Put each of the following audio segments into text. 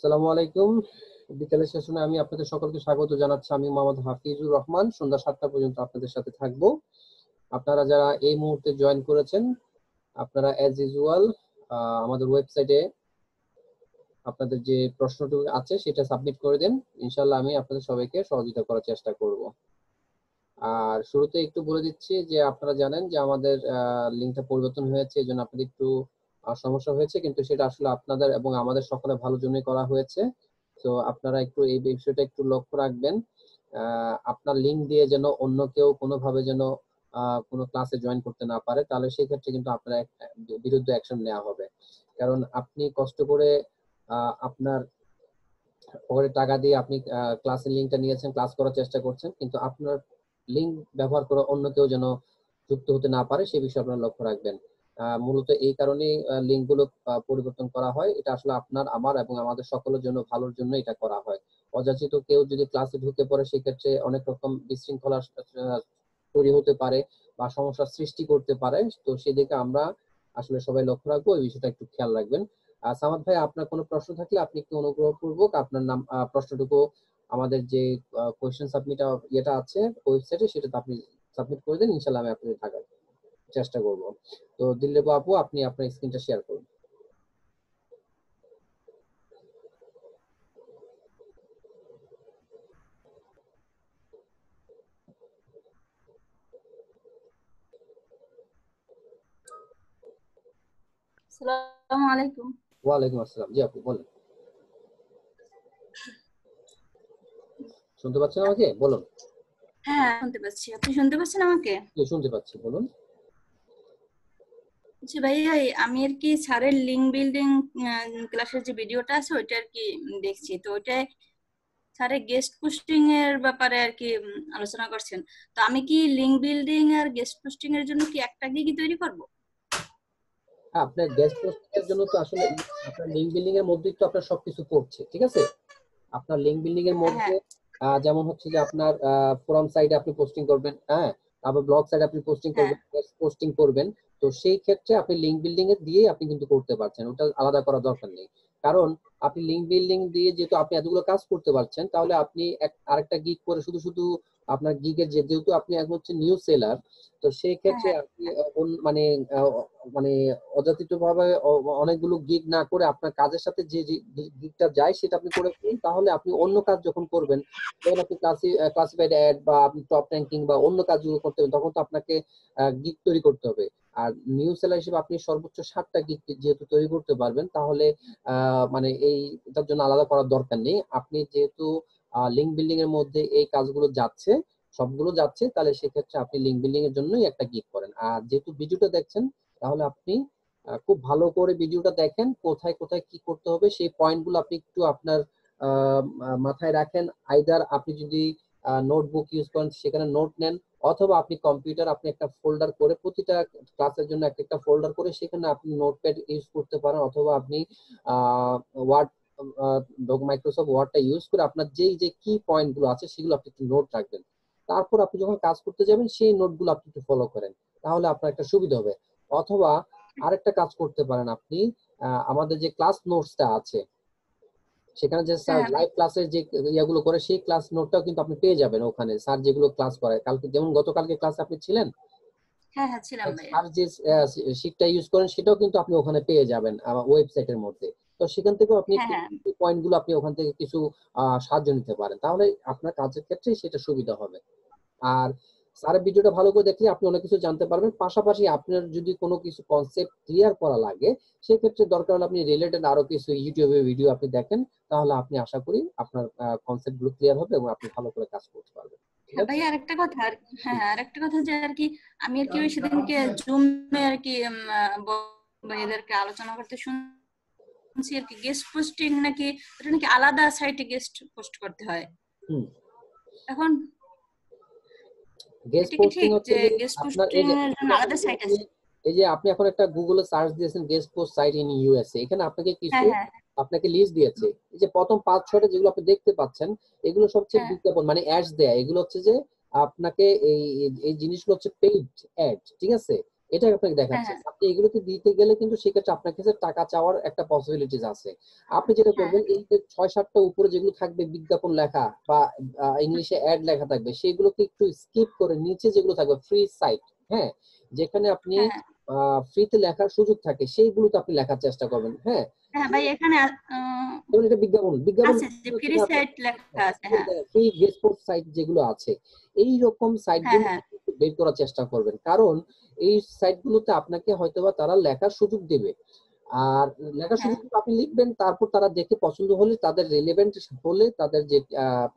আসসালামু আলাইকুম। বিকেলের সেশনে আমি আপনাদের সকলকে স্বাগত জানাচ্ছি। আমি মোহাম্মদ হাফিজুর রহমান। সন্ধ্যা ৭টা পর্যন্ত আপনাদের সাথে থাকবো। আপনারা যারা এই মুহূর্তে জয়েন করেছেন, আপনারা অ্যাজ ইউজুয়াল আমাদের ওয়েবসাইটে আপনাদের যে প্রশ্নটুকু আছে সেটা সাবমিট করে দেন। ইনশাআল্লাহ আমি আপনাদের সবাইকে সহযোগিতা করার চেষ্টা করব। আর শুরুতে একটু বলে দিচ্ছি যে আপনারা জানেন যে আমাদের লিঙ্কটা পরিবর্তন হয়েছে, এজন্য আপনাদের একটু সমস্যা হয়েছে, কিন্তু সেটা আসলে আপনাদের এবং আমাদের সকলের ভালোর জন্যই করা হয়েছে। তো আপনারা একটু এই বিষয়টা একটু লক্ষ্য রাখবেন। আপনার লিঙ্ক দিয়ে যেন অন্য কেউ কোনোভাবে যেন কোনো ক্লাসে জয়েন করতে না পারে, তাহলে সেই ক্ষেত্রে কিন্তু আপনার বিরুদ্ধে অ্যাকশন নেওয়া হবে। কারণ আপনি কষ্ট করে আপনার পকেটে টাকা দিয়ে আপনি ক্লাসের লিঙ্কটা নিয়েছেন, ক্লাস করার চেষ্টা করছেন, কিন্তু আপনার লিঙ্ক ব্যবহার করে অন্য কেউ যেন যুক্ত হতে না পারে সে বিষয়ে আপনারা লক্ষ্য রাখবেন। মূলত এই কারণেই লিঙ্কগুলো পরিবর্তন করা হয়। এটা আসলে আপনার, আমার এবং আমাদের সকলের জন্য ভালোর জন্য এটা করা হয়। অযাচিত কেউ যদি ক্লাসে ঢুকে পড়ে সেক্ষেত্রে অনেক রকম বিশৃঙ্খলা তৈরি হতে পারে বা সমস্যার সৃষ্টি করতে পারে। তো সেদিকে আমরা আসলে সবাই লক্ষ্য রাখবো, এই বিষয়টা একটু খেয়াল রাখবেন। সামাদ ভাই, আপনার কোনো প্রশ্ন থাকলে আপনি একটু অনুগ্রহপূর্বক আপনার নাম প্রশ্নটুকু আমাদের যে কোয়েশ্চেন সাবমিট ইয়েটা আছে ওয়েবসাইটে সেটাতে আপনি সাবমিট করে দেন। ইনশাআল্লাহ আমি আপনাদের থাকার চেষ্টা করব। তো দিল্লেবু আপু, আপনি আপনার স্ক্রিনটা শেয়ার করুন। আসসালামু আলাইকুম। ওয়ালাইকুম আসসালাম। জি আপু বলেন। শুনতে পাচ্ছেন আমাকে? বলুন। হ্যাঁ, শুনতে পাচ্ছি। আপনি শুনতে পাচ্ছেন আমাকে? জি শুনতে পাচ্ছি, বলুন। আচ্ছা ভাইয়া, আমি আর কি স্যারের লিঙ্ক বিল্ডিং ক্লাসের যে ভিডিওটা আছে ওইটা আর কি দেখছি। তো ওইটায় স্যারের গেস্ট পোস্টিং এর ব্যাপারে আর কি আলোচনা করছেন। তো আমি কি লিঙ্ক বিল্ডিং আর গেস্ট পোস্টিং এর জন্য কি একটা গিগ তৈরি করব? হ্যাঁ, আপনার গেস্ট পোস্টিং এর জন্য তো আসলে আপনার লিঙ্ক বিল্ডিং এর মধ্যেই তো আপনার সবকিছু পড়ছে, ঠিক আছে? আপনার লিঙ্ক বিল্ডিং এর হ্যাঁ, মধ্যে যেমন হচ্ছে যে আপনার ফোরাম সাইটে আপনি পোস্টিং করবেন, হ্যাঁ, তারপর ব্লগ সাইটে আপনি পোস্টিং হ্যাঁ। করবেন, পোস্টিং করবেন। তো সেই ক্ষেত্রে আপনি লিঙ্ক বিল্ডিং এর দিয়ে আপনি কিন্তু করতে পারছেন, ওটা আলাদা করার দরকার নেই। কারণ আপনি লিঙ্ক বিল্ডিং দিয়ে যেহেতু আপনি এতগুলো কাজ করতে পারছেন, তাহলে আপনি আরেকটা গিগ করে শুধু শুধু আপনার গিগের যেহেতু আপনি এখন হচ্ছে নিউ সেলার, তো সেই হ্যাঁ, ক্ষেত্রে হ্যাঁ, আপনি মানে মানে অযাচিত ভাবে অনেকগুলো গিগ না করে আপনার কাজের সাথে যে গিগটা যায় সেটা আপনি করে ফেলুন। তাহলে আপনি অন্য কাজ যখন করবেন, যখন আপনি ক্লাসিফাইড অ্যাড বা আপনি টপ র্যাঙ্কিং বা অন্য কাজগুলো করতে হবে, তখন তো আপনাকে গিগ তৈরি করতে হবে। আর নিউ সেলার হিসেবে আপনি সর্বোচ্চ 7টা গিগ যেহেতু তৈরি করতে পারবেন, তাহলে মানে এটার জন্য আলাদা করার দরকার নেই। আপনি যেহেতু লিঙ্ক বিল্ডিং এর মধ্যে এই কাজগুলো যাচ্ছে, সবগুলো যাচ্ছে, তাহলে সেক্ষেত্রে আপনি লিঙ্ক বিল্ডিং এর জন্যই একটা গিগ করেন। আর যেহেতু ভিডিওটা দেখছেন, তাহলে আপনি খুব ভালো করে ভিডিওটা দেখেন, কোথায় কোথায় কি করতে হবে সেই পয়েন্টগুলো আপনি একটু আপনার মাথায় রাখেন। আইদার আপনি যদি নোটবুক ইউজ করেন সেখানে নোট নেন, অথবা আপনি কম্পিউটার আপনি একটা ফোল্ডার করে প্রতিটা ক্লাসের জন্য একটা একটা ফোল্ডার করে সেখানে আপনি নোটপ্যাড ইউজ করতে পারেন, অথবা আপনি ওয়ার্ড মাইক্রোসফট ওয়ার্ডটা ইউজ করে আপনার যেই যে কি পয়েন্ট গুলো আছে সেগুলো আপনি একটু নোট রাখবেন। তারপর আপনি যখন কাজ করতে যাবেন সেই নোটগুলো আপনি একটু ফলো করেন, তাহলে আপনার একটা সুবিধা হবে। অথবা আরেকটা কাজ করতে পারেন আপনি, আমাদের যে ক্লাস নোটসটা আছে সেখানে যে স্যার হ্যাঁ ভাই। লাইভ ক্লাসের যে ইয়াগুলো করে সেই ক্লাস নোটটাও কিন্তু আপনি পেয়ে যাবেন ওখানে। স্যার যেগুলো ক্লাস করায় কালকে, যেমন গতকালকে ক্লাসে আপনি ছিলেন, হ্যাঁ, হ্যাঁ, ছিলাম ভাইয়া। স্যার যে শিটটা ইউজ করেন সেটাও কিন্তু আপনি ওখানে পেয়ে যাবেন আমার ওয়েবসাইটের মধ্যে। তো সেখান থেকেও আপনি হ্যাঁ, হ্যাঁ। পয়েন্ট গুলো আপনি ওখান থেকে কিছু সাহায্য নিতে পারেন, তাহলে আপনার কাজের ক্ষেত্রে সেটা সুবিধা হবে। আর স্যারের ভিডিওটা ভালো করে দেখলে আপনি অনেক কিছু জানতে পারবেন। পাশাপাশি আপনার যদি কোনো কিছু কনসেপ্ট ক্লিয়ার করা লাগে, সেক্ষেত্রে দরকার হলে আপনি রিলেটেড আরো কিছু ইউটিউবে ভিডিও আপনি দেখেন, তাহলে আপনি আশা করি আপনার কনসেপ্ট গুলো ক্লিয়ার হবে এবং আপনি ভালো করে কাজ করতে পারবেন। ঠিক হ্যাঁ আছে? ভাইয়া, আরেকটা কথা হ্যাঁ, হ্যাঁ, আরেকটা কথা যে আর কি আমি আর কি ওই সেদিনকে জুমে আর কি এদেরকে আলোচনা করতে শুনছি আর কি গেস্ট পোস্টিং নাকি ওটা নাকি আলাদা সাইটে গেস্ট পোস্ট করতে হয়। হুম। এখন গেস্ট এটা কি পোস্টিং ঠিক হচ্ছে যে যে গেস্ট আপনার পোস্টিং এর জন্য আলাদা সাইট আছে? এই যে আপনি এখন একটা গুগলে সার্চ দিয়েছেন guest post site in USA, এখানে আপনাকে কিছু হ্যাঁ, হ্যাঁ, আপনাকে লিস্ট দিয়েছে। এই যে প্রথম 5-6টা যেগুলো আপনি দেখতে পাচ্ছেন, এগুলো সবচেয়ে হ্যাঁ, বিজ্ঞাপন মানে অ্যাডস দেয়া, এগুলো হচ্ছে যে আপনাকে এই এই জিনিসগুলো হচ্ছে পেইড অ্যাড, ঠিক আছে? এটা আপনাকে দেখাচ্ছে। হ্যাঁ আপনি এগুলোতে দিতে গেলে কিন্তু সেক্ষেত্রে আপনার কাছে টাকা চাওয়ার একটা পসিবিলিটিস আছে। আপনি যেটা হ্যাঁ করবেন, এই যে ৬-৭টা উপরে যেগুলো থাকবে বিজ্ঞাপন লেখা বা ইংলিশে অ্যাড লেখা থাকবে, সেগুলোকে একটু স্কিপ করে নিচে যেগুলো থাকবে ফ্রি সাইট, হ্যাঁ? যেখানে আপনি হ্যাঁ ফ্রিতে লেখার সুযোগ থাকে সেইগুলোতে আপনি লেখার চেষ্টা করবেন, হ্যাঁ? হ্যাঁ ভাই, এখানে যেমন এটা বিজ্ঞাপন, বিজ্ঞাপন আছে যে ফ্রি সাইট লেখা আছে। হ্যাঁ ফ্রি গেস্ট পোস্ট সাইট যেগুলো আছে, এই রকম হ্যাঁ সাইটগুলো হ্যাঁ বের করার চেষ্টা করবেন। কারণ এই সাইটগুলোতে আপনাকে হয়তোবা তারা লেখার সুযোগ দেবে। আর লেখার হ্যাঁ সুযোগ দিলে আপনি লিখবেন, তারপর তারা দেখে পছন্দ হলে, তাদের রিলেভেন্ট হলে, তাদের যে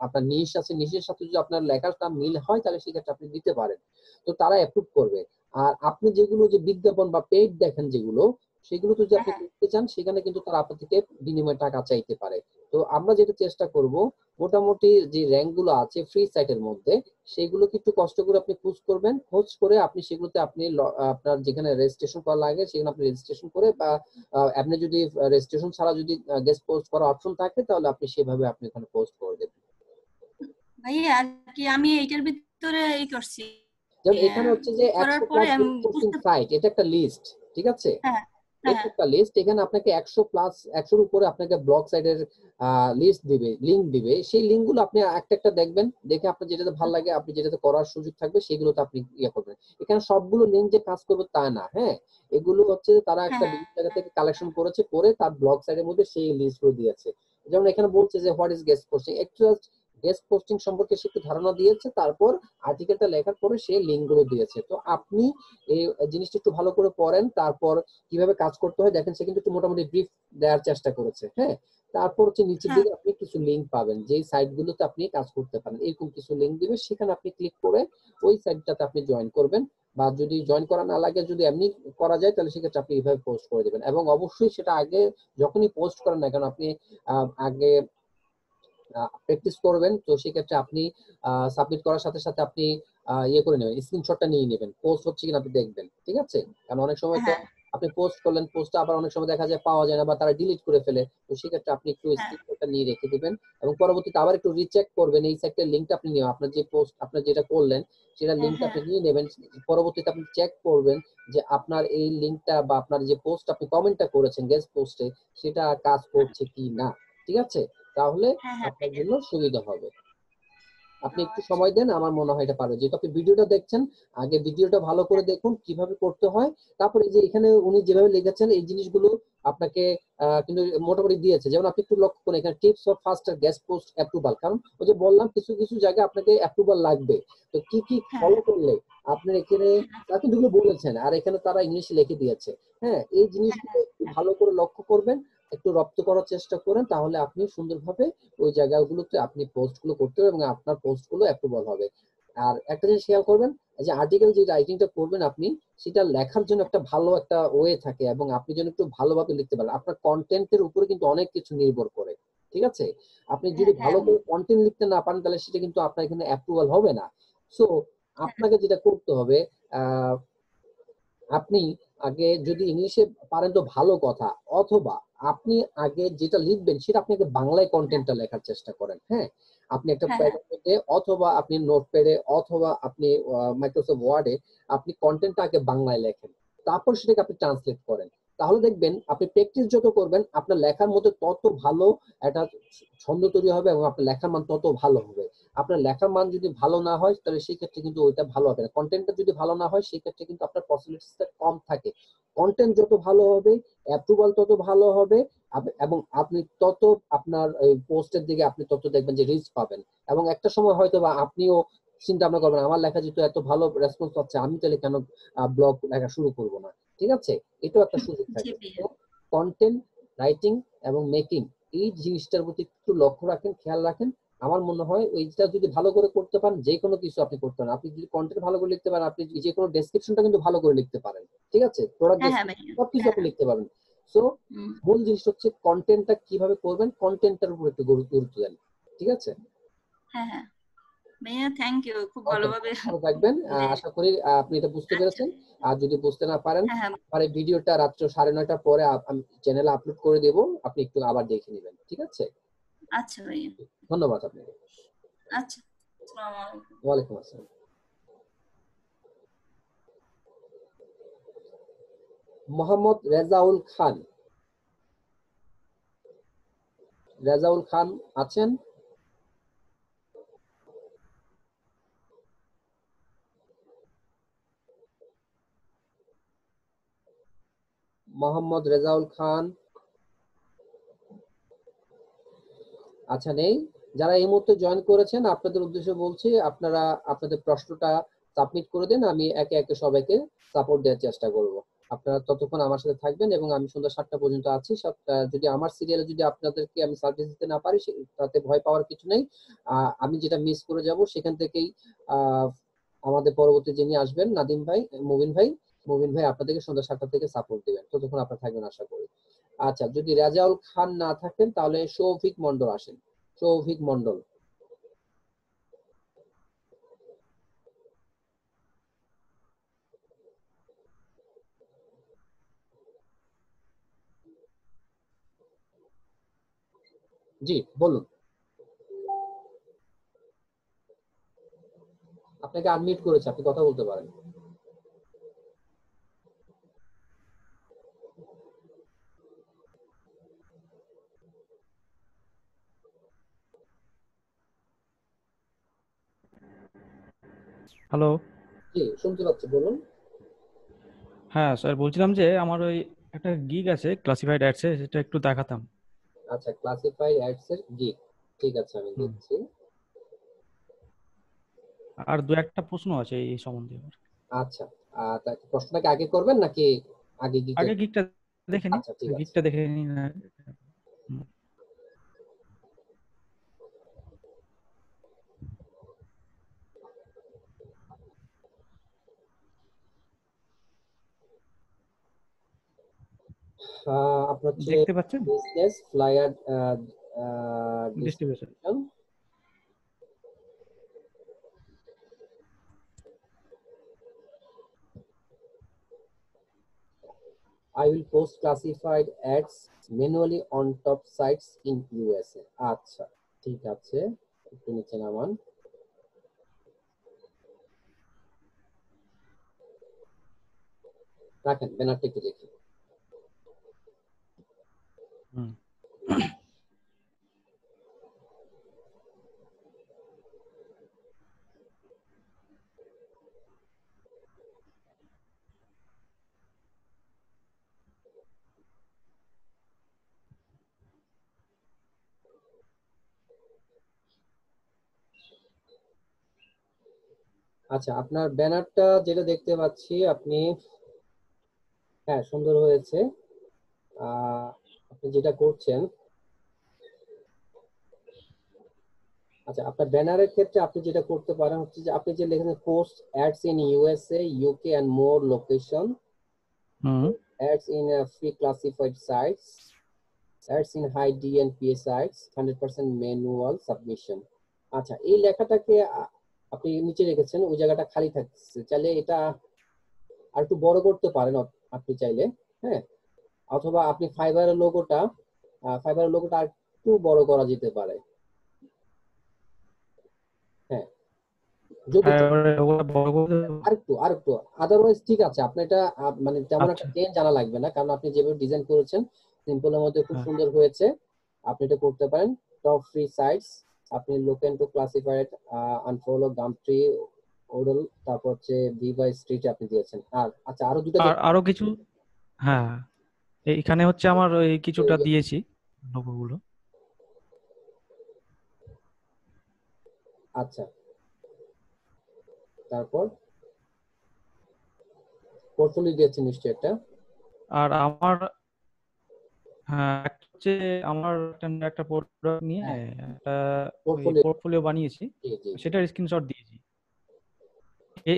আপনার নিশ আছে, নিশের সাথে যদি আপনার লেখাটা মিল হয়, তাহলে সেক্ষেত্রে আপনি দিতে পারেন। তো তারা অ্যাপ্রুভ করবে। আর আপনি যেগুলো যে বিজ্ঞাপন বা পেইড দেখেন যেগুলো, সেগুলো যদি আপনি হ্যাঁ করতে চান, সেখানে কিন্তু তারা আপনার থেকে বিনিময়ে টাকা চাইতে পারে। তো আমরা যেটা চেষ্টা করব, মোটামুটি যে র্যাঙ্ক গুলো আছে ফ্রি সাইটের মধ্যে, সেগুলোকে একটু কষ্ট করে আপনি খোঁজ করবেন। খোঁজ করে আপনি সেগুলোতে আপনি আপনার যেখানে রেজিস্ট্রেশন করা লাগে সেখানে আপনি রেজিস্ট্রেশন করে, বা আপনি যদি রেজিস্ট্রেশন ছাড়া যদি গেস্ট পোস্ট করার অপশন থাকে, তাহলে আপনি সেভাবে আপনি ওখানে পোস্ট করে দেবেন। ভাই, আর কি আমি এইটার ভিতরে করছি, যেমন এখানে হচ্ছে যে করার 100 পরে প্লাস আমি গেস্ট পোস্টিং বুঝতে। সাইট, এটা একটা লিস্ট, ঠিক আছে? হ্যাঁ হ্যাঁ এটা একটা লিস্ট। এখানে আপনাকে 100 প্লাস 100 এর উপরে আপনাকে ব্লগ সাইটের লিস্ট দিবে, লিংক দিবে। সেই লিংক গুলো আপনি একটা একটা দেখবেন, দেখে আপনার যেটাতে ভালো লাগে, আপনি যেটাতে করার সুযোগ থাকবে, সেগুলোতে আপনি ইয়ে করবেন। এখানে সবগুলো লিংক যে কাজ করবে তা না, হ্যাঁ? এগুলো হচ্ছে তারা একটা হ্যাঁ বিভিন্ন জায়গা থেকে কালেকশন করেছে, করে তার ব্লগ সাইটের মধ্যে সেই লিস্টগুলো দিয়েছে। যেমন এখানে বলছে যে হোয়াট ইজ গেস্ট পোস্টিং, একটু গেস্ট পোস্টিং সম্পর্কে সে একটু ধারণা দিয়েছে, তারপর আর্টিকেলটা লেখার পরে সে লিংক গুলো দিয়েছে। তো আপনি এই জিনিসটা একটু ভালো করে পড়েন, তারপর কিভাবে কাজ করতে হয় দেখেন। সে কিন্তু একটু মোটামুটি ব্রিফ দেওয়ার চেষ্টা করেছে, হ্যাঁ? তারপর হচ্ছে নিচের হ্যাঁ দিকে আপনি কিছু লিংক পাবেন, যেই সাইটগুলোতে আপনি কাজ করতে পারেন। এরকম কিছু লিংক দিবে, সেখানে আপনি ক্লিক করে ওই সাইটটাতে আপনি জয়েন করবেন। বা যদি জয়েন করা না লাগে, যদি এমনি করা যায়, তাহলে সেক্ষেত্রে আপনি এইভাবে পোস্ট করে দেবেন। এবং অবশ্যই সেটা আগে যখনই পোস্ট করেন না কেন, আপনি আগে প্র্যাকটিস করবেন। তো সেক্ষেত্রে আপনি সাবমিট করার সাথে সাথে আপনি ইয়ে করে নেবেন, স্ক্রিনশটটা নিয়ে নেবেন, পোস্ট হচ্ছে কিনা আপনি দেখবেন, ঠিক আছে? কারণ অনেক সময় তো হ্যাঁ আপনি পোস্ট করলেন, পোস্টটা আবার অনেক সময় দেখা যায় পাওয়া যায় না, বা তারা ডিলিট করে ফেলে। তো সেক্ষেত্রে আপনি একটু হ্যাঁ স্ক্রিনশটটা নিয়ে রেখে দিবেন, এবং পরবর্তীতে আবার একটু রিচেক করবেন। এই সাইটের লিঙ্কটা আপনি নিয়ে, আপনার যে পোস্ট আপনার যেটা করলেন, সেটা হ্যাঁ লিঙ্কটা হ্যাঁ আপনি নিয়ে নেবেন। পরবর্তীতে আপনি চেক করবেন যে আপনার এই লিঙ্কটা বা আপনার যে পোস্ট আপনি কমেন্টটা করেছেন গেস্ট পোস্টে, সেটা কাজ করছে কি না, ঠিক আছে? তাহলে হ্যাঁ হ্যাঁ আপনার ভাইয়া। জন্য সুবিধা হবে। আপনি একটু আচ্ছা সময় দেন, আমার মনে হয় এটা পারবে। যেহেতু আপনি ভিডিওটা দেখছেন, আগে ভিডিওটা ভালো করে দেখুন কিভাবে করতে হয়। তারপরে এই যে এখানে উনি যেভাবে লিখেছেন, এই জিনিসগুলো আপনাকে কিন্তু মোটামুটি দিয়েছে। যেমন আপনি একটু লক্ষ্য করুন, এখানে tips for ফাস্টার guest post approval. কারণ ওই যে বললাম, কিছু কিছু জায়গায় আপনাকে অ্যাপ্রুভাল লাগবে। তো কি কি হ্যাঁ ফলো করলে আপনার এখানে, তারা কিন্তু এগুলো বলেছেন, আর এখানে তারা ইংলিশে লিখে দিয়েছে, হ্যাঁ? এই জিনিসগুলো একটু ভালো করে লক্ষ্য করবেন, একটু রপ্ত করার চেষ্টা করেন, তাহলে আপনি সুন্দরভাবে ওই জায়গাগুলোতে আপনি পোস্ট গুলো করতে হবে, এবং আপনার পোস্ট গুলো অ্যাপ্রুভাল হবে। আর একটা জিনিস খেয়াল করবেন, যে আর্টিকেল যে রাইটিংটা করবেন আপনি, সেটা লেখার জন্য একটা ভালো একটা ওয়ে থাকে, এবং আপনি যেন একটু ভালোভাবে লিখতে পারেন। আপনার কন্টেন্টের উপরে কিন্তু অনেক কিছু নির্ভর করে, ঠিক আছে? আপনি হ্যাঁ যদি হ্যাঁ ভালো করে কন্টেন্ট লিখতে না পারেন, তাহলে সেটা কিন্তু আপনার এখানে অ্যাপ্রুভাল হবে না। সো আপনাকে যেটা করতে হবে, আহ আপনি আগে যদি ইংলিশে পারেন তো ভালো কথা, অথবা আপনি আগে যেটা লিখবেন সেটা আপনি আগে বাংলায় কন্টেন্টটা লেখার চেষ্টা করেন, হ্যাঁ? আপনি একটা হ্যাঁ হ্যাঁ প্যাডের মধ্যে, অথবা আপনি নোটপ্যাডে, অথবা আপনি মাইক্রোসফট ওয়ার্ডে আপনি কন্টেন্টটা আগে বাংলায় লেখেন, তারপর সেটাকে আপনি ট্রান্সলেট করেন। তাহলে দেখবেন আপনি প্র্যাকটিস যত করবেন, আপনার লেখার মধ্যে তত ভালো একটা ছন্দ তৈরি হবে, এবং আপনার লেখার মান তত ভালো হবে। আপনার লেখার মান যদি ভালো না হয়, তাহলে সেই ক্ষেত্রে কিন্তু ওইটা ভালো হবে না। কন্টেন্টটা যদি ভালো না হয়, সেই ক্ষেত্রে কিন্তু আপনার পসিবিলিটিসটা কম থাকে। কন্টেন্ট যত ভালো হবে, অ্যাপ্রুভাল তত ভালো হবে, এবং আপনি তত আপনার পোস্টের দিকে আপনি তত দেখবেন যে রিচ পাবেন। এবং একটা সময় হয়তো বা আপনিও চিন্তা ভাবনা করবেন, আমার লেখা যেহেতু এত ভালো রেসপন্স পাচ্ছে, আমি তাহলে কেন ব্লগ লেখা শুরু করব না, ঠিক আছে? এটাও একটা সুযোগ জি থাকে। ভাইয়া। তো কন্টেন্ট রাইটিং এবং মেকিং, এই জিনিসটার প্রতি একটু লক্ষ্য রাখেন, খেয়াল রাখেন। আমার মনে হয় ওইটা যদি ভালো করে করতে পারেন, যে কোনো কিছু আপনি করতে পারেন। আপনি যদি কন্টেন্ট ভালো করে লিখতে পারেন, আপনি যে কোনো ডেসক্রিপশনটা কিন্তু ভালো করে লিখতে পারেন, ঠিক আছে? প্রোডাক্ট হ্যাঁ হ্যাঁ ডেসক্রিপশন ভাইয়া। সবকিছু হ্যাঁ আপনি লিখতে পারবেন। সো হুম, মূল জিনিস হচ্ছে কন্টেন্টটা কিভাবে করবেন, কন্টেন্টটার উপর একটু গুরুত্ব দেন, ঠিক আছে? হ্যাঁ হ্যাঁ ভাইয়া, থ্যাংক ইউ, খুব ওকে, ভালোভাবে ভালো থাকবেন। যে। আশা করি আপনি এটা বুঝতে আচ্ছা। পেরেছেন। আর যদি বুঝতে না পারেন, হ্যাঁ হ্যাঁ। আমার এই ভিডিওটা রাত্র 9:30টার পরে আমি চ্যানেলে আপলোড করে দেব। আপনি একটু আবার দেখে নেবেন, ঠিক আছে? আচ্ছা ভাইয়া। ধন্যবাদ আপনাকে। আচ্ছা, আসসালামু আলাইকুম। ওয়ালাইকুম আসসালাম। মোহাম্মদ রেজাউল খান। রেজাউল খান আছেন? মোহাম্মদ রেজাউল খান আচ্ছা নেই। যারা এই মুহূর্তে জয়েন করেছেন আপনাদের উদ্দেশ্যে বলছি, আপনারা আপনাদের প্রশ্নটা সাবমিট করে দেন, আমি একে একে সবাইকে সাপোর্ট দেওয়ার চেষ্টা করব। আপনারা ততক্ষণ আমার সাথে থাকবেন এবং আমি সন্ধ্যা 7টা পর্যন্ত আছি। যদি আমার সিরিয়ালে যদি আপনাদেরকে আমি সার্ভিস দিতে না পারি তাতে ভয় পাওয়ার কিছু নেই। আমি যেটা মিস করে যাব সেখান থেকেই আমাদের পরবর্তী যিনি আসবেন নাদিম ভাই, মুবিন ভাই আপনাদেরকে সন্ধ্যা 7টা থেকে সাপোর্ট দিবেন, ততক্ষণ আপনারা থাকবেন আশা করি। আচ্ছা, যদি রেজাউল খান না থাকেন তাহলে শৌভিক মন্ডল আসেন। শৌভিক মন্ডল। জি বলুন, আপনাকে আনমিউট করেছে, আপনি কথা বলতে পারেন। হ্যালো। জি শুনতে পাচ্ছি, বলুন। হ্যাঁ স্যার, বলছিলাম যে আমার ওই একটা গিগ আছে ক্লাসিফাইড অ্যাডসে, সেটা একটু দেখাতাম। আচ্ছা, ক্লাসিফাইড অ্যাডস এর গিগ, ঠিক আছে আমি হুম। দেখছি। আর দু একটা প্রশ্ন আছে এই সম্বন্ধে আমার। আচ্ছা, তা প্রশ্নটাকে আগে করবেন নাকি আগে গিগটা? আগে গিগটা দেখে নি, আচ্ছা ঠিক আছে। গিগটা দেখে নি না। হুম। আপনার হচ্ছে দেখতে পাচ্ছেন business flyer distribution? Distribution. I will post classified ads manually on top sites in USA. আচ্ছা ঠিক আছে, একটু নিচে নামান। রাখেন, ব্যানারটা একটু দেখি। হুম। আচ্ছা, আপনার ব্যানারটা যেটা দেখতে পাচ্ছি আপনি, হ্যাঁ সুন্দর হয়েছে। আপনি যেটা করছেন, আচ্ছা আপনার ব্যানারের ক্ষেত্রে আপনি যেটা করতে পারেন হচ্ছে যে আপনি যে লিখেছেন post ads in USA, UK and more location, hmm. Ads in free classified sites, ads in high DNPA sites, 100% manual submission. আচ্ছা, এই লেখাটাকে আপনি নিচে রেখেছেন, ওই জায়গাটা খালি থাকছে, চাইলে এটা আর একটু বড় করতে পারেন আপনি চাইলে। হ্যাঁ, অথবা আপনি ফাইবারের লোগোটা আর একটু বড় করা যেতে পারে। হ্যাঁ, যদি হ্যাঁ, ওটা বড় করে দেবো। আরেকটু আদারওয়াইজ ঠিক আছে। আপনি এটা মানে তেমন একটা আচ্ছা। চেঞ্জ জানা লাগবে না, কারণ আপনি যেভাবে ডিজাইন করেছেন সিম্পলের মধ্যে খুব হ্যাঁ। সুন্দর হয়েছে। আপনি এটা করতে পারেন। টপ ফ্রি সাইটস, আপনি লোকেন টু ক্লাসিফাইড, আনফলো, গামট্রি, ওডল, তারপর হচ্ছে ভিভাই স্ট্রিট আপনি দিয়েছেন। আর আচ্ছা আরো দুটো আর আরো কিছু, হ্যাঁ এইখানে হচ্ছে আমার ওই কিছুটা দিয়েছি লোগোগুলো। আচ্ছা, তারপর পোর্টফোলিও দিয়েছেন নিশ্চয়ই একটা। আর আমার, হ্যাঁ একটা হচ্ছে আমার একটা প্রোডাক্ট নিয়ে হ্যাঁ, একটা ওই পোর্টফোলিও। পোর্টফোলিও বানিয়েছি, জি জি জি। সেটার স্ক্রিনশট দিয়েছি।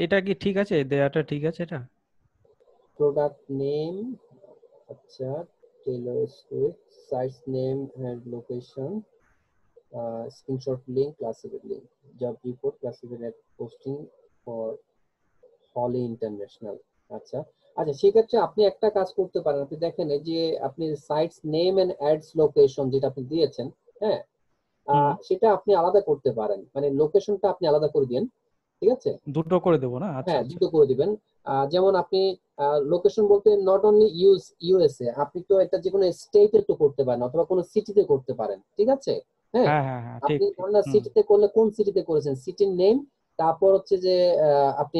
এটা কি ঠিক আছে, দেয়াটা ঠিক আছে এটা? প্রোডাক্ট নেম, আচ্ছা, Taylor Swift, sites name and location, screenshot link, classified link, job report, classified posting for holy international. আচ্ছা আচ্ছা, সেক্ষেত্রে আপনি একটা কাজ করতে পারেন। আপনি দেখেন এই যে আপনি sites name and ads location যেটা আপনি দিয়েছেন, হ্যাঁ, হুম। সেটা আপনি আলাদা করতে পারেন, মানে লোকেশনটা আপনি আলাদা করে দিন, ঠিক আছে? দুটো করে দেবো না? আচ্ছা হ্যাঁ আচ্ছা। দুটো করে দিবেন। যেমন আপনি লোকেশন বলতে নট অনলি ইউএসএ, আপনি তো এটা যে কোনো স্টেটে তো করতে পারেন অথবা কোনো সিটিতে করতে পারেন, ঠিক আছে? হ্যাঁ, হ্যাঁ হ্যাঁ হ্যাঁ, ঠিক আপনি ঠিক। ধরেন সিটিতে করলে কোন সিটিতে করেছেন, সিটির নেম, তারপর হচ্ছে যে আপনি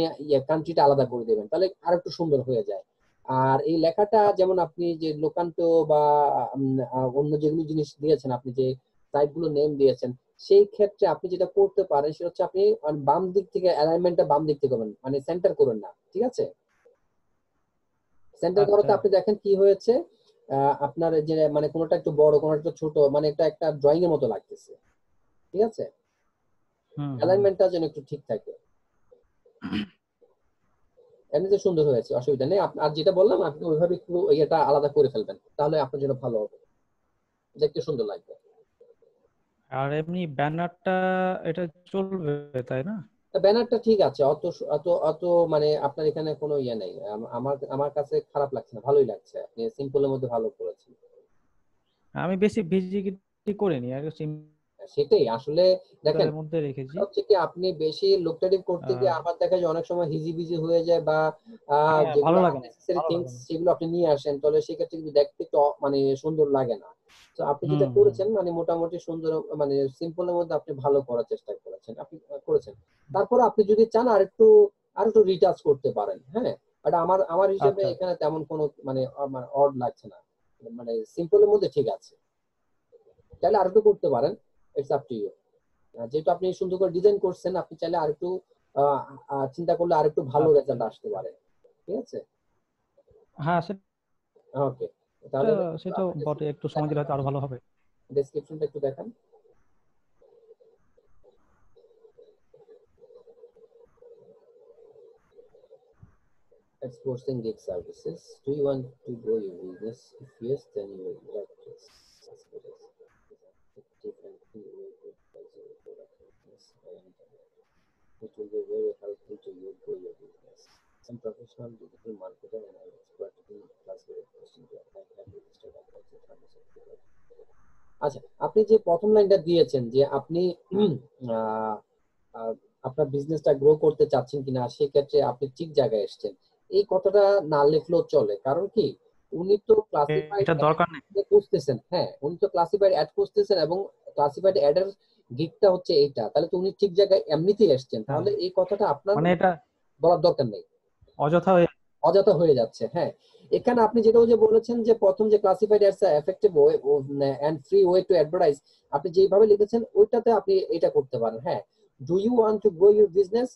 কান্ট্রিটা আলাদা করে দেবেন, তাহলে আরেকটু সুন্দর হয়ে যায়। আর এই লেখাটা যেমন আপনি যে লোকান্ট বা অন্য যেগুলো জিনিস দিয়েছেন, আপনি যে সাইট গুলো নেম দিয়েছেন, সেই ক্ষেত্রে আপনি যেটা করতে পারেন সেটা হচ্ছে আপনি বাম দিক থেকে অ্যালাইনমেন্টটা বাম দিক থেকে করবেন, মানে সেন্টার করুন না, ঠিক আছে? সেন্টার আচ্ছা। করাতে আপনি দেখেন কি হয়েছে, আপনার যে মানে কোনোটা একটু বড় কোনোটা একটু ছোট, মানে এটা একটা ড্রয়িং এর মতো লাগতেছে, ঠিক আছে? হুম হুম। অ্যালাইনমেন্টটা যেন একটু ঠিক থাকে। এমনিতে সুন্দর হয়েছে, অসুবিধা নেই। আর যেটা বললাম আপনি ওইভাবে একটু ইয়েটা আলাদা করে ফেলবেন, তাহলে আপনার জন্য ভালো হবে, দেখতে সুন্দর লাগবে। আর এমনি ব্যানারটা এটা চলবে তাই না? ব্যানারটা ঠিক আছে, অত অত অত মানে আপনার এখানে কোনো ইয়ে নেই, আমার আমার কাছে খারাপ লাগছে না, ভালোই লাগছে, আপনি সিম্পলের মধ্যে ভালো করেছেন। আমি বেশি ভিজিবিলিটি করিনি, আর সেটাই আসলে, দেখেন সিম্পলের মধ্যে রেখেছি। হচ্ছে কি আপনি বেশি লুকটারিভ করতে গিয়ে আহ, আবার দেখা যায় অনেক সময় হিজিবিজি হয়ে যায়, বা হ্যাঁ, ভালো যেগুলো লাগে না, আননেসেসারি ভালো লাগে থিংস না। সেগুলো আপনি নিয়ে আসেন, তাহলে সেক্ষেত্রে কিন্তু দেখতে একটু মানে সুন্দর লাগে না। তো আপনি যেটা হুম হুম। করেছেন মানে মোটামুটি সুন্দর, মানে সিম্পলের মধ্যে আপনি ভালো করার চেষ্টা করেছেন, আপনি করেছেন। তারপরে আপনি যদি চান আর একটু রিটাচ করতে পারেন, হ্যাঁ। বাট আমার হিসেবে আচ্ছা এখানে তেমন কোনো মানে অড লাগছে না, মানে সিম্পলের মধ্যে ঠিক আছে। চাইলে আরেকটু করতে পারেন, ইটস আপ টু ইউ। যেহেতু আপনি সুন্দর করে ডিজাইন করছেন, আপনি চাইলে আরেকটু আহ, চিন্তা করলে আরেকটু ভালো আচ্ছা রেজাল্ট আসতে পারে, ঠিক আছে? হ্যাঁ, ওকে, সেটা তাহলে এবার সেটাও আপনি বটে, একটু সময় দিলে হয়তো আরো ভালো হবে। ডেসক্রিপশনটা একটু দেখান। Exporting gig services. Do you want to grow your business? If yes, then you will like this. Different way to price your product business by internet. It will be very helpful to you grow your business. Some professional digital marketer and I expert in class posting to apply have registered apply. আচ্ছা, আপনি যে প্রথম লাইনটা দিয়েছেন যে আপনি আহ, আহ, আপনার বিজনেসটা গ্রো করতে চাচ্ছেন কিনা, সেক্ষেত্রে আপনি ঠিক জায়গায় এসেছেন, এই কথাটা না লিখলেও চলে। কারণ কি, উনি তো ক্লাসিফাইড এটা অ্যাড দরকার নেই। খুঁজতেছেন, হ্যাঁ উনি তো ক্লাসিফাইড অ্যাড খুঁজতেছেন, এবং ক্লাসিফাইড অ্যাড এর গিকটা হচ্ছে এইটা, তাহলে তো উনি ঠিক জায়গায় এমনিতেই এসেছেন, হ্যাঁ, তাহলে এই কথাটা আপনার মানে এটা বলার দরকার নেই, অযথা হয়ে। অযথা হয়ে যাচ্ছে, হ্যাঁ। এখানে আপনি যেটাও যে বলেছেন যে প্রথম যে classified ads effective way and free way to advertise, আপনি যেভাবে লিখেছেন ওইটাতে আপনি এটা করতে পারেন, হ্যাঁ। Do you want to grow your business,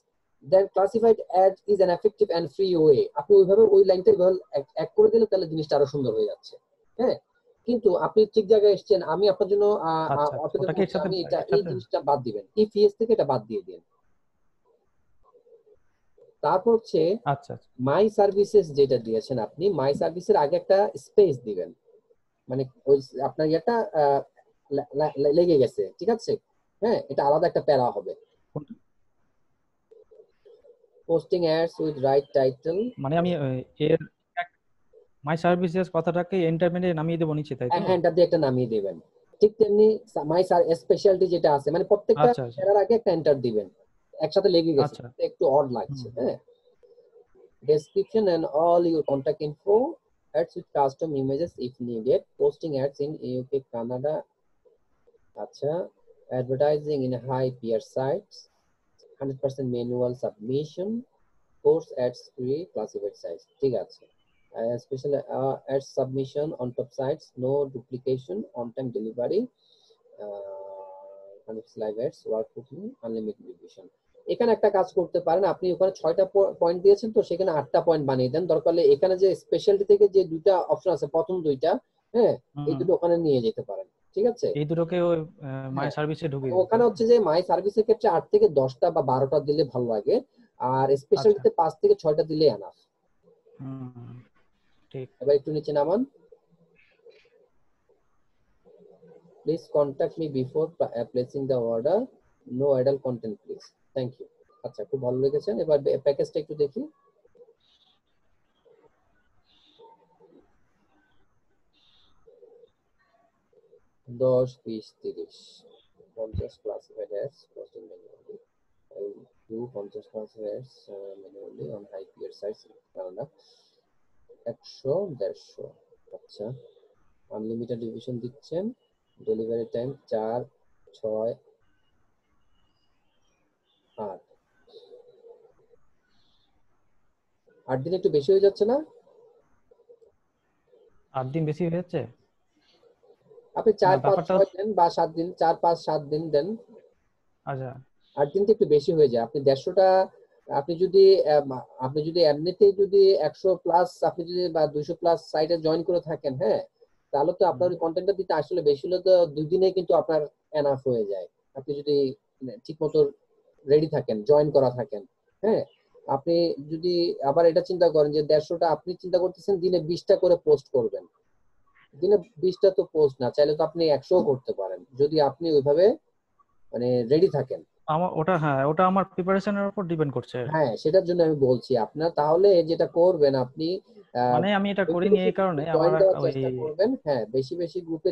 then classified ad is an effective and free way, আপনি ওইভাবে ওই লাইনটা এক করে দিলে তাহলে জিনিসটা আরো সুন্দর হয়ে যাচ্ছে, হ্যাঁ। কিন্তু আপনি ঠিক জায়গায় এসেছেন, আমি আপনার জন্য আচ্ছা আচ্ছা, অপেক্ষা ওটা কি এর করছি, সাথে আমি এর এই সাথে জিনিসটা বাদ দিবেন, ইপিএস থেকে এটা বাদ দিয়ে দিন। তারপর হচ্ছে আচ্ছা আচ্ছা। মাই সার্ভিসেস, যেটা দিয়েছেন আপনি মাই সার্ভিসের আগে একটা স্পেস দিবেন, মানে ওই আপনার ইয়েটা লেগে গেছে, ঠিক আছে? হ্যাঁ, এটা আলাদা একটা প্যারা হবে। কোনটা? Posting ads with right title, মানে আমি এর মাই সার্ভিসেস কথাটাকে এন্টারমেন্টে নামিয়ে দেবো নিচে, তাই তো? হ্যাঁ এটা দিয়ে একটা নামিয়ে দিবেন। ঠিক তেমনি মাই স্পেশালিটি যেটা আছে, মানে প্রত্যেকটা আচ্ছা আচ্ছা প্যারার আগে একটা এন্টার দিবেন, একসাথে লেগে গেছে, আচ্ছা। একটু অড হুম লাগছে, হুম। হ্যাঁ। Description and all your contact info, ads with custom images if needed, posting ads in UK, Canada, আচ্ছা, advertising in high peer sites, 100% manual submission, course ads free, classified sites, ঠিক আছে। Special ads submission on top sites, no duplication, on time delivery, live ads, work cooking, unlimited division। এখানে একটা কাজ করতে পারেন, আপনি ওখানে 6টা পয়েন্ট দিয়েছেন, তো সেখানে 8টা পয়েন্ট বানিয়ে দেন, দরকার হলে এখানে যে স্পেশালিটি থেকে যে দুইটা অপশন আছে, প্রথম দুইটা, হ্যাঁ, এই হুম। দুটো ওখানে নিয়ে যেতে পারেন, ঠিক আছে? এই দুটোকে ওই মাই হ্যাঁ, সার্ভিসে ঢুকিয়ে দিই, ওখানে তাই তো? হচ্ছে যে মাই সার্ভিসের ক্ষেত্রে 8 থেকে 10টা বা 12টা দিলে ভালো লাগে, আর আচ্ছা। স্পেশালিটিতে 5 থেকে 6টা দিলে এনাফ। হুম, ঠিক। এবার একটু নিচে নামান। Please contact me before placing the order, no idle content please, thank you. আচ্ছা, খুব ভালো লেগেছে। এবার প্যাকেজটা একটু দেখি। 10, 20, 30, 50 classified ads posting manually, do 50 rates manually on high peer sites Canada 100 150 আচ্ছা আনলিমিটেড ডিভিশন দিচ্ছেন ডেলিভারি টাইম 4 6 8 8 দিন একটু বেশি হয়ে যাচ্ছে না 8 দিন বেশি হয়ে যাচ্ছে আপনি 4 5 ব্যাপারটা 6 দেন বা 7 দিন 4 5 7 দিন দেন আচ্ছা 8 দিন তো একটু বেশি হয়ে যায় আপনি 150টা আপনি যদি এমনিতেই যদি 100 প্লাস আপনি যদি বা 200 প্লাস সাইটে জয়েন করে থাকেন হ্যাঁ তাহলে তো আপনার কন্টেন্টটা দিতে আসলে বেশি হলে তো 2 দিনে কিন্তু আপনার এনাফ হয়ে যায় আপনি যদি ঠিকমতো রেডি থাকেন জয়েন করা থাকেন হ্যাঁ আপনি যদি আবার এটা চিন্তা করেন যে 150টা আপনি চিন্তা করতেছেন দিনে 20টা করে পোস্ট করবেন দিনে 20টা তো পোস্ট না চাইলে তো আপনি 100ও করতে পারেন যদি আপনি ওইভাবে মানে রেডি থাকেন আমার ওটা আমার প্রিপারেশনের উপর ডিপেন্ড করছে হ্যাঁ সেটার জন্য আমি বলছি আপনার তাহলে যেটা করবেন আপনি মানে আমি এটা বেশি করিনি বেশি এই কারণে জয়েন আমার দেওয়ার ওই চেষ্টা করবেন হ্যাঁ বেশি বেশি গ্রুপে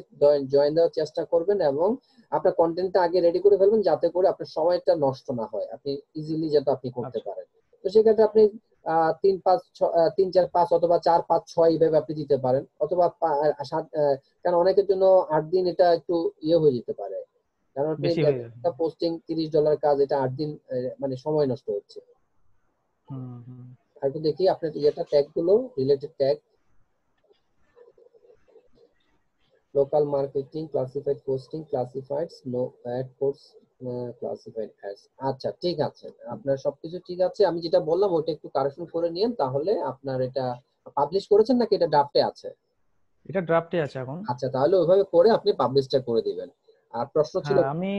জয়েন দেওয়ার চেষ্টা করবেন এবং আপনার কন্টেন্টটা আগে রেডি করে ফেলবেন যাতে করে আপনার সময়টা নষ্ট না হয় আপনি ইজিলি যাতে আপনি করতে আচ্ছা পারেন তো সেক্ষেত্রে আপনি 3 4 5 অথবা 4 5 6 এইভাবে আপনি দিতে পারেন অথবা 7 কারণ অনেকের জন্য 8 দিন এটা একটু ইয়ে হয়ে যেতে পারে কারণ আপনি বেশি হয়ে যাবে একটা পোস্টিং $30 কাজ এটা 8 দিন মানে সময় নষ্ট হচ্ছে হুম আর একটু দেখি আপনার ইয়েটা ট্যাগ গুলো related tag local marketing classified posting classifieds no ad posts classified ads আচ্ছা ঠিক আছে আপনার সবকিছু ঠিক আছে আমি যেটা বললাম ওটা একটু কারেকশন করে নিয়েন তাহলে আপনার এটা পাবলিশ করেছেন নাকি এটা ড্রাফটে আছে এটা ড্রাফটে আছে এখন আচ্ছা তাহলে ওইভাবে করে আপনি পাবলিশটা করে দিবেন আর প্রশ্ন ছিল হ্যাঁ আমি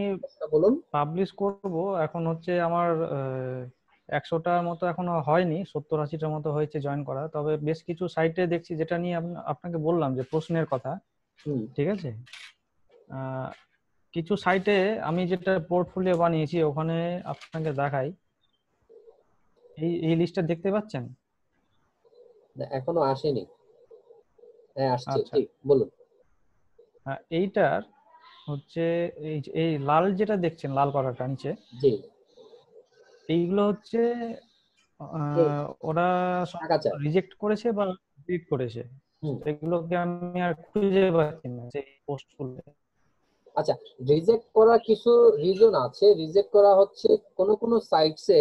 বলুন পাবলিশ করব এখন হচ্ছে আমার 100টার মতো এখনো হয়নি 70-80টার মতো হয়েছে জয়েন করা তবে বেশ কিছু সাইটে দেখছি যেটা নিয়ে আপনাকে বললাম যে প্রশ্নের কথা হুম ঠিক আছে কিছু সাইটে আমি যেটা পোর্টফোলিও বানিয়েছি ওখানে আপনাকে দেখাই এই লিস্টটা দেখতে পাচ্ছেন না, এখনো আসেনি হ্যাঁ আসছে আচ্ছা ঠিক বলুন এইটার হচ্ছে এই লাল যেটা দেখছেন লাল করাটা নিচে জি এইগুলো হচ্ছে এই ওরা টাকা চায় রিজেক্ট করেছে বা ডিলিট করেছে হুম সেগুলোকে আমি আর খুঁজে পাচ্ছি না সেই পোস্টগুলো আচ্ছা রিজেক্ট করার কিছু রিজন আছে রিজেক্ট করা হচ্ছে কোন সাইটসে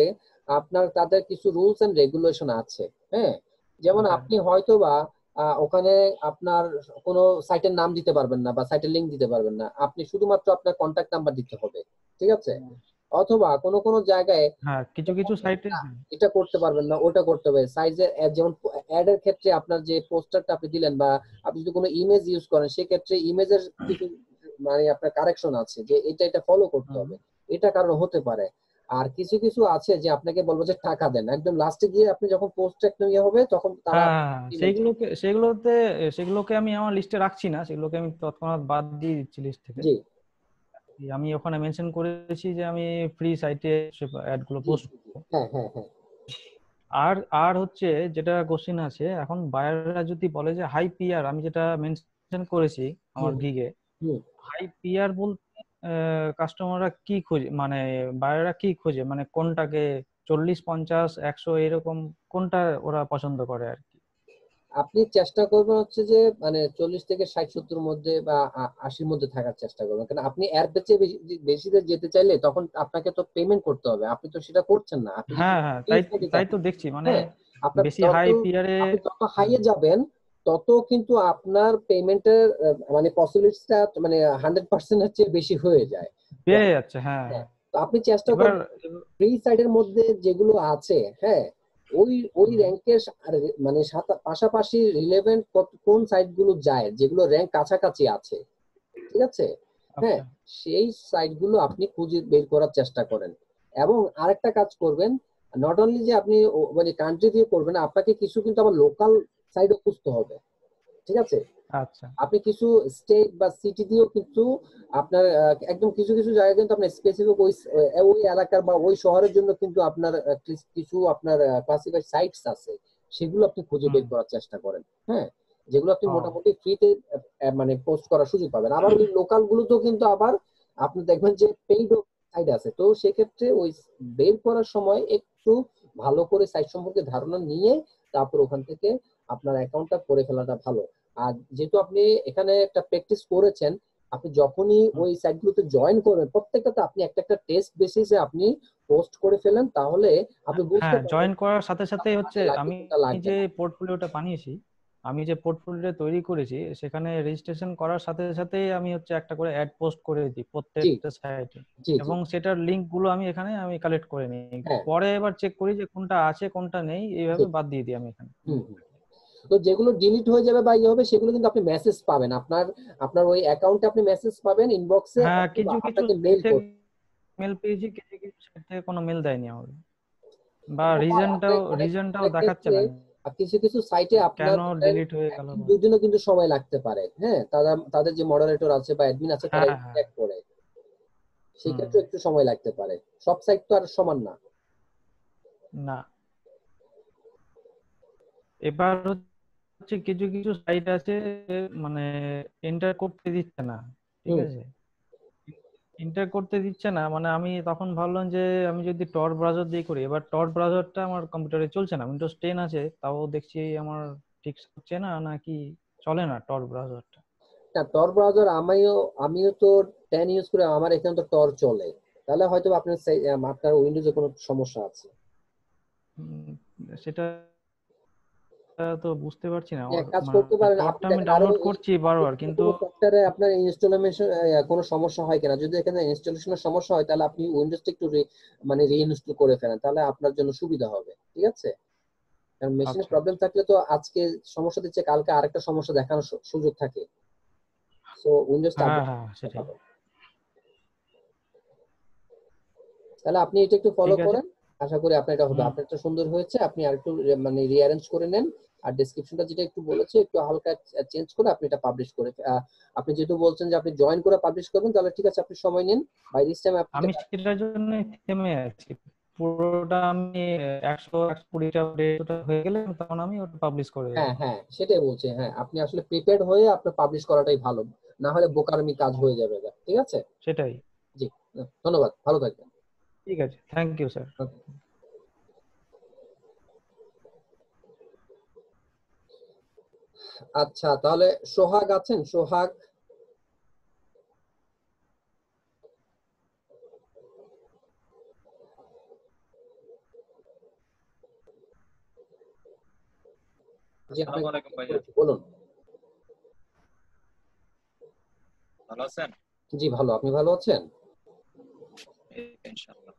আপনার তাদের কিছু রুলস এন্ড রেগুলেশন আছে হ্যাঁ যেমন আচ্ছা আপনি হয়তোবা ওখানে আপনার কোনো সাইটের নাম দিতে পারবেন না বা সাইটের লিংক দিতে পারবেন না আপনি শুধুমাত্র আপনার কন্ট্যাক্ট নাম্বার দিতে হবে ঠিক আছে অথবা কোন জায়গায় হ্যাঁ কিছু কিছু সাইটে এটা করতে পারবেন না ওটা করতে হবে সাইজের যেমন অ্যাড এর ক্ষেত্রে আপনার যে পোস্টারটা আপনি দিলেন বা আপনি যদি কোনো ইমেজ ইউজ করেন সেক্ষেত্রে ইমেজের কিছু মানে আপনার কারেকশন আছে যে এটা ফলো করতে হবে এটা কারণ হতে পারে আর কিছু কিছু আছে যে আপনাকে বলবো যে টাকা দেন একদম লাস্টে গিয়ে আপনি যখন পোস্ট একটা ইয়ে হবে তখন তারা হ্যাঁ সেগুলোকে আমি আমার লিস্টে রাখছি না সেগুলোকে আমি তৎক্ষণাৎ বাদ দিয়ে দিচ্ছি লিস্ট থেকে জি আমি ওখানে মেনশন করেছি যে আমি ফ্রি সাইটে অ্যাড গুলো জি পোস্ট জি, জি। করবো হ্যাঁ আর আর হচ্ছে যেটা কোশ্চেন আছে এখন বায়াররা যদি বলে যে হাই পিআর আমি যেটা মেনশন করেছি আমার হুম গিগে হুম হাই পিআর বলতে কাস্টমাররা কি খোঁজে মানে বায়াররা কি খোঁজে মানে কোনটাকে 40 50 100 এরকম কোনটা ওরা পছন্দ করে আর কি আপনি চেষ্টা করবেন হচ্ছে যে মানে 40 থেকে 60 70 মধ্যে বা 80 মধ্যে থাকার চেষ্টা করবেন কারণ আপনি এর চেয়ে বেশিতে যেতে চাইলে তখন আপনাকে তো পেমেন্ট করতে হবে আপনি তো সেটা করছেন না আপনি যদি হ্যাঁ free তাই site এ তাই যান, তো দেখছি মানে হ্যাঁ আপনার বেশি যত হাই পিআরে আপনি যত হাইয়ে যাবেন তত কিন্তু আপনার পেমেন্টের মানে পসিবিলিটিটা মানে 100% এর চেয়ে বেশি হয়ে যায় তো বেড়ে যাচ্ছে হ্যাঁ হ্যাঁ তো আপনি চেষ্টা এবার করবেন ফ্রি সাইডের মধ্যে যেগুলো আছে হ্যাঁ ওই র্যাঙ্কের মানে পাশাপাশি রিলেভেন্ট কোন সাইট গুলো যায় যেগুলো র্যাঙ্ক কাছাকাছি আছে ঠিক আছে হ্যাঁ আচ্ছা সেই সাইট গুলো আপনি খুঁজে বের করার চেষ্টা করেন এবং আরেকটা কাজ করবেন নট অনলি যে আপনি মানে কান্ট্রি দিয়ে করবেন আপনাকে কিছু কিন্তু আবার লোকাল সাইটও খুঁজতে হবে ঠিক আছে আচ্ছা আপনি কিছু স্টেট বা সিটি দিয়েও কিন্তু আপনার একদম কিছু কিছু জায়গায় কিন্তু আপনার স্পেসিফিক ওই এলাকার বা ওই শহরের জন্য কিন্তু আপনার কিছু আপনার ক্লাসিফাইড সাইটস আছে সেগুলো আপনি খুঁজে বের করার চেষ্টা করেন হ্যাঁ যেগুলো আপনি ও মোটামুটি ফ্রিতে মানে পোস্ট করার সুযোগ পাবেন আবার ওই লোকাল গুলোতেও কিন্তু আবার আপনি দেখবেন যে পেইড সাইট আছে। তো সেক্ষেত্রে ওই বের করার সময় একটু ভালো করে সাইট সম্পর্কে ধারণা নিয়ে তারপর ওখান থেকে আপনার অ্যাকাউন্টটা করে ফেলাটা ভালো। আর যেহেতু আপনি এখানে একটা প্র্যাকটিস করেছেন, আপনি যখনই ওই সাইটগুলোতে জয়েন করবেন প্রত্যেকটাতে আপনি একটা একটা টেস্ট বেসিসে আপনি পোস্ট করে ফেলেন, তাহলে আপনি বুঝতে হ্যাঁ, পারবেন জয়েন করার সাথে সাথে কোনটা হচ্ছে কাজে লাগবে আমি কোনটা লাগবে যে না। পোর্টফোলিওটা বানিয়েছি, আমি যে পোর্টফোলিওটা তৈরি করেছি সেখানে রেজিস্ট্রেশন করার সাথে সাথেই আমি হচ্ছে একটা করে অ্যাড পোস্ট করে দিই জি প্রত্যেকটা সাইটে, জি জি। এবং সেটার লিংক গুলো আমি এখানে কালেক্ট করে নিই। হ্যাঁ পরে এবার চেক করি যে কোনটা আছে কোনটা নেই, জি। এইভাবে বাদ দিয়ে দিই আমি এখানে। হুম হুম। তো যেগুলো ডিলিট হয়ে যাবে বা ইয়ে হবে সেগুলো কিন্তু আপনি মেসেজ পাবেন, আপনার আপনার ওই অ্যাকাউন্টে আপনি মেসেজ পাবেন ইনবক্সে, হ্যাঁ, অথবা কিছু কিছু আপনাকে মেইল সাইট থেকে করবে। মেল পেয়েছি, কিছু কিছু সাইট থেকে কোনো মেল দেয়নি আমাকে, বা এটা হয় আপনার রিজনটাও অনেক রিজনটাও অনেক দেখাচ্ছে ক্ষেত্রে না কিছু কিছু সাইটে আপনার কেন ধরেন ডিলিট হয়ে গেল। একদিন দুই দিনও কিন্তু সময় লাগতে পারে। হ্যাঁ, তারা তাদের যে মডারেটর আছে বা অ্যাডমিন আছে তারা হ্যাঁ একটু হ্যাঁ। চেক করে, হুম। সেক্ষেত্রে একটু সময় লাগতে পারে। সব সাইট তো আর সমান না। না, এবার হচ্ছে কিছু কিছু সাইট আছে মানে এন্টার করতে দিচ্ছে না, ঠিক হুম। আছে, এন্টার করতে দিচ্ছে না, মানে আমি তখন ভাবলাম যে আমি যদি টর ব্রাউজার দিয়ে করি, এবার টর ব্রাউজারটা আমার কম্পিউটারে চলছে না, উইন্ডোজ 10 আছে, তাও দেখছি আমার ঠিক হচ্ছে না, নাকি চলে না টর ব্রাউজারটা। না, টর ব্রাউজার আমিও তো 10 ইউজ করি, আমার এখানে তো টর চলে। তাহলে হয়তো আপনার আপনার উইন্ডোজে কোনো সমস্যা আছে। সেটা তো বুঝতে পারছি না, আপনি এক কাজ করতে মানে পারেন, আপনি টরটা আমি দেখেন আরো ডাউনলোড করছি বারবার কিন্তু। কোনো সফটওয়্যারে আপনার ইনস্টলেশন কোনো সমস্যা হয় কিনা, যদি এখানে ইনস্টলেশনের সমস্যা হয় তাহলে আপনি উইন্ডোজটা একটু মানে রিইনস্টল করে ফেলেন, তাহলে আপনার জন্য সুবিধা হবে। ঠিক আছে? কারণ মেশিনে আচ্ছা প্রবলেম আচ্ছা, থাকলে তো আজকে সমস্যা দিচ্ছে, কালকে আরেকটা সমস্যা দেখানোর সুযোগ থাকে। সো উইন্ডোজটা হ্যাঁ আপডেট হ্যাঁ সেটাই। ভালো। তাহলে আপনি এটা একটু ফলো ঠিক আছে। করেন, আশা করি আপনার এটা হবে। হুম। আপনারটা সুন্দর হয়েছে, আপনি আরেকটু মানে রিঅ্যারেঞ্জ করে নেন। আর ডেসক্রিপশনটা যেটা একটু বলেছে একটু হালকা চেঞ্জ করে আপনি এটা পাবলিশ করে আপনি যেহেতু বলছেন যে আপনি জয়েন করে পাবলিশ করবেন, তাহলে ঠিক আছে, আপনি সময় নিন। বাই দিস টাইম আপনি আমি সেটার জন্য থেমে আছি, পুরোটা আমি 100 120টা 150টা হয়ে গেলে তখন আমি ওটা পাবলিশ করে দেবো। হ্যাঁ হ্যাঁ সেটাই বলছি। হ্যাঁ, আপনি আসলে প্রিপেয়ার্ড হয়ে আপনার পাবলিশ করাটাই ভালো, না হলে বোকারমি কাজ হয়ে যাবে। ঠিক আছে? সেটাই। জি, ধন্যবাদ, ভালো থাকবেন। ঠিক আছে, থ্যাংক ইউ স্যার। আচ্ছা, তাহলে সোহাগ আছেন? সোহাগ? জি, আসসালামু আপনাকে আলাইকুম unmute ভাইয়া, করেছি, বলুন। ভালো আছেন? জি ভালো, আপনি ভালো আছেন? এই তো ইনশাআল্লাহ।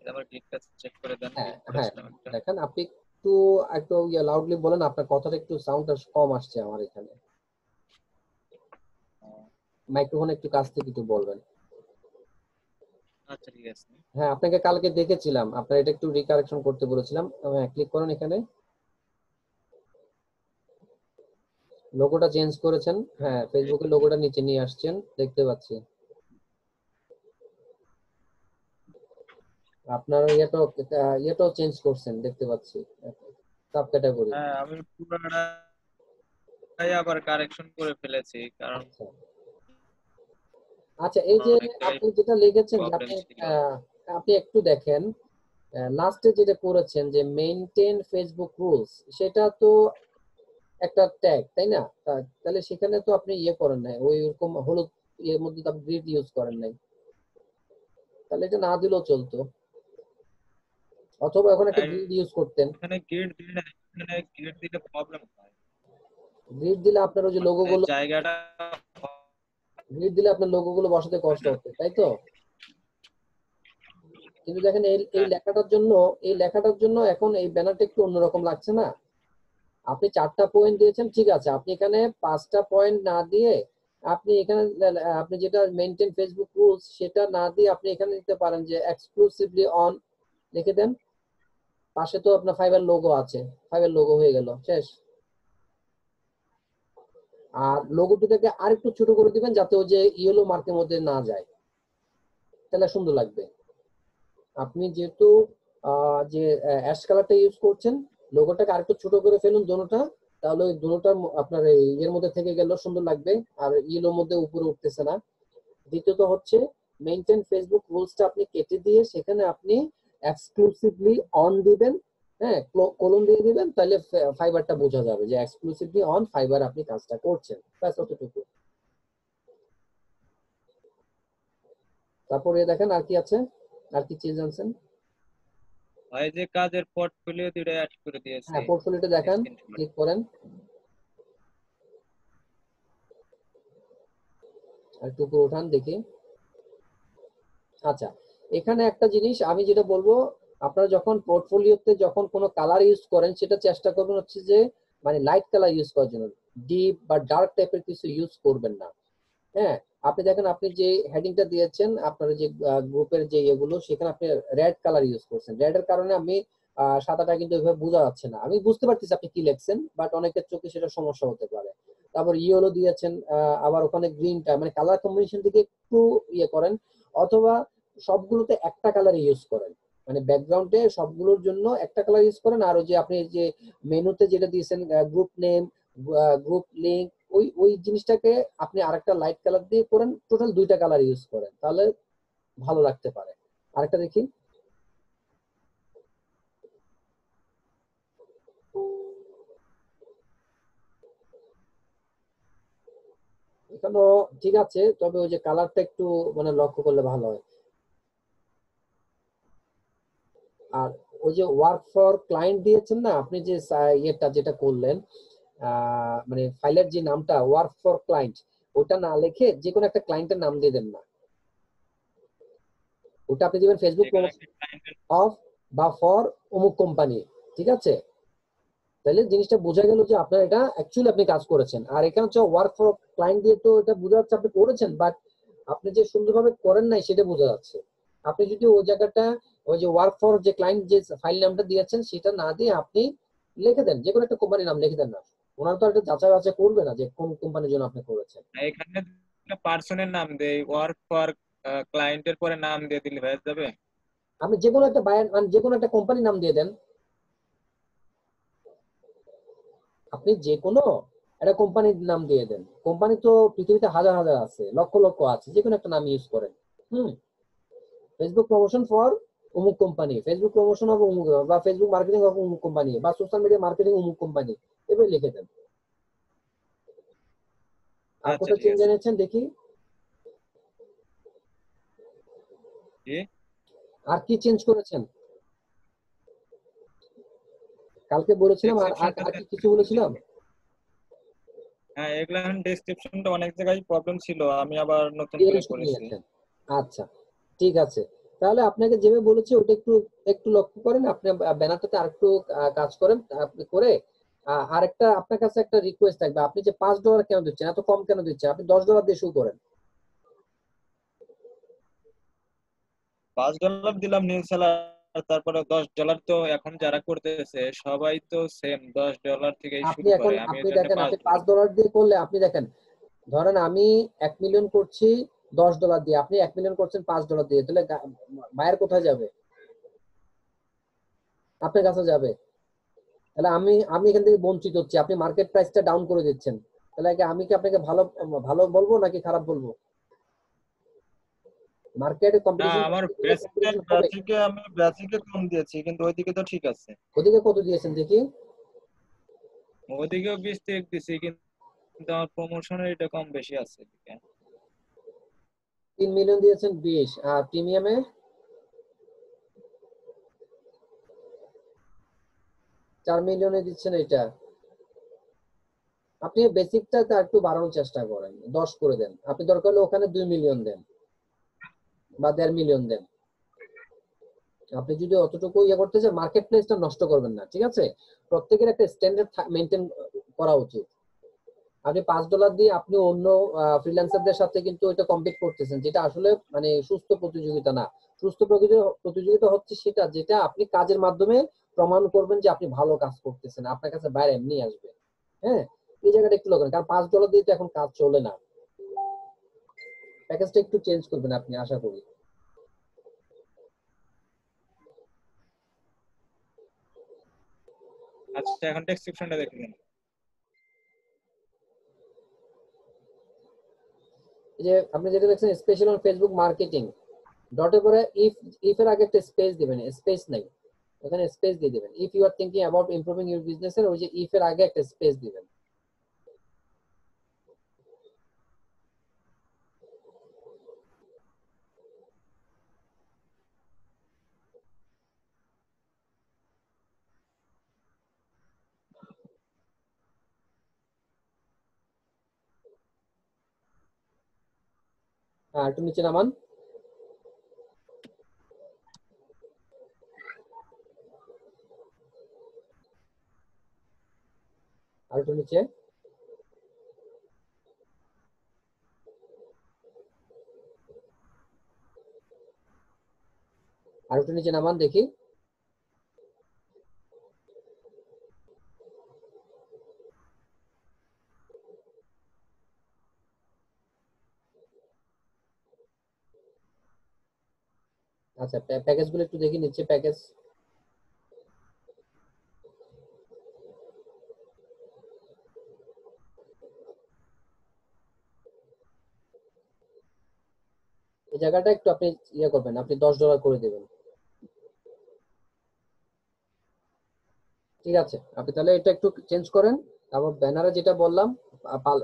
এটা আমার গেটটা চেক করে দেন, হ্যাঁ গেট হ্যাঁ, করেছিলাম একটা। দেখেন আপনি একটু একটু লাউডলি বলেন, আপনার কথাটা একটু সাউন্ডটা কম আসছে আমার এখানে। মাইক্রোফোন একটু কাছ থেকে একটু বলবেন। আচ্ছা ঠিক আছে। হ্যাঁ, আপনাকে কালকে দেখেছিলাম, আপনার এটা একটু রিকারেকশন করতে বলেছিলাম। হ্যাঁ, ক্লিক করুন এখানে, লোগোটা চেঞ্জ করেছেন। হ্যাঁ, ফেসবুকের লোগোটা নিচে নিয়ে আসছেন, দেখতে পাচ্ছি। আপনার ইয়েটাও চেঞ্জ করছেন, দেখতে পাচ্ছি, সাব ক্যাটাগরি। হ্যাঁ, আমি পুরাটাই আবার কারেকশন করে ফেলেছি, কারণ আচ্ছা আচ্ছা, এই আমার যে অনেকটাই আপনি যেটা লিখেছেন যে প্রবলেম আপনি ছিল। আপনি একটু দেখেন লাস্টে যেটা করেছেন যে মেইনটেইন ফেসবুক রুলস, সেটা তো একটা ট্যাগ, তাই না? তাহলে সেখানে তো আপনি ইয়ে করেন নাই, ওই রকম হলুদ ইয়ের মধ্যে তো আপনি গ্রিড ইউজ করেন নাই, তাহলে এটা না দিলেও চলতো, অথবা এখন একটা আর গ্রিড ইউজ করতেন। এখানে গেট দিলে, এখানে গেট দিলে প্রবলেম হয়, গ্রিড দিলে আপনার ওই যে লোগো মানে গুলো, জায়গাটা গ্রিড দিলে আপনার লোগো গুলো বসাতে হয় কষ্ট না। হচ্ছে, তাই তো? কিন্তু দেখেন এই এই হ্যাঁ, লেখাটার জন্য, এই লেখাটার জন্য এখন এই ব্যানারটা একটু অন্যরকম লাগছে না? আপনি 4টা পয়েন্ট দিয়েছেন, ঠিক আছে, আপনি এখানে 5টা পয়েন্ট না দিয়ে আপনি এখানে আপনি যেটা মেইনটেইন ফেসবুক রুলস সেটা না দিয়ে আপনি এখানে দিতে পারেন যে এক্সক্লুসিভলি অন, লিখে দেন। পাশে তো আপনার ফাইবার লোগো আছে, ফাইবার লোগো হয়ে গেল, শেষ। আর লোগোটিকে আরেকটু ছোট করে দিবেন যাতে ওই যে ইয়েলো মার্কের মধ্যে না যায়, তাহলে সুন্দর লাগবে। আপনি যেহেতু যে অ্যাশ কালারটা ইউজ করছেন, লোগোটাকে আরেকটু ছোট করে ফেলুন দোনোটা, তাহলে ওই দোনোটা আপনার এর মধ্যে থেকে গেল, সুন্দর লাগবে। আর ইয়েলোর মধ্যে উপরে উঠতেছে না। দ্বিতীয়ত হচ্ছে মেইনটেইন ফেসবুক রুলসটা আপনি কেটে দিয়ে সেখানে আপনি এক্সক্লুসিভলি অন দিবেন, হ্যাঁ, কলম দিয়ে দিবেন, তাহলে ফাইবারটা বোঝা যাবে যে এক্সক্লুসিভলি অন ফাইবার আপনি কাজটা করছেন, ব্যাস অতটুকু। তারপরে দেখেন আর কি আছে, আর কি চেঞ্জ আনছেন। ভাই যে কাজের পোর্টফোলিও দুটো অ্যাড করে দিয়েছে, হ্যাঁ, পোর্টফোলিওটা দেখেন, স্ক্রিনশট। ক্লিক করেন, আর একটু উপরে উঠান দেখি। আচ্ছা, এখানে একটা জিনিস আমি যেটা বলবো, আপনারা যখন পোর্টফোলিওতে যখন কোনো কালার ইউজ করেন সেটা চেষ্টা করবেন হচ্ছে যে মানে লাইট কালার ইউজ করার জন্য, ডিপ বা ডার্ক টাইপের কিছু ইউজ করবেন না। হ্যাঁ, আপনি দেখেন আপনি যে হেডিংটা দিয়েছেন আপনার যে গ্রুপের যে এগুলো, সেখানে আপনি রেড কালার ইউজ করছেন। রেড এর কারণে আমি সাদাটা কিন্তু ওইভাবে বোঝা যাচ্ছে না। আমি বুঝতে পারতেছি আপনি কি লিখছেন, বাট অনেকের চোখে সেটা সমস্যা হতে পারে। তারপর ইয়েলো দিয়েছেন, আবার ওখানে গ্রিনটা, মানে কালার কম্বিনেশন দিকে একটু ইয়ে করেন, অথবা সবগুলোতে একটা কালার ইউজ করেন, মানে ব্যাকগ্রাউন্ডে সবগুলোর জন্য একটা কালার ইউজ করেন। আর ওই যে আপনি যে মেনুতে যেটা দিয়েছেন গ্রুপ নেম, গ্রুপ লিংক, ওই ওই জিনিসটাকে আপনি আরেকটা লাইট কালার দিয়ে করেন, টোটাল দুইটা কালার ইউজ করেন, তাহলে ভালো লাগতে পারে। আরেকটা দেখি, এখানেও ঠিক আছে, তবে ওই যে কালারটা একটু মানে লক্ষ্য করলে ভালো হয়। আর ওই যে ওয়ার্ক ফর ক্লায়েন্ট দিয়েছেন না আপনি, যে ইয়েটা যেটা করলেন, মানে ফাইলের যে নামটা ওয়ার্ক ফর ক্লায়েন্ট, ওটা না লিখে যে কোনো একটা ক্লায়েন্টের নাম দিয়ে দেন না। ওটা আপনি দিবেন ফেসবুক যেখানে একটা ক্লায়েন্টের অফ বা ফর অমুক কোম্পানি, ঠিক আছে? তাহলে জিনিসটা বোঝা গেল যে আপনার এটা অ্যাকচুয়ালি আপনি কাজ করেছেন। আর এখানে হচ্ছে ওয়ার্ক ফর ক্লায়েন্ট দিয়ে তো এটা বোঝা যাচ্ছে আপনি করেছেন, বাট আপনি যে সুন্দরভাবে করেন নাই সেটা বোঝা যাচ্ছে। আপনি যদি ওই জায়গাটা ওই যে ওয়ার্ক ফর যে ক্লায়েন্ট যে ফাইল নামটা দিয়েছেন সেটা না দিয়ে আপনি লিখে দেন, যে কোনো একটা কোম্পানির নাম লিখে দেন না। ওনারা তো এটা যাচাই বাছাই করবে না যে কোন কোম্পানির জন্য আপনি করেছেন। এখানে পার্সনের নাম দেই, ওয়ার্ক ফর ক্লায়েন্টের পরে নাম দিয়ে দিলে হয়ে যাবে। আপনি যে কোনো একটা বায়ার মানে যে কোনো একটা কোম্পানির নাম দিয়ে দেন। আপনি যে কোনো একটা কোম্পানির নাম দিয়ে দেন। কোম্পানি তো পৃথিবীতে হাজার হাজার আছে, লক্ষ লক্ষ আছে, যে কোনো একটা নাম ইউজ করেন। হুম, ফেসবুক প্রমোশন ফর অমুক কোম্পানি, ফেসবুক প্রমোশন অফ অমুক, বা ফেসবুক মার্কেটিং অফ অমুক কোম্পানি, বা সোশ্যাল মিডিয়া মার্কেটিং অমুক কোম্পানি, এভাবে লিখে দেন। আর আচ্ছা কোথায় ঠিক চেঞ্জ আছে। এনেছেন দেখি, কি? আর কি চেঞ্জ করেছেন? কালকে বলেছিলাম, আর আর আর ডেসক্রিপশনটাতে কি কিছু বলেছিলাম? হ্যাঁ, এগুলা ডেসক্রিপশনটা অনেক জায়গায় প্রবলেম ছিল, আমি আবার নতুন করে চেঞ্জ করে করেছি। নিয়েছেন, আচ্ছা ঠিক আছে। তাহলে আপনাকে যেভাবে বলেছি ওটা একটু একটু লক্ষ্য করেন, আপনি ব্যানারটাতে আরেকটু কাজ করেন, আপনি করে আরেকটা আপনার কাছে একটা রিকোয়েস্ট থাকবে, আপনি যে $5 কেন দিচ্ছেন, এত কম কেন দিচ্ছেন? আপনি $10 দিয়ে শুরু করেন। $5 দিলাম নিউ সেলার, তারপরে $10 তো এখন যারা করতেছে সবাই তো সেম $10 থেকেই আপনি শুরু এখন করে, আমি আপনি এই জন্য দেখেন আপনি $5 $5 দিয়ে করলে, আপনি দেখেন ধরেন আমি 1 মিলিয়ন করছি $10 দিয়ে, আপনি 1 মিলিয়ন করছেন $5 দিয়ে, তাহলে বায়ার কোথায় যাবে? আপনার কাছে যাবে। তাহলে আমি আমি এখান থেকে বঞ্চিত হচ্ছি, আপনি মার্কেট প্রাইসটা ডাউন করে দিচ্ছেন। তাহলে আমি কি আপনাকে ভালো ভালো বলবো নাকি খারাপ বলবো? মার্কেটে না, কম্পিটিশন আমার কম্পিটিশন হবে। আমি বেসিকে কম দিয়েছি, কিন্তু ওইদিকে তো ঠিক আছে। ওদিকে কত দিয়েছেন দেখি? ওইদিকেও 20 দিছি, কিন্তু আমার প্রমোশনের এটা কম বেশি আছে এদিকে। 3 মিলিয়ন দিয়েছেন 20, আর প্রিমিয়ামে 4 মিলিয়নে দিচ্ছেন এটা। আপনি বেসিকটা একটু বাড়ানোর চেষ্টা করেন, 10 করে দেন। আপনি দরকার হলে ওখানে 2 মিলিয়ন দেন বা 1.5 মিলিয়ন দেন। আপনি যদি অতটুকু ইয়ে করতে চান, মার্কেট প্লেসটা নষ্ট করবেন না, ঠিক আছে? প্রত্যেকের একটা স্ট্যান্ডার্ড মেনটেন করা উচিত। আপনি $5 দিয়ে আপনি অন্য ফ্রিল্যান্সারদের সাথে কিন্তু এটা কম্পিট করতেছেন, যেটা আসলে মানে সুস্থ প্রতিযোগিতা না। সুস্থ প্রতিযোগিতা হচ্ছে সেটা যেটা আপনি কাজের মাধ্যমে প্রমাণ করবেন যে আপনি ভালো কাজ করতেছেন, আপনার কাছে বাইরে এমনি আসবে। হ্যাঁ, এই জায়গাটা একটু লক্ষ্য করেন, কারণ $5 দিয়ে তো এখন কাজ চলে না। প্যাকেজটা একটু চেঞ্জ করবেন আপনি, আশা করি। আচ্ছা, এখন ডেসক্রিপশনটা দেখে নিন। এই যে আপনি যেটা দেখছেন স্পেশাল অন ফেসবুক মার্কেটিং, ডটের পরে ইফ এর আগে একটা স্পেস দিবেন, স্পেস নাই, এখানে স্পেস দিয়ে দিবেন। If you are thinking about improving your business এর ওই যে ইফ এর আগে একটা স্পেস দিবেন। হ্যাঁ, একটু নিচে নামান। আর একটু নিচে। আর একটু নিচে নামান দেখি। আচ্ছা, প্যাকেজ গুলো একটু দেখি নিচে প্যাকেজ। এই জায়গাটা একটু আপনি ইয়ে করবেন, আপনি $10 করে দেবেন। ঠিক আছে, আপনি তাহলে এটা একটু চেঞ্জ করেন। তারপর ব্যানারে যেটা বললাম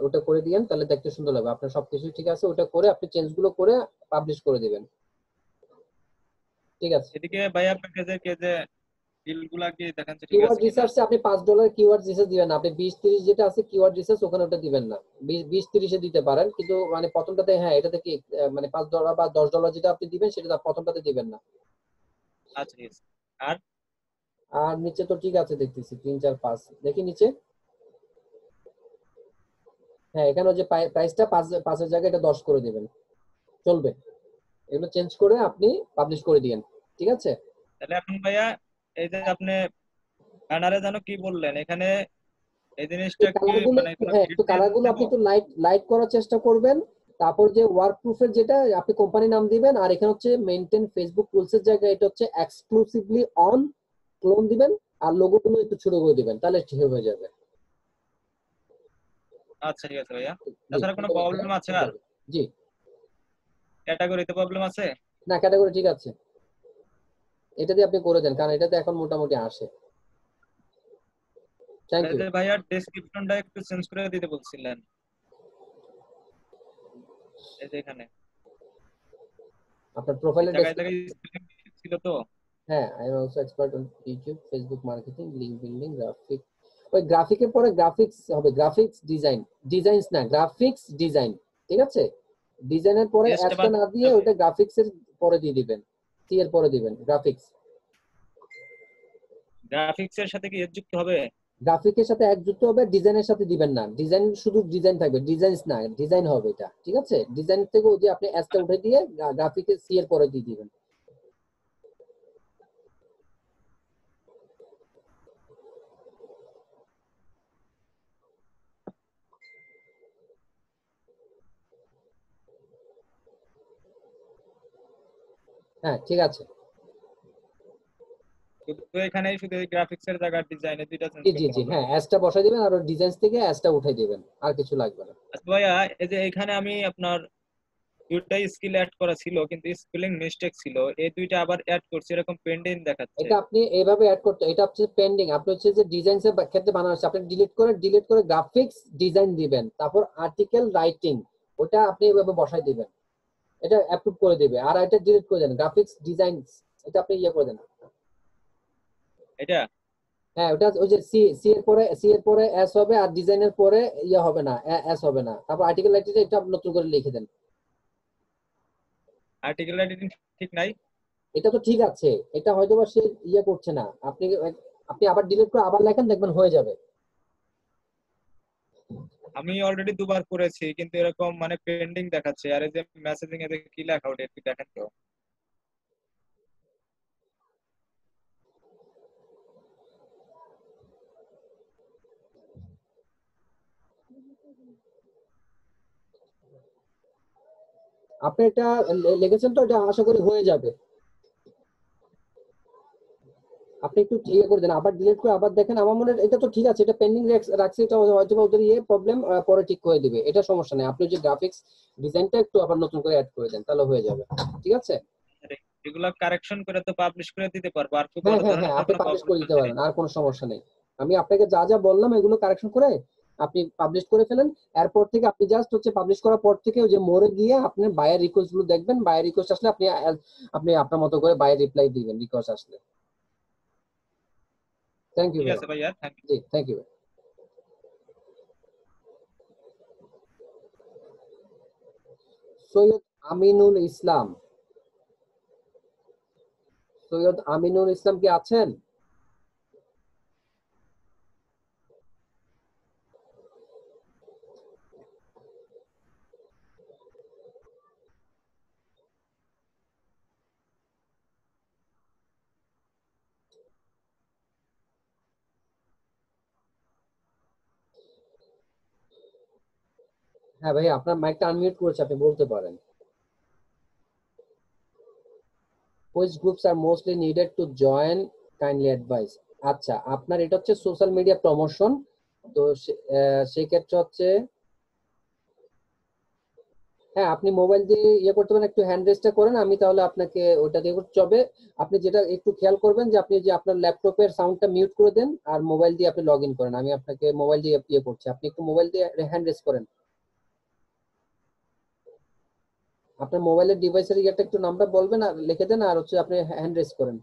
ওটা করে দিয়েন, তাহলে দেখতে সুন্দর লাগবে। আপনার সবকিছু ঠিক আছে, ওটা করে আপনি চেঞ্জ গুলো করে পাবলিশ করে দিবেন। ঠিক আছে। এদিকে ভাইয়া প্যাকেজে কে যে ডিলগুলা কি দেখাচ্ছে ঠিক কিওয়ার্ড আছে কিনা? রিসার্চে আপনি $5 কিওয়ার্ড রিসার্চ দিবেন না, আপনি 20-30 যেটা আছে কিওয়ার্ড রিসার্চ ওখানে ওটা দিবেন না। 20-30 এ দিতে পারেন, কিন্তু মানে প্রথমটাতে হ্যাঁ এটাতে কি মানে $5 বা $10 যেটা আপনি দিবেন সেটা প্রথমটাতে দিবেন না। আচ্ছা ঠিক আছে। আর আর নিচে তো ঠিক আছে দেখতেছি 3 4 5 দেখি নিচে। হ্যাঁ, এখানে ওই যে প্রাইসটা 5 এর জায়গায় এটা 10 করে দিবেন, চলবে। এগুলো চেঞ্জ করে আপনি পাবলিশ করে দিয়েন। ঠিক আছে। তাহলে এখন ভাইয়া এই যে আপনি ব্যানারে যেন কি বললেন এখানে এই জিনিসটা এই কি কালারগুলো মানে একটু, কোনো হ্যাঁ একটু ডিটেইলস কালারগুলো দেব? আপনি একটু লাইট লাইট করার চেষ্টা করবেন। তারপর যে ওয়ার্ক প্রুফের যেটা আপনি কোম্পানি নাম দিবেন, আর এখানে হচ্ছে মেইনটেইন ফেসবুক রুলস এর জায়গায় এটা হচ্ছে এক্সক্লুসিভলি অন ক্লোন দিবেন, আর লোগোগুলো একটু ছোট করে দিবেন, তাহলে ঠিক হয়ে যাবে। আচ্ছা ঠিক আছে ভাইয়া। জি, তাছাড়া কোনো ধন্যবাদ ভাইয়া, প্রবলেম আছে ঠিক আর? আছে। জি, ক্যাটাগরিতে প্রবলেম আছে? না ক্যাটাগরি ঠিক আছে, এটা দিয়ে আপনি করে দেন, কারণ এটাতে এখন মোটামুটি আসে। থ্যাংক তাহলে ইউ। যে ভাইয়া ডেসক্রিপশনটা একটু চেঞ্জ করে দিতে বলছিলেন এই যে এখানে আপনার এই প্রোফাইলের জায়গায় জায়গায় স্পেলিং ছিল তো। হ্যাঁ, I am also expert on YouTube, Facebook marketing, link building, graphic. ওই গ্রাফিকের পরে গ্রাফিক্স হবে, গ্রাফিক্স ডিজাইন, ডিজাইনস না গ্রাফিক্স ডিজাইন। ঠিক আছে, ডিজাইনের পরে এসটা অ্যাসটা বাদ না দিতে দিয়ে হবে। ওটা গ্রাফিক্স এর পরে দিয়ে দিবেন, সি এর পরে দিবেন গ্রাফিক্স। গ্রাফিক্স এর সাথে কি এর যুক্ত হবে? গ্রাফিকের সাথে এক যুক্ত হবে, ডিজাইনের সাথে দিবেন না। ডিজাইন শুধু ডিজাইন থাকবে, ডিজাইনস না, ডিজাইন হবে এটা। ঠিক আছে, ডিজাইন থেকে ওই যে আপনি অ্যাসটা উঠে দিয়ে গ্রাফিকের সি এর পরে দিয়ে দিবেন। হ্যাঁ ঠিক আছে। শুধু এখানেই শুধু গ্রাফিক্স এর জায়গায় ডিজাইনের দুইটা চেঞ্জ জি জি করতে জি, হবে। হ্যাঁ অ্যাসটা বসাই দিবেন, আর ডিজাইনস থেকে অ্যাসটা উঠাই দিবেন, আর কিছু লাগবে না। আচ্ছা ভাইয়া এই যে এখানে আমি আপনার দুইটাই স্কিল অ্যাড করা ছিল কিন্তু স্পেলিং মিস্টেক ছিল, এই দুইটা আবার অ্যাড করছি এরকম পেন্ডিং দেখাচ্ছে। এটা আপনি এইভাবে অ্যাড করতে, এটা হচ্ছে পেন্ডিং। আপনি হচ্ছে যে ডিজাইনস এর ক্ষেত্রে বানানো হচ্ছে, আপনি ডিলিট করে গ্রাফিক্স ডিজাইন দিবেন, তারপর আর্টিকেল রাইটিং, ওটা আপনি এভাবে বসাই দিবেন, এটা অ্যাপ্রুভ করে দিবে। আর এটা ডিলিট করে দেন, গ্রাফিক্স ডিজাইনস এটা আপনি ইয়ে করে দেন। এটা হ্যাঁ, ওটা ওই যে সি এর পরে এস হবে, আর ডিজাইনের পরে ইয়ে হবে না, এস হবে না। তারপর আর্টিকেল রাইটিং এটা নতুন করে লিখে দেন। আর্টিকেল এডিটিং ঠিক নাই। এটা তো ঠিক আছে, এটা হয়তো বা সে ইয়ে করছে না। আপনি আপনি আবার ডিলিট করে আবার লেখেন, দেখবেন হয়ে যাবে। আমি অলরেডি দুবার করেছি কিন্তু এরকম মানে পেন্ডিং দেখাচ্ছে। আর এই যে মেসেজিং এ কি লেখা ওটা একটু দেখেন তো। আপনি এটা লিখেছেন তো, এটা আশা করি হয়ে যাবে। আপনি একটু ইয়ে করে দেন, আবার ডিলিট করে আবার দেখেন। আমার মনে হয় এটা তো ঠিক আছে, এটা পেন্ডিং রাখছে, এটা হয়তো বা ওদের প্রবলেম, পরে ঠিক করে দিবে, এটা সমস্যা নেই। আপনি যে গ্রাফিক্স ডিজাইনটা একটু আবার নতুন করে অ্যাড করে দেন, তাহলে হয়ে যাবে। ঠিক আছে? এগুলা কারেকশন করে তো পাবলিশ করে দিতে পারবো, আর খুব হ্যাঁ বড় হ্যাঁ ধরনের হ্যাঁ, তো আপনি কোনো পাবলিশ প্রবলেম করে দিতে হচ্ছে না। পারেন, আর কোনো সমস্যা নেই। আমি আপনাকে যা যা বললাম এগুলো কারেকশন করে আপনি পাবলিশ করে ফেলেন। এরপর থেকে আপনি জাস্ট হচ্ছে পাবলিশ করার পর থেকে ওই যে মোড়ে গিয়ে আপনি বায়ার রিকোয়েস্ট গুলো দেখবেন, বায়ার রিকোয়েস্ট আসলে আপনি আপনি আপনার মতো করে বায়ার রিপ্লাই দিবেন রিকোয়েস্ট আসলে। থ্যাংক ইউ ঠিক ভাই। আছে ভাইয়া, থ্যাংক ইউ। জি, থ্যাংক ইউ। সৈয়দ আমিনুল ইসলাম, সৈয়দ আমিনুল ইসলাম কি আছেন? হ্যাঁ ভাই, আপনার মাইকটা আনমিউট করেছে, আপনি বলতে পারেন। Which groups are mostly needed to join? Kindly advise. আচ্ছা, আপনার এটা হচ্ছে সোশ্যাল মিডিয়া প্রমোশন। তো সেই ক্ষেত্রে হচ্ছে, হ্যাঁ আপনি মোবাইল দিয়ে ইয়ে করতে পারেন, একটু হ্যান্ড রেজটা করেন, আমি তাহলে আপনাকে ওটা দিয়ে করতে হবে। আপনি যেটা একটু খেয়াল করবেন যে আপনি যে আপনার ল্যাপটপের সাউন্ডটা মিউট করে দেন, আর মোবাইল দিয়ে আপনি লগ ইন করেন। আমি আপনাকে মোবাইল দিয়ে ইয়ে করছি, আপনি একটু মোবাইল দিয়ে হ্যান্ড রেজ করেন। আপনার মোবাইলের ডিভাইসের ইয়েটা একটু নামটা বলবেন আর লিখে দেন, আর হচ্ছে আপনি হ্যান্ড রেজ করেন।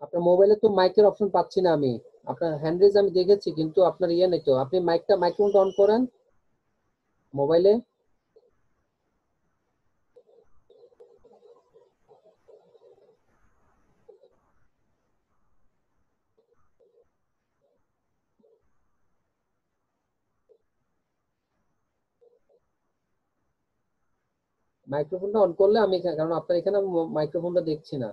আপনার মোবাইলে তো মাইকের অপশন পাচ্ছি না আমি। আপনার হ্যান্ড রেজ আমি দেখেছি, কিন্তু আপনার ইয়ে নেই তো। আপনি মাইক্রোফোনটা অন করেন মোবাইলে। মাইক্রোফোনটা অন করলে আমি কারণ আপনার এখানে মাইক্রোফোনটা দেখছি না।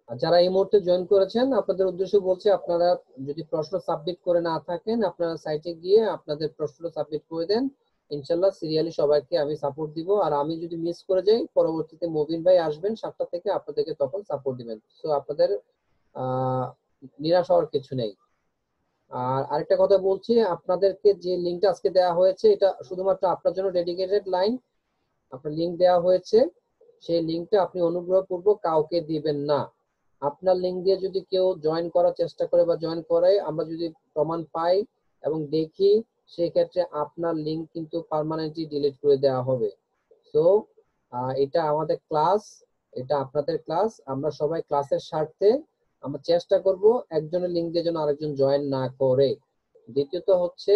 আর যারা এই মুহূর্তে জয়েন করেছেন আপনাদের উদ্দেশ্য বলছে, আপনারা যদি প্রশ্ন সাবমিট করে না থাকেন, আপনারা সাইটে গিয়ে আপনাদের প্রশ্ন সাবমিট করে দেন। ইনশাল্লাহ সিরিয়ালি সবাইকে আমি সাপোর্ট দিব। আর আমি যদি মিস করে যাই, পরবর্তীতে মবিন ভাই আসবেন 7টা থেকে, আপনাদেরকে তখন সাপোর্ট দিবেন। তো আপনাদের আহ নিরাশ হওয়ার কিছু নেই। আর আরেকটা কথা বলছি, আপনাদেরকে যে লিঙ্কটা আজকে দেওয়া হয়েছে এটা শুধুমাত্র আপনার জন্য ডেডিকেটেড লাইন। আপনার লিঙ্ক দেওয়া হয়েছে, সেই লিঙ্কটা আপনি অনুগ্রহপূর্বক কাউকে দিবেন না। আপনার লিঙ্ক দিয়ে যদি কেউ জয়েন করার চেষ্টা করে বা জয়েন করায়, আমরা যদি প্রমাণ পাই এবং দেখি, সেই ক্ষেত্রে আপনার লিঙ্ক কিন্তু পার্মানেন্টলি ডিলিট করে দেওয়া হবে। সো এটা আমাদের ক্লাস, এটা আপনাদের ক্লাস, আমরা সবাই ক্লাসের স্বার্থে আমরা চেষ্টা করব একজনের লিঙ্ক দিয়ে যেন আরেকজন জয়েন না করে। দ্বিতীয়ত হচ্ছে,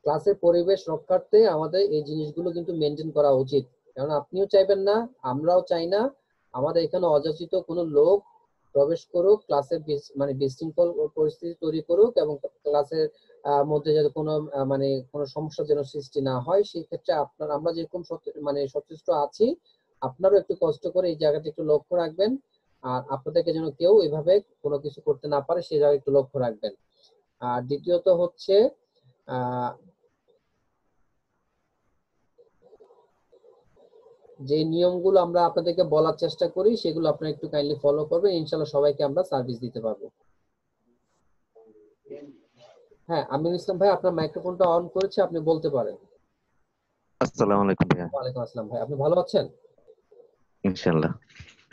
ক্লাসের পরিবেশ রক্ষার্থে আমাদের এই জিনিসগুলো কিন্তু মেনটেন করা উচিত। কারণ আপনিও চাইবেন না, আমরাও চাই না আমাদের এখানে অযাচিত কোনো লোক প্রবেশ করুক, ক্লাসে মানে বিশৃঙ্খল পরিস্থিতি তৈরি করুক, এবং ক্লাসের মধ্যে যাতে কোনো মানে কোনো সমস্যা যেন সৃষ্টি না হয়। সেই ক্ষেত্রে আমরা যেরকম মানে সচেষ্ট আছি, আপনারও একটু কষ্ট করে এই জায়গাটা একটু লক্ষ্য রাখবেন। আর আপনাদেরকে যেন কেউ এভাবে কোনো কিছু করতে না পারে, সেই জায়গায় একটু লক্ষ্য রাখবেন। আর দ্বিতীয়ত হচ্ছে, আহ যে নিয়মগুলো আমরা আপনাদেরকে বলার চেষ্টা করি, সেগুলো আপনারা একটু কাইন্ডলি ফলো করবেন। ইনশাল্লাহ সবাইকে আমরা সার্ভিস দিতে পারবো। হ্যাঁ, আমিনুল ইসলাম ভাই, আপনার মাইক্রোফোনটা অন করেছে, আপনি বলতে পারেন। আসসালামু আলাইকুম ভাইয়া। ওয়ালাইকুম আসসালাম ভাই, আপনি ভালো আছেন? ইনশাআল্লাহ।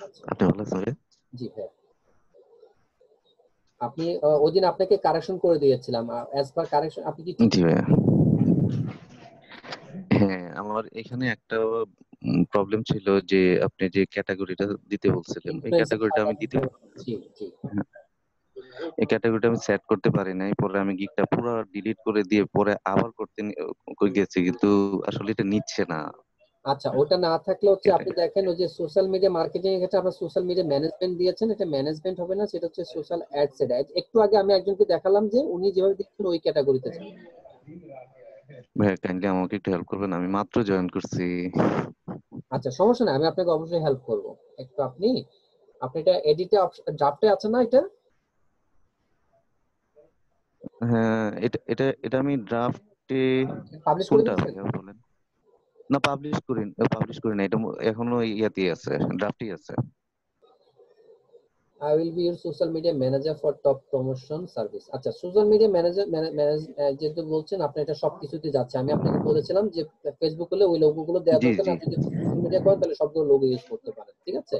আচ্ছা, আপনি ভালো আছেন ভাইয়া? জি ভাই। আপনি ওই দিন আপনাকে কারেকশন করে দিয়েছিলাম, অ্যাজ পার কারেকশন আপনি কি ঠিক জি ভাইয়া। হ্যাঁ, আমার এখানে একটা প্রবলেম ছিল যে আপনি যে ক্যাটাগরিটা দিতে বলছিলেন ওই ইনফ্লুয়েন্সার ক্যাটাগরিটা আমি দিতে জি জি এই ক্যাটাগরিটা আমি সেট করতে পারি নাই। পরে আমি গিগটা পুরো ডিলিট করে দিয়ে পরে আবার গেছি, কিন্তু আসলে এটা নিচ্ছে না আচ্ছা, ওটা না থাকলে হচ্ছে আপনি ক্যাটাগরি। দেখেন ওই যে সোশ্যাল মিডিয়া মার্কেটিং এর ক্ষেত্রে আপনার সোশ্যাল মিডিয়া ম্যানেজমেন্ট দিয়েছেন, এটা ম্যানেজমেন্ট হবে না, সেটা হচ্ছে সোশ্যাল অ্যাডস। এটা একটু আগে আমি একজনকে দেখালাম যে উনি যেভাবে দিচ্ছেন ওই ক্যাটাগরিতে যান। ভাইয়া কাইন্ডলি আমাকে একটু হেল্প করবেন, আমি মাত্র জয়েন করছি। আচ্ছা, সমস্যা নাই, আমি আপনাকে অবশ্যই হেল্প করব। একটু আপনি আপনি এটা এডিটে ড্রাফটে আছে না এটা? হ্যাঁ, এটা এটা এটা আমি ড্রাফটে পাবলিশ করে কোনটা দিয়েছেন? ভাইয়া বলেন? না, পাবলিশ করি না, এটা এখনো ইয়াতেই আছে, ড্রাফটেই আছে। I will be your social media manager for top promotion service. আচ্ছা, সোশ্যাল মিডিয়া ম্যানেজার যেহেতু বলছেন আপনি এটা সবকিছুতে যাচ্ছে, আমি আপনাকে বলেছিলাম যে ফেসবুক হলে ওই লোগো গুলো দেওয়া জি দরকার না, জি আপনি যদি সোশ্যাল মিডিয়া করেন তাহলে সবগুলো লোগো ইউজ করতে পারেন, ঠিক আছে?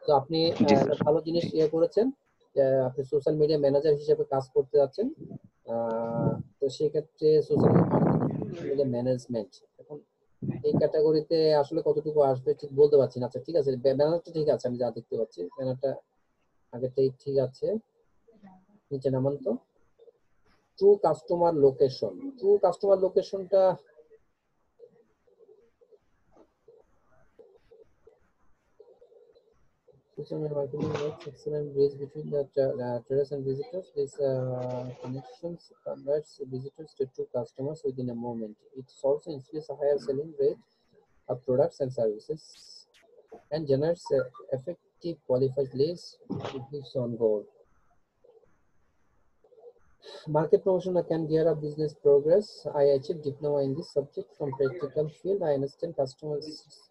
তো আপনি জি একটা স্যার। ভালো জিনিস জি করেছেন যে আপনি সোশ্যাল মিডিয়া ম্যানেজার হিসেবে কাজ করতে যাচ্ছেন। তো সেই ক্ষেত্রে social media marketing, social media management, এখন এই ক্যাটাগরিতে আসলে কতটুকু আসবে ঠিক বলতে পারছি না। আচ্ছা ঠিক আছে, ব্যানারটা ঠিক আছে, আমি যা দেখতে পাচ্ছি ব্যানারটা আগেরটাই ঠিক আছে। নিচে নামান তো। True customer location, true customer লোকেশনটা social media marketing works excellent bridge between the traders and visitors. This connections converts visitors to true customers within a moment. It also ensures a higher selling rate of products and services and generates effective qualified leads to keeps on board. Market promotion can gear up business progress. I achieved diploma in this subject from practical field. I understand customer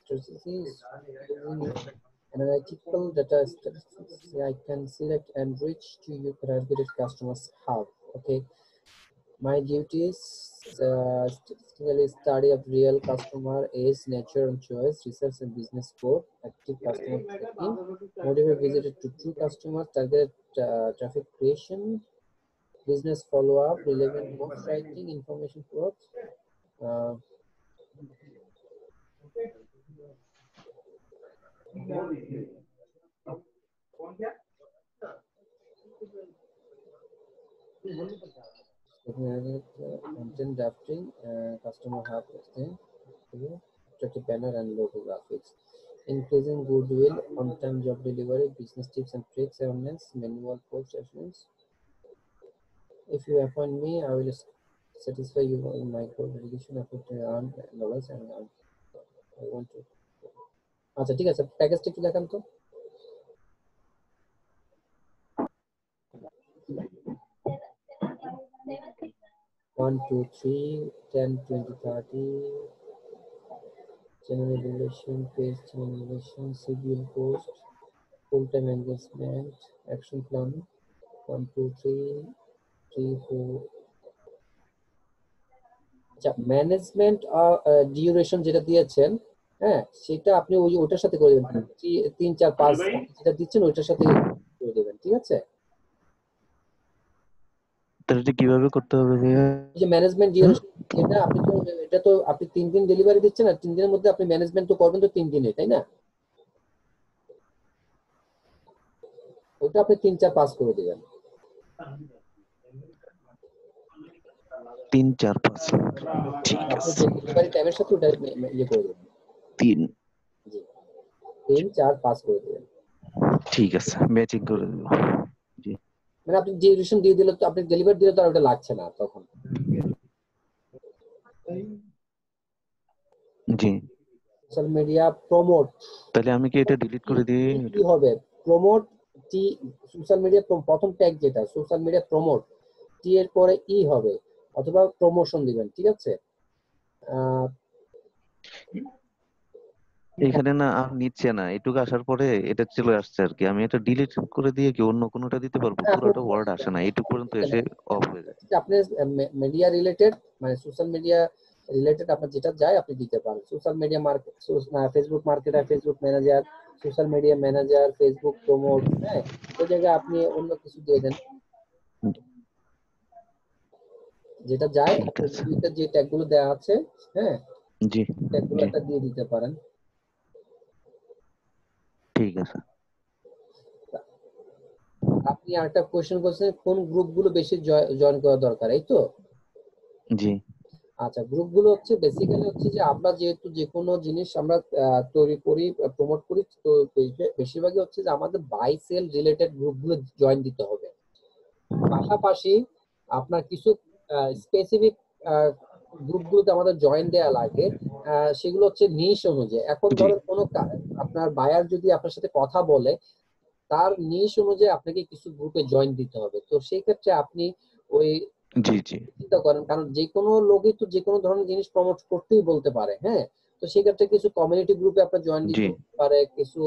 strategies using analytical data statistics. I can select and reach to your targeted customers. How? Okay. My duties: statistically study of real customer age, nature and choice, research and business growth, active customer tracking, motivate visitors to true customers, target traffic creation, business follow-up, relevant post writing, information growth. Uh, Content drafting, customer hub testing, attractive banner and logo graphics, increasing goodwill, on-time job delivery, business tips and tricks, awareness, manual post assurance. If you appoint me, I will satisfy you in my code dedication effort to earn dollars and I want to. আচ্ছা ঠিক আছে, প্যাকেজটা একটু দেখান তো। One, two, three, 10, 20, 30. Channel evaluation, page channel evaluation, schedule post, full-time engagement, action plan. 1, 2, 3, 3, 4. আচ্ছা, management duration যেটা দিয়েছেন, হ্যাঁ সেটা আপনি ওটার সাথে করে দেবেন, 3, 4, 5 যেটা দিচ্ছেন ওইটার সাথে করে দেবেন, ঠিক আছে? তাহলে এটা কিভাবে করতে হবে ভাইয়া? এই যে ম্যানেজমেন্ট ডিউরেশন, এটা আপনি তো এটা তো আপনি 3 দিন ডেলিভারি দিচ্ছেন, আর 3 দিনের মধ্যে আপনি ম্যানেজমেন্ট তো করবেন তো 3 দিনে, তাই না? ওটা আপনি 3, 4, 5 করে দিবেন। 3, 4, 5 ঠিক আপনি আছে। যে ডেলিভারি টাইমের সাথে ওটা ইয়ে করে দেবেন। 3 জি, 3, 4, 5 করে দিবেন। ঠিক আছে, ম্যাচিং করে দেব। জি মানে আপনি ডিউরেশন দিয়ে দিলে তো, আপনি ডেলিভারি দিলে তো আর ওটা লাগছে না তখন। জি। সোশ্যাল মিডিয়া প্রমোট, তাহলে আমি কি এটা ডিলিট করে দিই? কি হবে? প্রমোট টি, সোশ্যাল মিডিয়া প্রথম ট্যাগ যেটা সোশ্যাল মিডিয়া প্রমোট, টি এর পরে ই হবে, অথবা প্রমোশন দিবেন, ঠিক আছে? এখানে না আর নিচ্ছে না, এটুকু আসার পরে এটা চলে আসছে আর কি। আমি এটা ডিলিট করে দিয়ে কি অন্য কোনোটা দিতে পারবো? পুরোটা ওয়ার্ড আসে না, এটুকু পর্যন্ত এসে অফ হয়ে যায়। আপনি মিডিয়া রিলেটেড, মানে সোশ্যাল মিডিয়া রিলেটেড আপনার যেটা যায় আপনি দিতে পারেন। Social media market, Facebook marketer, Facebook manager, social media manager, Facebook promote, হ্যাঁ ওই জায়গায় আপনি অন্য কিছু দিয়ে দেন। যেটা যায় ঠিক আপনি আছে। ভিডিওতে যে ট্যাগগুলো দেওয়া আছে, হ্যাঁ, জি ট্যাগগুলো জি একটা দিয়ে দিতে পারেন। ঠিক আছে। আপনি আরেকটা কোয়েশ্চেন করছেন কোন গ্রুপগুলো বেশি জয়েন করা দরকার, এই তো? জি আচ্ছা, গ্রুপগুলো হচ্ছে বেসিক্যালি হচ্ছে যে আমরা যেহেতু যে কোনো জিনিস আমরা তৈরি করি, প্রমোট করি, তো বেশিরভাগই হচ্ছে যে আমাদের বাই সেল রিলেটেড গ্রুপগুলো জয়েন দিতে হবে। পাশাপাশি আপনার কিছু স্পেসিফিক গ্রুপগুলোতে আমাদের জয়েন দেওয়া লাগে, সেগুলো হচ্ছে নিশ অনুযায়ী। এখন জি ধরেন কোনো আপনার বায়ার যদি আপনার সাথে কথা বলে, তার নিশ অনুযায়ী আপনাকে কিছু গ্রুপে জয়েন দিতে হবে। তো সেই ক্ষেত্রে আপনি ওই জি জি চিন্তা করেন, কারণ যে কোনো লোকই তো যে কোনো ধরনের জিনিস প্রমোট করতেই বলতে পারে, হ্যাঁ। তো সেই ক্ষেত্রে কিছু কমিউনিটি গ্রুপে আপনার জয়েন জি দিতে হতে পারে, কিছু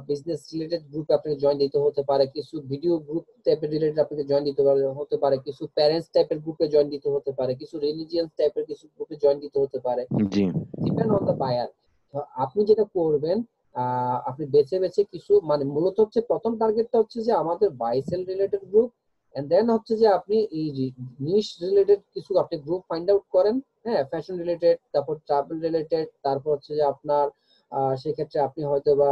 বিজনেস রিলেটেড গ্রুপে আপনাকে জয়েন দিতে হতে পারে, কিছু ভিডিও গ্রুপ টাইপের রিলেটেড আপনাকে জয়েন দিতে হতে পারে, কিছু প্যারেন্টস টাইপের গ্রুপে জয়েন দিতে হতে পারে, কিছু রিলিজিয়াস টাইপের কিছু গ্রুপে জয়েন দিতে হতে পারে। জি ডিপেন্ড অন দ্য বায়ার। আপনি যেটা করবেন, আপনি বেছে বেছে কিছু, মানে মূলত হচ্ছে প্রথম টার্গেটটা হচ্ছে যে আমাদের buy sell related group, and then হচ্ছে যে আপনি এই নিশ রিলেটেড কিছু আপনি গ্রুপ ফাইন্ড আউট করেন, হ্যাঁ, ফ্যাশন রিলেটেড, তারপর ট্রাভেল রিলেটেড, তারপর হচ্ছে যে আপনার সেক্ষেত্রে আপনি হয়তো বা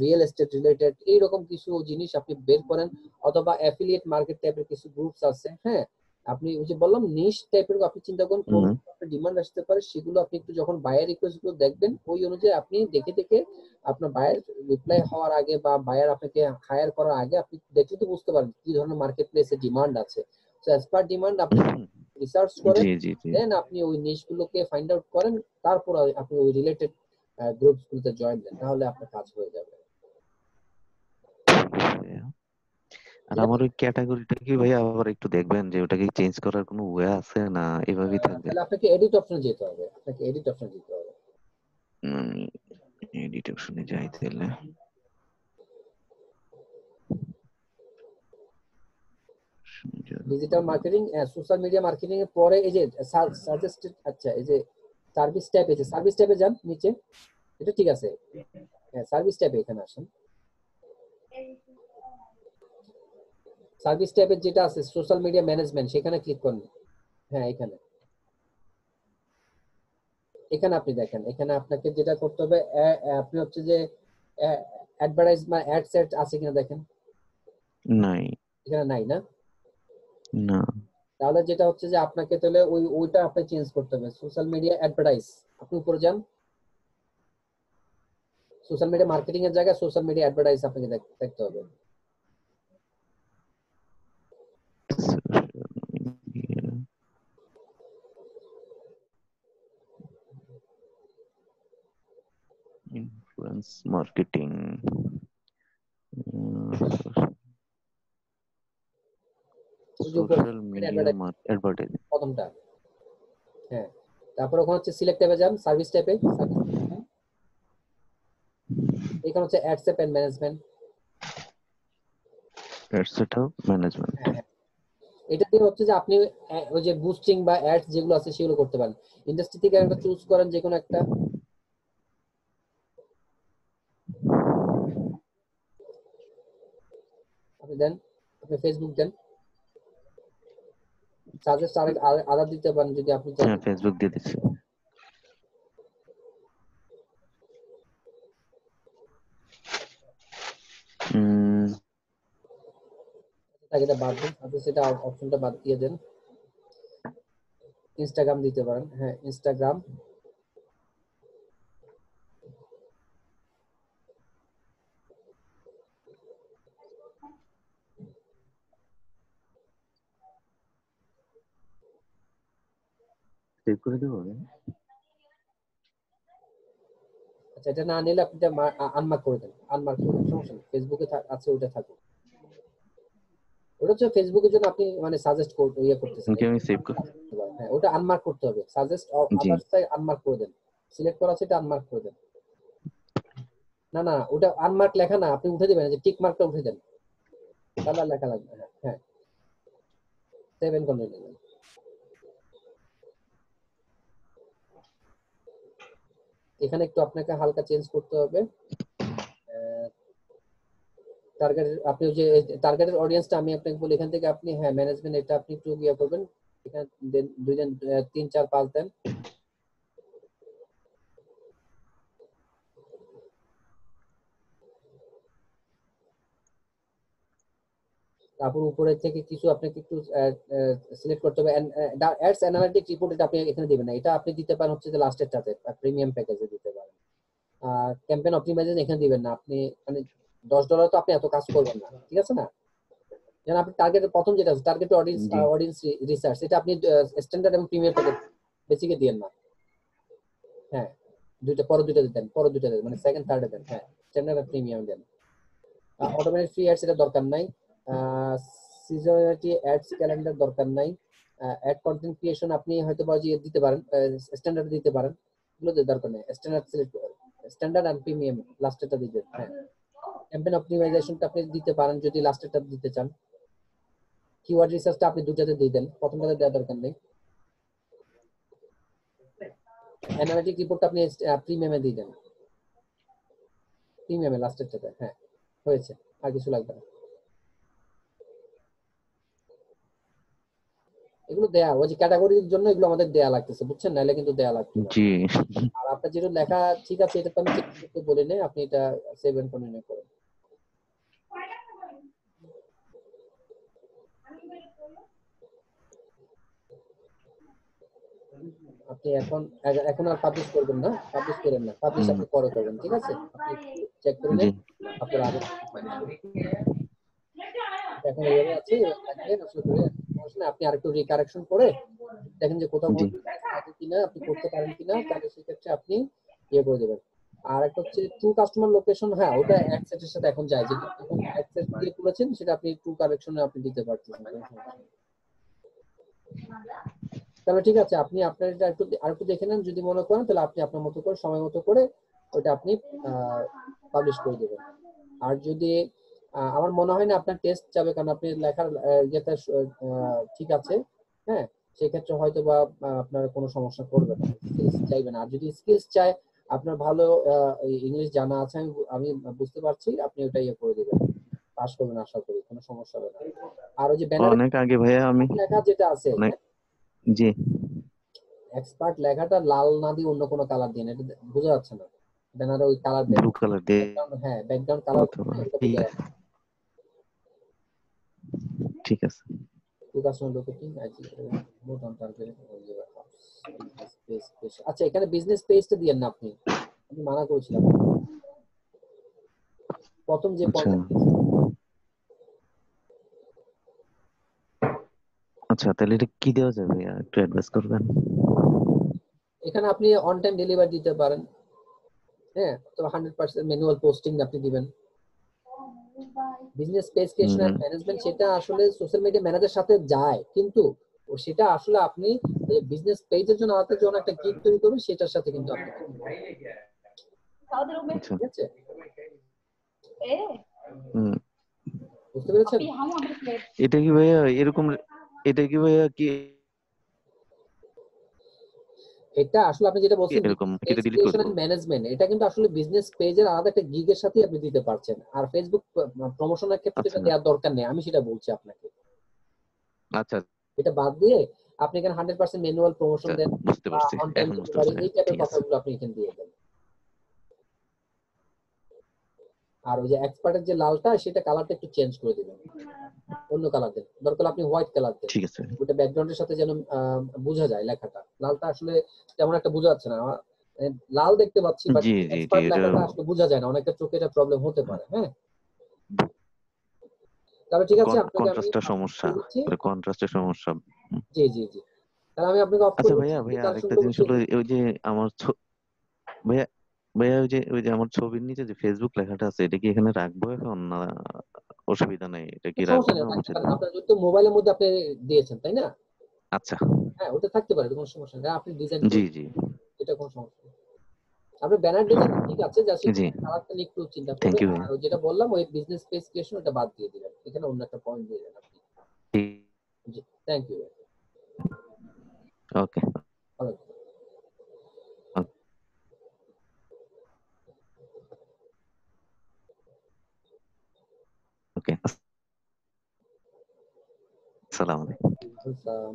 রিয়েল এস্টেট রিলেটেড এইরকম কিছু জিনিস আপনি বের করেন, অথবা অ্যাফিলিয়েট মার্কেট টাইপের কিছু গ্রুপস আছে, হ্যাঁ। আপনি ওই যে বললাম নিশ টাইপের আপনি চিন্তা করুন কোন হুম ডিমান্ড আসতে পারে, সেগুলো আপনি একটু যখন বায়ার রিকোয়েস্ট গুলো দেখবেন, ওই অনুযায়ী আপনি দেখে দেখে আপনার বায়ার রিপ্লাই হওয়ার আগে বা বায়ার আপনাকে হায়ার করার আগে আপনি দেখলে তো বুঝতে পারবেন কি ধরনের মার্কেট প্লেসে ডিমান্ড আছে। সো অ্যাজ পার ডিমান্ড আপনি রিসার্চ করেন, জি জি জি দেন আপনি ওই নিশ গুলোকে ফাইন্ড আউট করেন, তারপর আপনি ওই রিলেটেড গ্রুপস গুলোতে জয়েন দেন, তাহলে আপনার কাজ হয়ে যাবে। আর আমার ওই ক্যাটাগরিটা কি ভাই আবার একটু দেখবেন যে ওটাকে চেঞ্জ করার কোনো ওয়ে আছে না এভাবেই থাকবে? তাহলে আপনাকে এডিট অপশনে যেতে হবে, আপনাকে এডিট অপশনে যেতে হবে। এডিট অপশনে যাই তাহলে। Digital marketing, social media marketing এর পরে এই যে সাজেস্টেড, আচ্ছা এই যে সার্ভিস ট্যাব, এই যে সার্ভিস ট্যাবে যান নিচে, এটা ঠিক আছে, হ্যাঁ সার্ভিস ট্যাবে এখানে আসেন। সার্ভিস ট্যাবে যেটা আছে সোশ্যাল মিডিয়া ম্যানেজমেন্ট, সেখানে ক্লিক করুন। হ্যাঁ এখানে, এখানে আপনি দেখেন, এখানে আপনাকে যেটা করতে হবে, আপনি হচ্ছে যে অ্যাডভার্টাইজ বা অ্যাড সেট আছে কিনা দেখেন, নাই এখানে নাই না? না তাহলে যেটা হচ্ছে যে আপনাকে তাহলে ওইটা আপনি চেঞ্জ করতে হবে, সোশ্যাল মিডিয়া অ্যাডভার্টাইজ, আপনি উপরে যান, সোশ্যাল মিডিয়া মার্কেটিং এর জায়গায় সোশ্যাল মিডিয়া অ্যাডভার্টাইজ আপনাকে দেখতে হবে। ইনফ্লুয়েন্স মার্কেটিং ওই যে উপরে সোশ্যাল মিডিয়া অ্যাডভার্টাইজিং। প্রথমটা, হ্যাঁ। তারপর ওখানে হচ্ছে সিলেক্ট ট্যাবে যান, সার্ভিস ট্যাবে, এখানে হচ্ছে ads and management. Etcetera management. হ্যাঁ হ্যাঁ, এটা দিয়ে হচ্ছে যে আপনি ওই যে বুস্টিং বা অ্যাডস যেগুলো আছে সেগুলো করতে পারেন। ইন্ডাস্ট্রি থেকে একটা চুজ করেন, যে কোনো একটা, আপনি দেন, আপনি ফেসবুক দেন, সাজেস্ট আলাদা দিতে পারেন যদি আপনি চান। হ্যাঁ ফেসবুক দিয়ে দিচ্ছি। তাকে এটা বাদ দিন, আপনি সেটা অপশনটা বাদ দিয়ে দেন। ইনস্টাগ্রাম দিতে পারেন, হ্যাঁ ইনস্টাগ্রাম, সেভ করে দেবো। আচ্ছা এটা না নিলে আপনি এটা আনমার্ক করে দেন, আনমার্ক করে দেন, সমস্যা নেই, ফেসবুকে আছে ওটা থাকুক। ওটা হচ্ছে ফেসবুকের জন্য আপনি মানে সাজেস্ট করতেছেন, ওকে আমি সেভ করে। হ্যাঁ ওটা আনমার্ক করতে হবে, সাজেস্ট জি আদার্স আনমার্ক করে দেন, সিলেক্ট করা আছে এটা আনমার্ক করে দেন। না না, ওটা আনমার্ক লেখা না, আপনি উঠে দিবেন, যে টিক মার্কটা উঠে দেন, তাহলে আর লেখা লাগবে না। হ্যাঁ সেভ এন্ড কন্টিনিউ দেন। এখানে একটু আপনাকে হালকা চেঞ্জ করতে হবে, টার্গেট, আপনি যে টার্গেটের অডিয়েন্সটা আমি আপনাকে বলি, এখান থেকে আপনি হ্যাঁ ম্যানেজমেন্ট এটা আপনি একটু ইয়ে করবেন, এখানে দেন 2 দেন, 3 4 5 দেন। তারপর উপরের থেকে কিছু আপনাকে একটু সিলেক্ট করতে হবে। অ্যাডস অ্যানালিটিক রিপোর্ট, এটা আপনি এখানে দিবেন না, এটা আপনি দিতে পারেন হচ্ছে যে লাস্টেরটাতে প্রিমিয়াম প্যাকেজে দিতে পারেন। ক্যাম্পেইন অপটিমাইজেশন এখানে দিবেন না আপনি, মানে $10 তো আপনি এত কাজ করবেন না, ঠিক আছে না? যেন আপনি টার্গেটের প্রথম যেটা আছে টার্গেট অডিয়েন্স জি অডিয়েন্স রিসার্চ, এটা আপনি স্ট্যান্ডার্ড এবং প্রিমিয়াম প্যাকেজ বেসিকে দিয়েন না। হ্যাঁ, দুইটা দেন, পরে দুইটা দেন, মানে সেকেন্ড থার্ডে দেন। হ্যাঁ, স্ট্যান্ডার্ড আর প্রিমিয়াম দেন। অটোমেটেড ফ্রি অ্যাডস এটা দরকার নাই। সিজনালিটি অ্যাডস ক্যালেন্ডার দরকার নাই। অ্যাড কন্টেন্ট ক্রিয়েশন আপনি হয়তো বা যে দিতে পারেন, স্ট্যান্ডার্ড দিতে পারেন, এগুলো দরকার নেই। স্ট্যান্ডার্ড সিলেক্ট করেন, স্ট্যান্ডার্ড আর প্রিমিয়াম লাস্টেরটা দিবেন। হ্যাঁ, ক্যাম্পেইন অপটিমাইজেশনটা আপনি দিতে পারেন যদি লাস্টেরটা দিতে চান। কিওয়ার্ড রিসার্চটা আপনি দুটাতে দিয়ে দেন, প্রথমটাতে দেওয়ার দরকার নেই। অ্যানালিটিক রিপোর্টটা আপনি প্রিমিয়ামে দিয়ে দেন, প্রিমিয়ামে লাস্টেরটাতে। হ্যাঁ, হয়েছে, আর কিছু লাগবে না। এগুলো দেয়া, ওই যে ক্যাটাগরির জন্য এগুলো আমাদের দেয়া লাগতেছে, বুঝছেন, নাহলে কিন্তু দেয়া লাগতো না। জি আর আপনার যেটা লেখা ঠিক আছে, এটা তো আমি চেক করতে বলি নাই, আপনি এটা সেভ এন্ড কন্টিনিউ করেন। আপনি এখন আর পাবলিশ করবেন না, পাবলিশ করেন না, পাবলিশ হুম, আপনি পরে করবেন, ঠিক আছে? আপনি চেক করে জি নেন আপনার আগে এখন এইভাবে আছে, থাকবেন আসলে করে সমস্যা নাই। আপনি আরেকটু রিকারেকশন করে দেখেন যে কোথাও জি কোনো থাকে কিনা, আপনি করতে পারেন কিনা, তাহলে সেক্ষেত্রে আপনি ইয়ে করে দেবেন। আর একটা হচ্ছে ট্রু কাস্টমার লোকেশন, হ্যাঁ ওটা অ্যাডসেটের সাথে এখন যায়, যেটা এখন অ্যাডসেট দিয়ে করেছেন সেটা আপনি ট্রু কারেকশনে আপনি দিতে পারতেছেন, কোনো সমস্যা নেই। তাহলে ঠিক আছে, আপনি আপনার এটা আরেকটু দেখে নেন, যদি মনে করেন তাহলে আপনি আপনার মতো করে সময় মতো করে ওটা আপনি পাবলিশ করে দেবেন। আর যদি আমার মনে হয় না আপনার টেস্ট যাবে, কারণ আপনি লেখার ইয়েটা ঠিক আছে। হ্যাঁ, সেক্ষেত্রে হয়তো বা আপনার কোনো সমস্যা করবে না, স্কিলস চাইবে না। আর যদি স্কিলস চায়, আপনার ভালো ইংলিশ জানা আছে, আমি বুঝতে পারছি, আপনি ওটা ইয়ে করে দিবেন, পাস করবেন আশা করি, কোনো সমস্যা হবে না। আর ওই যে ব্যানারে অনেক আগে ভাইয়া আমি লেখা যেটা আছে, অনেক জি এক্সপার্ট লেখাটা লাল না দিয়ে অন্য কোনো কালার দিন, এটা বোঝা যাচ্ছে না। ব্যানারে ওই কালার দেন, ব্লু কালার দিয়ে হ্যাঁ ব্যাকগ্রাউন্ড কালার, অথবা এটা বোঝা যাচ্ছে। ঠিক আছে টু কাস্টমার লোকেটিং মোট অন টার্গেট। আচ্ছা, এখানে বিজনেস পেজটা দিয়েন না আপনি, আমি মানা করেছিলাম প্রথম যে আচ্ছা পয়েন্ট। আচ্ছা তাহলে এটা কি দেওয়া যাবে ভাইয়া, একটু অ্যাডভাইস করবেন? এখানে আপনি অন টাইম ডেলিভারি দিতে পারেন। হ্যাঁ, তো 100% ম্যানুয়াল পোস্টিং আপনি দিবেন। Business page creation hmm and management, সেটা আসলে সোশ্যাল মিডিয়া ম্যানেজারের সাথে যায়, কিন্তু সেটা আসলে আপনি বিজনেস পেজের জন্য আলাদা যখন একটা গিগ তৈরি করবেন, সেটার সাথে কিন্তু আপনি আচ্ছা ঠিক আছে, হুম বুঝতে পেরেছেন? এটা কি ভাইয়া এরকম, এটা কি ভাইয়া কি এটা আসলে আপনি যেটা বলছেন এরকম পেজ এটা ডিলিট করে ক্রিয়েশন দেবো? এন্ড ম্যানেজমেন্ট, এটা কিন্তু আসলে বিজনেস পেজের আলাদা একটা গিগের সাথে আপনি দিতে পারছেন। আর ফেসবুক প্রমোশনের ক্ষেত্রে আচ্ছা এটা দেওয়ার দরকার নেই, আমি সেটা বলছি আপনাকে। আচ্ছা এটা বাদ দিয়ে আপনি এখানে 100% ম্যানুয়াল প্রমোশন আচ্ছা দেন, বুঝতে বা পারছি, অন টাইম এখন বুঝতে ডেলিভারি, পারছি এই ভাইয়া, টাইপের ঠিক আছে কথাগুলো আপনি এখানে দিয়ে দেন। আর ওই যে এক্সপার্টের যে লালটা, সেটা কালারটা একটু চেঞ্জ করে দিবেন, অন্য কালার দেন, দরকার হলে আপনি হোয়াইট কালার দেন, ঠিক আছে ওটা ব্যাকগ্রাউন্ডের সাথে যেন বোঝা যায় লেখাটা। লালটা আসলে তেমন একটা বোঝা যাচ্ছে না লাল দেখতে পাচ্ছি, but G G G expert এটা লেখাটা আসলে বোঝা যায় না, অনেকের চোখে এটা প্রবলেম হতে পারে। হ্যাঁ, তবে ঠিক আছে, আপনাকে আমি কন্ট্রাস্টের অফ সমস্যা, করে দিচ্ছি। কন্ট্রাস্টের সমস্যা জি জি জি, তাহলে আমি আপনাকে অফ করে আচ্ছা দিচ্ছি, ভাইয়া, এই ভাইয়া আরেকটা কালেকশনগুলো জিনিস হচ্ছে। হলো ওই যে আমার ভাইয়া ভাইয়া ওই যে আমার ছবির নিচে যে ফেসবুক লেখাটা আছে, এটা কি এখানে রাখবো এখন, না অসুবিধা নাই, এটা কি রাখবো সমস্যা নেই, না থাকতে মুছে পারেন, দেবো? আপনার যেহেতু মোবাইলের মধ্যে আপনি দিয়েছেন, তাই না? আচ্ছা হ্যাঁ, ওটা থাকতে পারে, কোনো সমস্যা নেই, আপনি ডিজাইন জি করুন, জি এটা কোনো সমস্যা নেই। আপনার ব্যানার ডিজাইন ঠিক আছে, যা জি সেটা কালারটা নিয়ে একটু চিন্তা থ্যাংক করবেন। ইউ আর ভাইয়া। ওই যেটা বললাম, ওই বিজনেস পেজ ক্রিয়েশন, ওটা বাদ দিয়ে দিবেন, এখানে অন্য একটা পয়েন্ট দিয়ে দেন আপনি। জি, থ্যাংক ইউ। ওকে ভালো ওকে আসসালামু আলাইকুম। থাকবেন।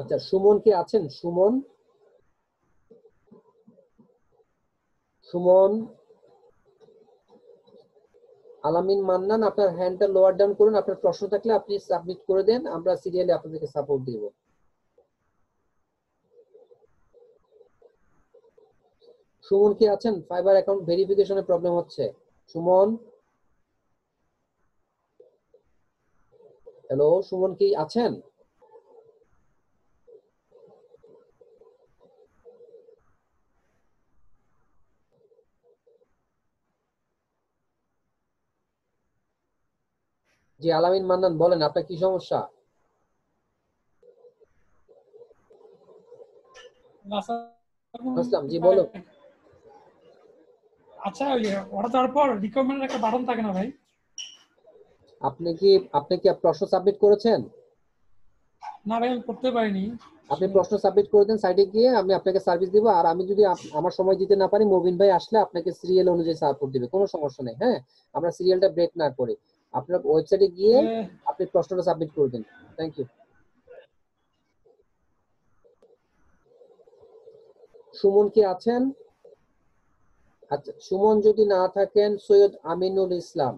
আচ্ছা, সুমন কি আছেন? সুমন, সুমন, আলামিন মান্নান, আপনার হ্যান্ডটা লোয়ার ডাউন করুন। আপনার প্রশ্ন থাকলে আপনি সাবমিট করে দেন, আমরা সিরিয়ালি আপনাদেরকে সাপোর্ট দিব। সুমন কি আছেন? ফাইবার অ্যাকাউন্ট ভেরিফিকেশনে প্রবলেম হচ্ছে। সুমন, হ্যালো, সুমন কি আছেন? জি, আলামিন মান্নান বলেন, আপনার কি সমস্যা? আসলাম জি, বলো। আচ্ছা, ওই অর্ডার দেওয়ার পর রিকমেন্ডের একটা বাটন থাকে না ভাই? আপনি কি প্রশ্ন সাবমিট করেছেন? না ভাই, আমি করতে পারিনি। আপনি প্রশ্ন সাবমিট করে দেন সাইটে গিয়ে, আমি আপনাকে সার্ভিস দিব। আর আমি যদি আমার সময় দিতে না পারি, মবিন ভাই আসলে আপনাকে সিরিয়াল অনুযায়ী সাপোর্ট দিবে, কোনো সমস্যা নেই। হ্যাঁ, আমরা সিরিয়ালটা ব্রেক না করি। আপনার ওয়েবসাইটে গিয়ে আপনি প্রশ্নটা সাবমিট করে দিন। Thank you. সুমন কি আছেন? আচ্ছা, সুমন যদি না থাকেন, সৈয়দ আমিনুল ইসলাম।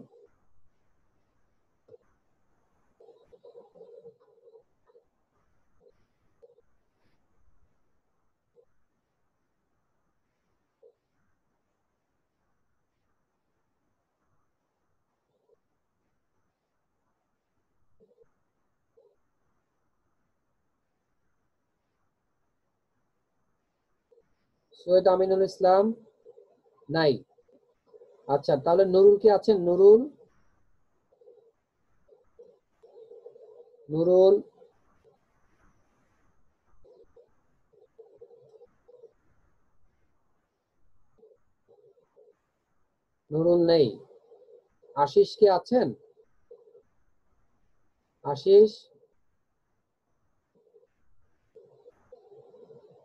সৈয়দ আমিনুল ইসলাম নাই। আচ্ছা, তাহলে নুরুল কি আছেন? নুরুল, নুরুল, নুরুল নেই। আশিস কি আছেন? আশিস,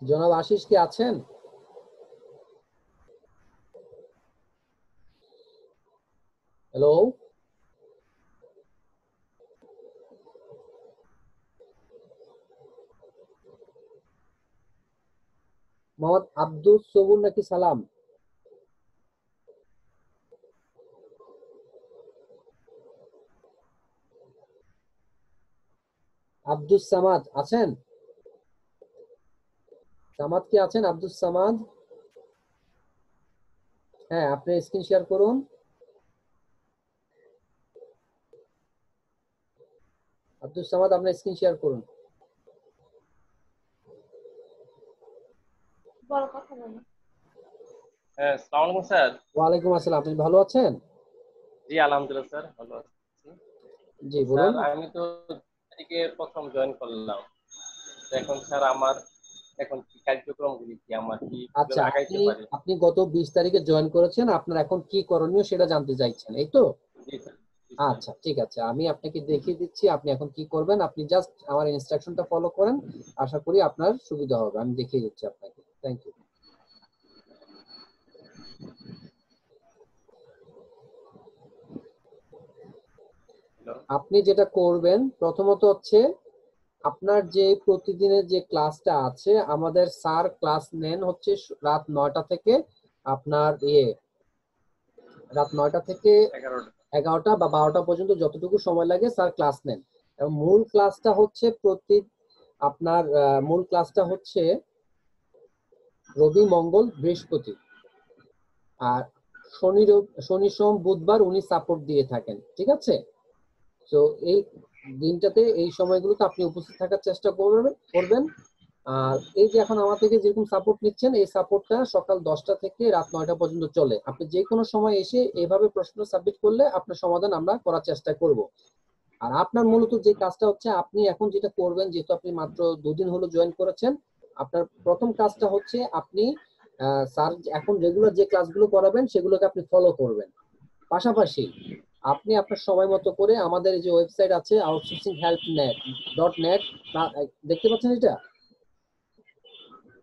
জনাব আশিস কি আছেন? হ্যালো, মোহাম্মদ আব্দুল সবুর নাকি সালাম? আব্দুস সামাদ আছেন? সামাদ কি আছেন? আব্দুস সামাদ, হ্যাঁ, আপনি স্ক্রিন শেয়ার করুন। আব্দুস সামাদ, আপনার স্ক্রিন শেয়ার করুন। হ্যাঁ, আসসালামু আলাইকুম স্যার। ওয়ালাইকুম আসসালাম, আপনি ভালো আছেন? জি আলহামদুলিল্লাহ স্যার, ভালো আছি। জি স্যার বলুন। আমি তো থেকে প্রথম জয়েন করলাম, তো এখন স্যার আমার এখন কি কার্যক্রমগুলি কি আমার কি আচ্ছা, কিভাবে আগাইতে পারি? আপনি গত 20 তারিখে জয়েন করেছেন, আপনার এখন কি করণীয় সেটা জানতে চাইছেন, এই তো? জি স্যার। জি স্যার। আচ্ছা, ঠিক আছে, আমি আপনাকে দেখিয়ে দিচ্ছি আপনি এখন কি করবেন। আপনি জাস্ট আমার ইনস্ট্রাকশনটা ফলো করেন, আশা করি আপনার সুবিধা হবে। আমি দেখিয়ে দিচ্ছি আপনাকে। Thank you. হ্যালো। আপনি যেটা করবেন প্রথমত হচ্ছে, আপনার যে প্রতিদিনের যে ক্লাসটা আছে, আমাদের স্যার ক্লাস নেন হচ্ছে রাত 9টা থেকে আপনার রাত 9টা থেকে 11টা। 11টা বা 12টা পর্যন্ত যতটুকু সময় লাগে স্যার ক্লাস নেন। এবং মূল ক্লাসটা হচ্ছে আপনার মূল ক্লাসটা হচ্ছে রবি, মঙ্গল, বৃহস্পতি। আর শনি সোম বুধবার উনি সাপোর্ট দিয়ে থাকেন, ঠিক আছে? তো এই দিনটাতে এই সময়গুলোতে আপনি উপস্থিত থাকার চেষ্টা করবেন। আর এই যে এখন আমার থেকে যেরকম সাপোর্ট নিচ্ছেন, এই সাপোর্টটা সকাল 10টা থেকে রাত 9টা পর্যন্ত চলে। আপনি যে কোনো সময় এসে এভাবে প্রশ্ন সাবমিট করলে আপনার সমাধান আমরা করার চেষ্টা করব। আর আপনার মূলত যে কাজটা হচ্ছে, আপনি এখন যেটা করবেন, যেহেতু আপনি মাত্র 2 দিন হলো জয়েন করেছেন, আপনার প্রথম কাজটা হচ্ছে আপনি স্যার এখন রেগুলার যে ক্লাসগুলো করাবেন সেগুলোকে আপনি ফলো করবেন। পাশাপাশি আপনি আপনার সময় মতো করে আমাদের যে ওয়েবসাইট আছে outsourcinghelpnet.net, দেখতে পাচ্ছেন এটা?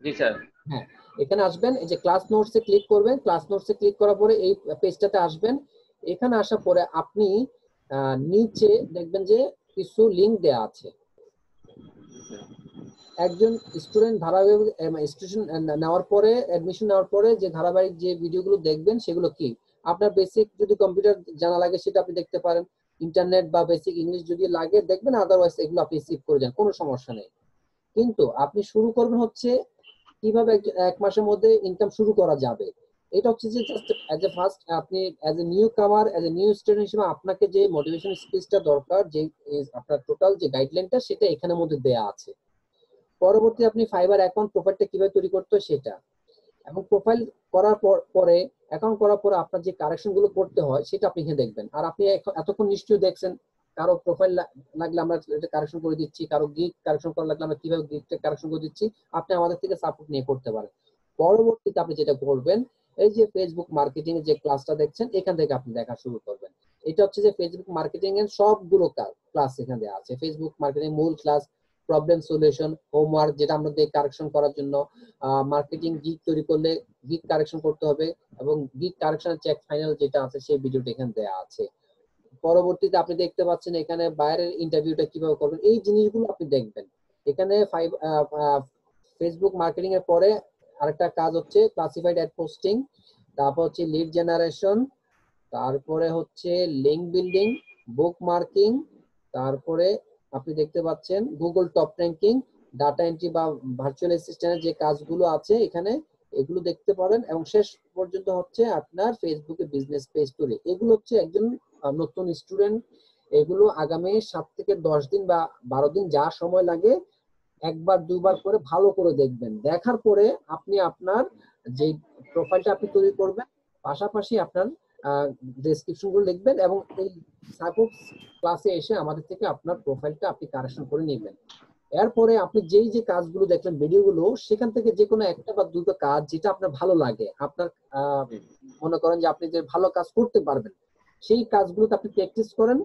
জি স্যার। হ্যাঁ, এখানে আসবেন, এই যে ক্লাস নোটসে ক্লিক করবেন। ক্লাস নোটসে ক্লিক করার পরে এই পেজটাতে আসবেন। এখানে আসার পরে আপনি নিচে দেখবেন যে কিছু লিংক দেয়া আছে। একজন স্টুডেন্ট ধারাবাহিক স্টুডেন্ট নেওয়ার পরে অ্যাডমিশন নেওয়ার পরে যে ধারাবাহিক যে ভিডিওগুলো দেখবেন সেগুলো কি, আপনার বেসিক যদি কম্পিউটার জানা লাগে সেটা আপনি দেখতে পারেন, ইন্টারনেট বা বেসিক ইংলিশ যদি লাগে দেখবেন, আদারওয়াইজ এগুলো আপনি স্কিপ করে যান, কোনো সমস্যা নেই। কিন্তু আপনি শুরু করবেন হচ্ছে কিভাবে এক মাসের মধ্যে ইনকাম শুরু করা যাবে। এটা হচ্ছে যে জাস্ট অ্যাজ এ ফার্স্ট আপনি অ্যাজ এ নিউ কামার, অ্যাজ এ নিউ স্টুডেন্ট হিসেবে আপনাকে যে মোটিভেশন স্পিচটা দরকার, যে আপনার টোটাল যে গাইডলাইনটা সেটা এখানের মধ্যে দেয়া আছে। পরবর্তী আপনি ফাইবার অ্যাকাউন্ট প্রোফাইলটা কিভাবে তৈরি করতে হয় সেটা, এবং প্রোফাইল করার পরে অ্যাকাউন্ট করার পরে আপনার যে কারেকশন গুলো করতে হয় সেটা আপনি এখানে দেখবেন। আর আপনি এতক্ষণ নিশ্চয়ই দেখছেন কারো প্রোফাইল লাগলে আমরা এটা কারেকশন করে দিচ্ছি, কারো গিগ কারেকশন করা লাগলে আমরা কিভাবে গিগটা কারেকশন করে দিচ্ছি, আপনি আমাদের থেকে সাপোর্ট নিয়ে করতে পারেন। পরবর্তীতে আপনি যেটা করবেন, এই যে ফেসবুক মার্কেটিং এর যে ক্লাসটা দেখছেন এখান থেকে আপনি দেখা শুরু করবেন। এটা হচ্ছে যে ফেসবুক মার্কেটিং এর সবগুলো ক্লাস এখানে দেওয়া আছে। ফেসবুক মার্কেটিং মূল ক্লাস, প্রবলেম সলিউশন, হোমওয়ার্ক যেটা আমরা দিই কারেকশন করার জন্য, মার্কেটিং গিগ তৈরি করলে গিগ কারেকশন করতে হবে, এবং গিগ কারেকশন চেক ফাইনাল যেটা আছে সেই ভিডিওটা এখানে দেওয়া আছে। পরবর্তীতে আপনি দেখতে পাচ্ছেন এখানে বাইরের ইন্টারভিউটা কিভাবে করবেন, এই জিনিসগুলো আপনি দেখবেন এখানে। ফেসবুক মার্কেটিং এর পরে আরেকটা কাজ হচ্ছে ক্লাসিফাইড অ্যাড পোস্টিং, তারপর হচ্ছে লিড জেনারেশন, তারপরে হচ্ছে লিংক বিল্ডিং, বুক মার্কিং, তারপরে আপনি দেখতে পাচ্ছেন Google top ranking, data entry বা ভার্চুয়াল অ্যাসিস্ট্যান্টের যে কাজগুলো আছে এখানে এগুলো দেখতে পারেন, এবং শেষ পর্যন্ত হচ্ছে আপনার ফেসবুকে বিজনেস পেজ তৈরি। এগুলো হচ্ছে একজন নতুন স্টুডেন্ট, এগুলো আগামী 7 থেকে 10 দিন বা 12 দিন যা সময় লাগে একবার দুবার করে ভালো করে দেখবেন। দেখার পরে আপনি আপনার যে প্রোফাইলটা আপনি তৈরি করবেন, পাশাপাশি আপনার ডেসক্রিপশন গুলো লিখবেন, এবং এই সাপোর্ট ক্লাসে এসে আমাদের থেকে আপনার প্রোফাইলটা আপনি কারেকশন করে নেবেন। এরপরে আপনি যেই যে কাজগুলো দেখলেন ভিডিওগুলো, সেখান থেকে যে কোনো একটা বা দুটো কাজ যেটা আপনার ভালো লাগে, আপনার মনে করেন যে আপনি যে ভালো কাজ করতে পারবেন, সেই কাজগুলোতে আপনি প্র্যাকটিস করেন।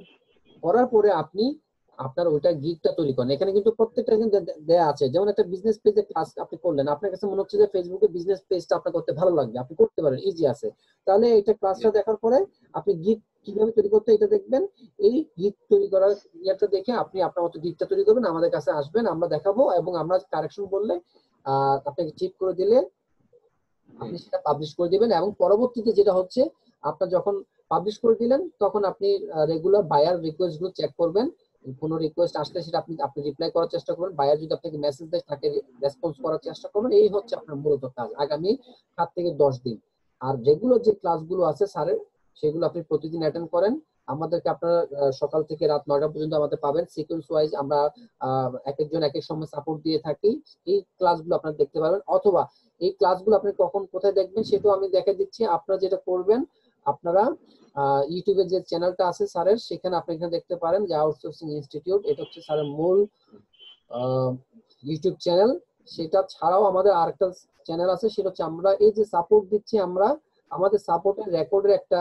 করার পরে আপনি আপনার ওইটা গিগটা তৈরি করেন। এখানে কিন্তু প্রত্যেকটা কিন্তু দেয়া আছে। যেমন একটা বিজনেস পেজে ক্লাস আপনি করলেন, আপনার কাছে মনে হচ্ছে যে ফেসবুকে বিজনেস পেজটা আপনার করতে ভালো লাগবে, আপনি করতে পারেন, ইজি আছে। তাহলে এটা ক্লাসটা দেখার পরে আপনি গিগ কিভাবে তৈরি করতে এটা দেখবেন। এই গিগ তৈরি করার ইয়েটা দেখে আপনি আপনার মতো গিগটা তৈরি করবেন, আমাদের কাছে আসবেন, আমরা দেখাবো, এবং আমরা কারেকশন বললে আপনাকে চিপ করে দিলে আপনি সেটা পাবলিশ করে দিবেন। এবং পরবর্তীতে যেটা হচ্ছে, আপনার যখন পাবলিশ করে দিলেন তখন আপনি রেগুলার বায়ার রিকোয়েস্ট গুলো চেক করবেন। কোনো রিকোয়েস্ট আসলে সেটা আপনি রিপ্লাই করার চেষ্টা করবেন। বায়ার যদি আপনাকে মেসেজ দেয় তাকে রেসপন্স করার চেষ্টা করবেন। এই হচ্ছে আপনার মূলত কাজ আগামী 7 থেকে 10 দিন। আর রেগুলার যে ক্লাসগুলো আছে স্যারের, সেগুলো আপনি প্রতিদিন অ্যাটেন্ড করেন। আমাদেরকে আপনারা সকাল থেকে রাত 9টা পর্যন্ত আমাদের পাবেন। সিকোয়েন্স ওয়াইজ আমরা এক একজন এক এক সময় সাপোর্ট দিয়ে থাকি। এই ক্লাসগুলো আপনারা দেখতে পারবেন, অথবা এই ক্লাসগুলো আপনি কখন কোথায় দেখবেন সেটাও আমি দেখে দিচ্ছি। আপনারা যেটা করবেন, আপনারা ইউটিউবে যে চ্যানেলটা আছে স্যারের, সেখানে আপনি এখানে দেখতে পারেন যে আউটসোর্সিং ইনস্টিটিউট, এটা হচ্ছে স্যারের মূল ইউটিউব চ্যানেল। সেটা ছাড়াও আমাদের আরেকটা চ্যানেল আছে, সেটা হচ্ছে আমরা এই যে সাপোর্ট দিচ্ছি, আমরা আমাদের সাপোর্টের রেকর্ডের একটা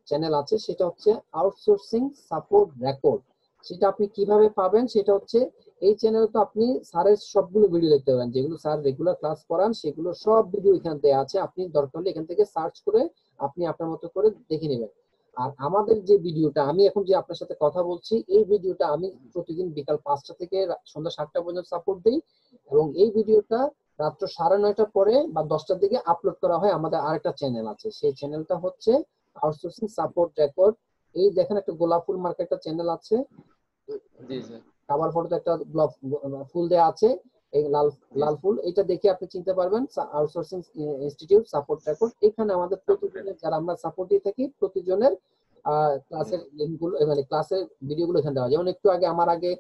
চ্যানেল আছে, সেটা হচ্ছে আউটসোর্সিং সাপোর্ট রেকর্ড। সেটা আপনি কিভাবে পাবেন, সেটা হচ্ছে এই চ্যানেলে তো আপনি স্যারের সবগুলো ভিডিও দেখতে পাবেন, যেগুলো স্যার রেগুলার ক্লাস করান সেগুলো সব ভিডিও এখানে দেওয়া আছে। আপনি দরকার হলে এখান থেকে সার্চ করে আপনি আপনার মতো করে দেখে নেবেন। আর আমাদের যে ভিডিওটা আমি এখন যে আপনার সাথে কথা বলছি, এই ভিডিওটা আমি প্রতিদিন বিকাল 5টা থেকে সন্ধ্যা 7টা পর্যন্ত সাপোর্ট দিই, এবং এই ভিডিওটা রাত্র 9:30টার পরে বা 10টার দিকে আপলোড করা হয়। আমাদের আরেকটা চ্যানেল আছে, সেই চ্যানেলটা হচ্ছে আউটসোর্সিং সাপোর্ট রেকর্ড। এই দেখেন একটা গোলাপ ফুল মার্কে একটা চ্যানেল আছে, জি স্যার। কাভার ফটোতে একটা গোলাপ ফুল দেয়া আছে, এই লাল ফুল, এটা দেখে আপনি চিনতে পারবেন আউটসোর্সিং ইনস্টিটিউট সাপোর্ট রেকর্ড। এখানে আমাদের প্রতিদিনের যারা আমরা সাপোর্ট দিয়ে থাকি প্রতিজনের ক্লাসের লিঙ্কগুলো, মানে ক্লাসের ভিডিওগুলো এখানে দেওয়া। যেমন একটু আগে আমার আগে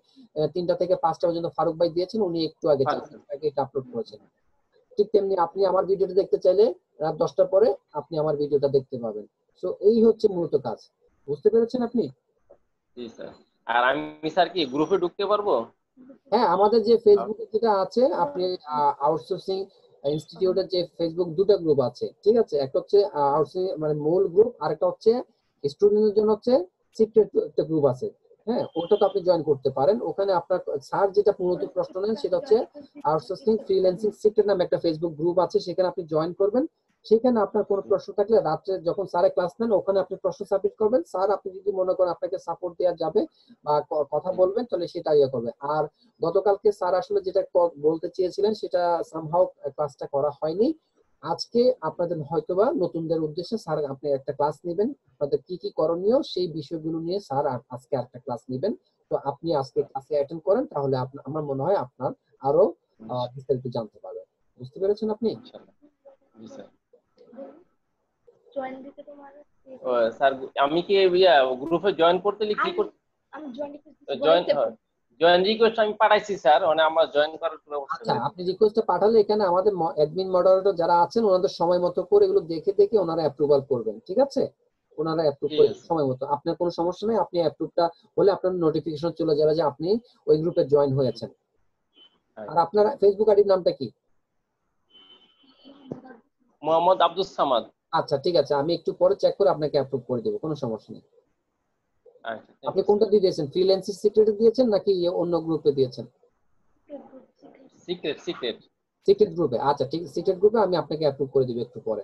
3টা থেকে 5টা পর্যন্ত ফারুক ভাই দিয়েছেন, উনি একটু আগে 4 মিনিট আগে এটা আপলোড করেছেন। ঠিক তেমনি আপনি আমার ভিডিওটা দেখতে চাইলে রাত 10টার পরে আপনি আমার ভিডিওটা দেখতে পাবেন। সো এই হচ্ছে মূলত কাজ, বুঝতে পেরেছেন আপনি? জি স্যার। আর আমি স্যার কি গ্রুপে ঢুকতে পারবো? হ্যাঁ, আমাদের যে ফেসবুকে যেটা আছে, আপনি আউটসোর্সিং ইনস্টিটিউটের যে ফেসবুক দুটো গ্রুপ আছে, ঠিক আছে? একটা হচ্ছে আউটসোর্সিং মানে মূল গ্রুপ, আর একটা হচ্ছে স্টুডেন্টদের জন্য হচ্ছে সিক্রেট একটা গ্রুপ আছে। হ্যাঁ, ওটা তো আপনি জয়েন করতে পারেন। ওখানে আপনার স্যার যেটা মূলত প্রশ্ন নেন সেটা হচ্ছে আউটসোর্সিং ফ্রিল্যান্সিং সিক্রেট নামে একটা ফেসবুক গ্রুপ আছে, সেখানে আপনি জয়েন করবেন। সেখানে আপনার কোনো প্রশ্ন থাকলে রাত্রে যখন স্যারে ক্লাস নেন ওখানে আপনি প্রশ্ন সাবমিট করবেন, স্যার আপনি যদি মনে করেন আপনাকে সাপোর্ট দেওয়া যাবে বা কথা বলবেন তাহলে সেটা ইয়ে করবে। আর গতকালকে স্যার আসলে যেটা বলতে চেয়েছিলেন সেটা সামহাও ক্লাসটা করা হয়নি। আজকে আপনাদের হয়তোবা নতুনদের উদ্দেশ্যে স্যার আপনি একটা ক্লাস নেবেন, আপনাদের কি কি করণীয় সেই বিষয়গুলো নিয়ে স্যার আজকে একটা ক্লাস নেবেন। তো আপনি আজকে ক্লাসে অ্যাটেন্ড করেন, তাহলে আমার মনে হয় আপনার আরো বিস্তারিত জানতে পারবেন। বুঝতে পেরেছেন আপনি? ইনশাআল্লাহ। জি স্যার। স্যার আমি কি গ্রুপে জয়েন করতে কি করতে জয়েন রিকোয়েস্ট আমি পাঠাইছি স্যার, মানে আমার জয়েন করার কোনো অবস্থা আচ্ছা, নেই। আপনি রিকোয়েস্টটা পাঠালে এখানে আমাদের অ্যাডমিন মডারেটর যারা আছেন ওনাদের সময় মতো করে এগুলো দেখে দেখে ওনারা অ্যাপ্রুভাল করবেন, ঠিক আছে? ওনারা অ্যাপ্রুভ ঠিক করে আছে। সময় মতো। আপনার কোনো সমস্যা নেই, আপনি অ্যাপ্রুভটা হলে আপনার নোটিফিকেশন চলে যাবে যে আপনি ওই গ্রুপে জয়েন হয়েছেন। আর আপনার ফেসবুক আইডির নামটা কি? মোহাম্মদ আব্দুস সামাদ। আচ্ছা ঠিক আছে, আমি একটু পরে চেক করে আপনাকে অ্যাপ্রুভ করে দেব, কোনো সমস্যা নেই। আচ্ছা, আপনি কোনটা দিয়ে দিয়েছেন, ফ্রিল্যান্সিং সিক্রেটে দিয়েছেন নাকি অন্য গ্রুপে দিয়েছেন? সিক্রেট সিক্রেট সিক্রেট গ্রুপে। আচ্ছা ঠিক, সিক্রেট গ্রুপে আমি আপনাকে অ্যাপ্রুভ করে দিব একটু পরে।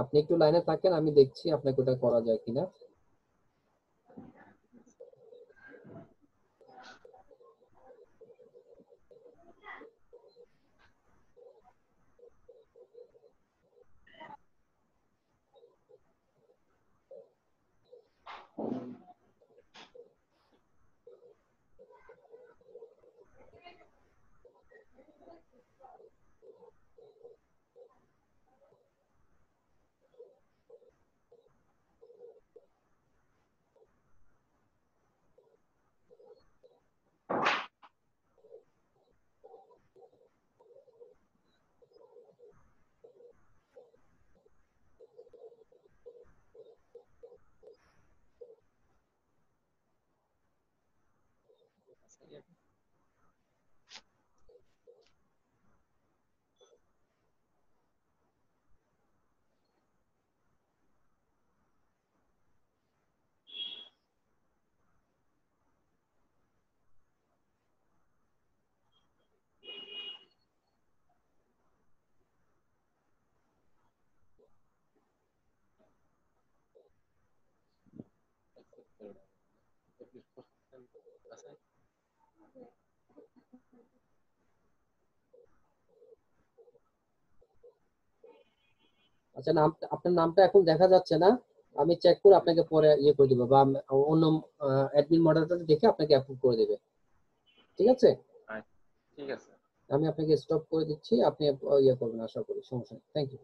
আপনি একটু লাইনে থাকেন, আমি দেখছি আপনাকে ওটা করা যায় কিনা। আচ্ছা, আপনার নামটা এখন দেখা যাচ্ছে না, আমি চেক করে আপনাকে পরে ইয়ে করে দিব, বা অন্য অ্যাডমিন মডারেটর দেখে আপনাকে অ্যাপ্রুভ করে দেবে, ঠিক আছে? ঠিক আছে। আমি আপনাকে স্টপ করে দিচ্ছি, আপনি ইয়ে করবেন আশা করি, সমস্যা নেই। Thank you.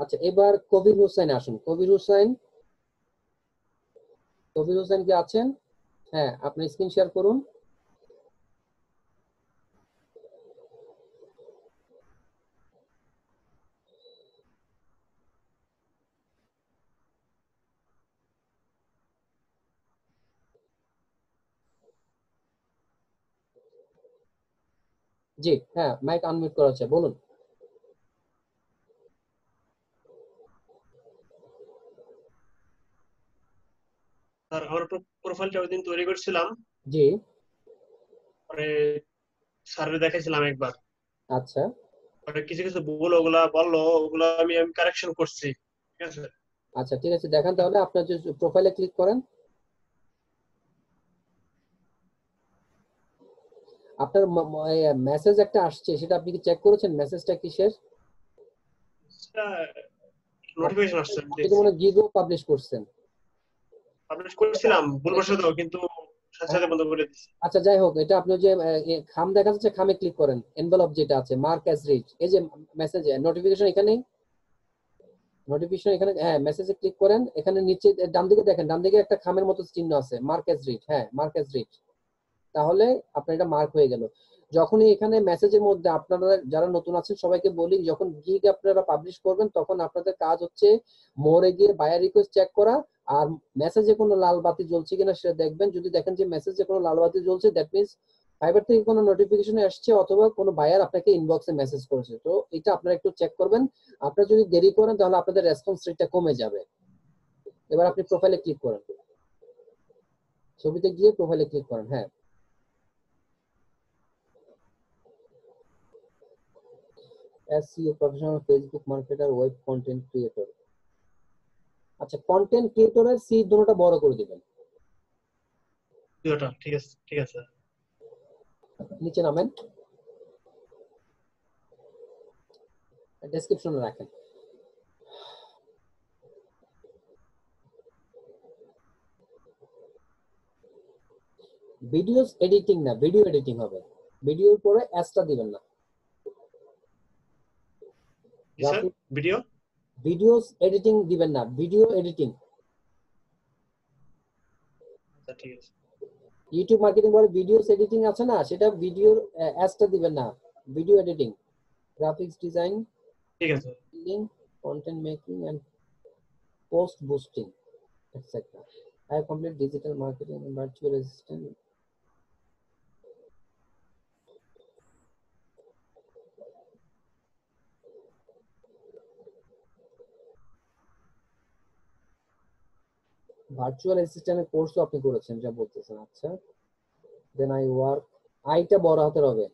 আচ্ছা, এবার কবির হোসেন আসুন। কবির হোসেন, কবির হোসেন কি আছেন? হ্যাঁ, আপনি স্ক্রিন শেয়ার করুন। জি হ্যাঁ, মাইক আনমিউট করা আছে, বলুন। স্যার আমার প্রোফাইলটা ওইদিন তৈরি করছিলাম, জি পরে স্যারের দেখাইছিলাম একবার, আচ্ছা পরে কিছু কিছু ভুল ওগুলা বললো, ওগুলা আমি কারেকশন করছি, ঠিক আছে? আচ্ছা ঠিক আছে, দেখান তাহলে আপনার যে প্রোফাইলে ক্লিক করেন। আপনার মেসেজ একটা আসছে, সেটা আপনি কি চেক করেছেন? মেসেজটা কিসের? নোটিফিকেশন আসছে, আপনি তো মনে হয় গিগও পাবলিশ করছেন। পাবলিশ করেছিলাম ভুলবশত, কিন্তু সাথে সাথে বন্ধ করে দিয়েছি। আচ্ছা যাই হোক, এটা আপনি যে খাম দেখা যাচ্ছে, খামে ক্লিক করেন, এনভেলপ যেটা আছে মার্ক অ্যাজ রিড, এই যে মেসেজ নোটিফিকেশন এখানে, নোটিফিকেশন এখানে, হ্যাঁ মেসেজে ক্লিক করেন, এখানে নিচে ডান দিকে দেখেন, ডান দিকে একটা খামের মতো চিহ্ন আছে, মার্ক অ্যাজ রিড, হ্যাঁ মার্ক অ্যাজ রিড, তাহলে আপনার এটা মার্ক হয়ে গেল। যখনই এখানে মেসেজের মধ্যে, আপনারা যারা নতুন আছেন সবাইকে বলি, যখন গিগ আপনারা পাবলিশ করবেন তখন আপনাদের কাজ হচ্ছে মোরে গিয়ে বায়ার রিকোয়েস্ট চেক করা, আর মেসেজে কোনো লাল বাতি জ্বলছে কিনা সেটা দেখবেন। যদি দেখেন যে মেসেজে কোনো লাল বাতি জ্বলছে, দ্যাট মিন্স ফাইবার থেকে কোনো নোটিফিকেশন আসছে অথবা কোনো বায়ার আপনাকে ইনবক্সে মেসেজ করেছে, তো এটা আপনারা একটু চেক করবেন। আপনারা যদি দেরি করেন তাহলে আপনাদের রেসপন্স রেটটা কমে যাবে। এবার আপনি প্রোফাইলে ক্লিক করেন, ছবিতে গিয়ে প্রোফাইলে ক্লিক করেন। হ্যাঁ, SEO professional, Facebook marketer, web content creator. আচ্ছা, কন্টেন্ট ক্রিয়েটরের সি দুটোটা বড় করে দিবেন। দুটো ঠিক আছে, ঠিক আছে। নিচে নামেন, ডেসক্রিপশনে রাখেন। ভিডিওস এডিটিং না, ভিডিও এডিটিং হবে। ভিডিওর পরে অ্যাসটা দিবেন না। স্যার ভিডিও ভিডিওস এডিটিং দিবেন না, ভিডিও এডিটিং। আচ্ছা ঠিক আছে। ইউটিউব মার্কেটিং পরে ভিডিওস এডিটিং আছে না, সেটা ভিডিওর অ্যাসটা দিবেন না, ভিডিও এডিটিং, গ্রাফিক্স ডিজাইন, ঠিক আছে। Link, content making and post boosting etcetera. I have complete digital marketing and virtual assistant. Virtual অ্যাসিস্ট্যান্টের কোর্সও আপনি করেছেন যা বলতেছেন। আচ্ছা, দেন আই ওয়ার্ক, আইটা বড় হাতের হবে।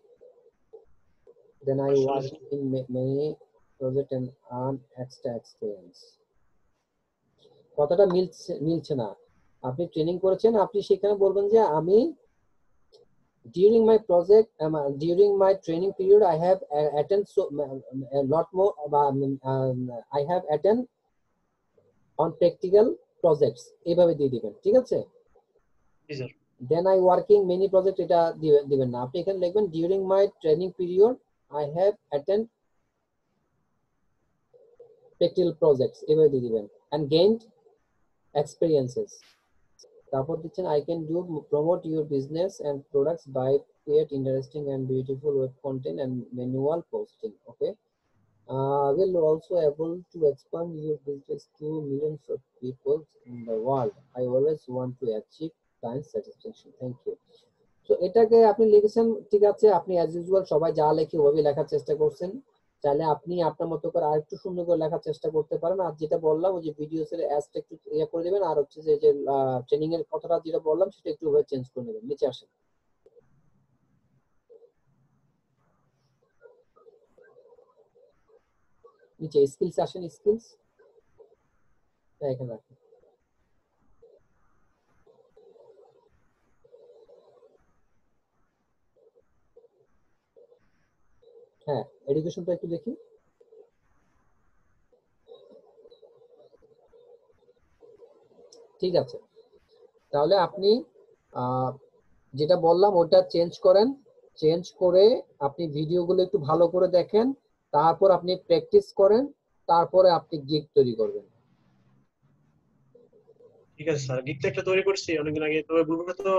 Then I work in many project and earn extra experience. কথাটা মিলছে না। আপনি ট্রেনিং করেছেন, আপনি সেখানে বলবেন যে আমি during my project during my training period I have attend so a lot more I have attend on practical projects, এইভাবে দিয়ে দিবেন। ঠিক আছে, জি sir. Then I working many project, এটা দিবেন না। আপনি এখানে লিখবেন during my training period I have attend practical projects, এভাবে দিয়ে দিবেন। And gained experiences. তারপর দিচ্ছেন I can do promote your business and products by create interesting and beautiful web content and manual posting. Okay, will also able to expand your business to millions of people in the world. I always want to achieve client satisfaction. Thank you. So এটাকে আপনি লিখেছেন, ঠিক আছে। আপনি as usual সবাই যা লেখে ওভাবে লেখার চেষ্টা করছেন। চাইলে আপনি আপনার মতো করে আরেকটু সুন্দর করে লেখার চেষ্টা করতে পারেন। আর যেটা বললাম ওই যে ভিডিওস এর অ্যাজটা একটু ইয়ে করে দিবেন, আর হচ্ছে যে ট্রেনিং এর কথাটা যেটা বললাম সেটা একটু ওভাবে চেঞ্জ করে নেবেন। নিচে আসেন, নিচে স্কিলস আসেন, স্কিলস এখানে রাখেন। হ্যাঁ, এডুকেশনটা একটু দেখি। ঠিক আছে, তাহলে আপনি যেটা বললাম ওটা চেঞ্জ করেন। চেঞ্জ করে আপনি ভিডিওগুলো একটু ভালো করে দেখেন, তারপর আপনি প্র্যাকটিস করেন, তারপরে আপনি গিগ তৈরি করবেন। ঠিক আছে স্যার, গিগটা একটা তৈরি করছি অনেকদিন আগে, তবে গ্রুপে তো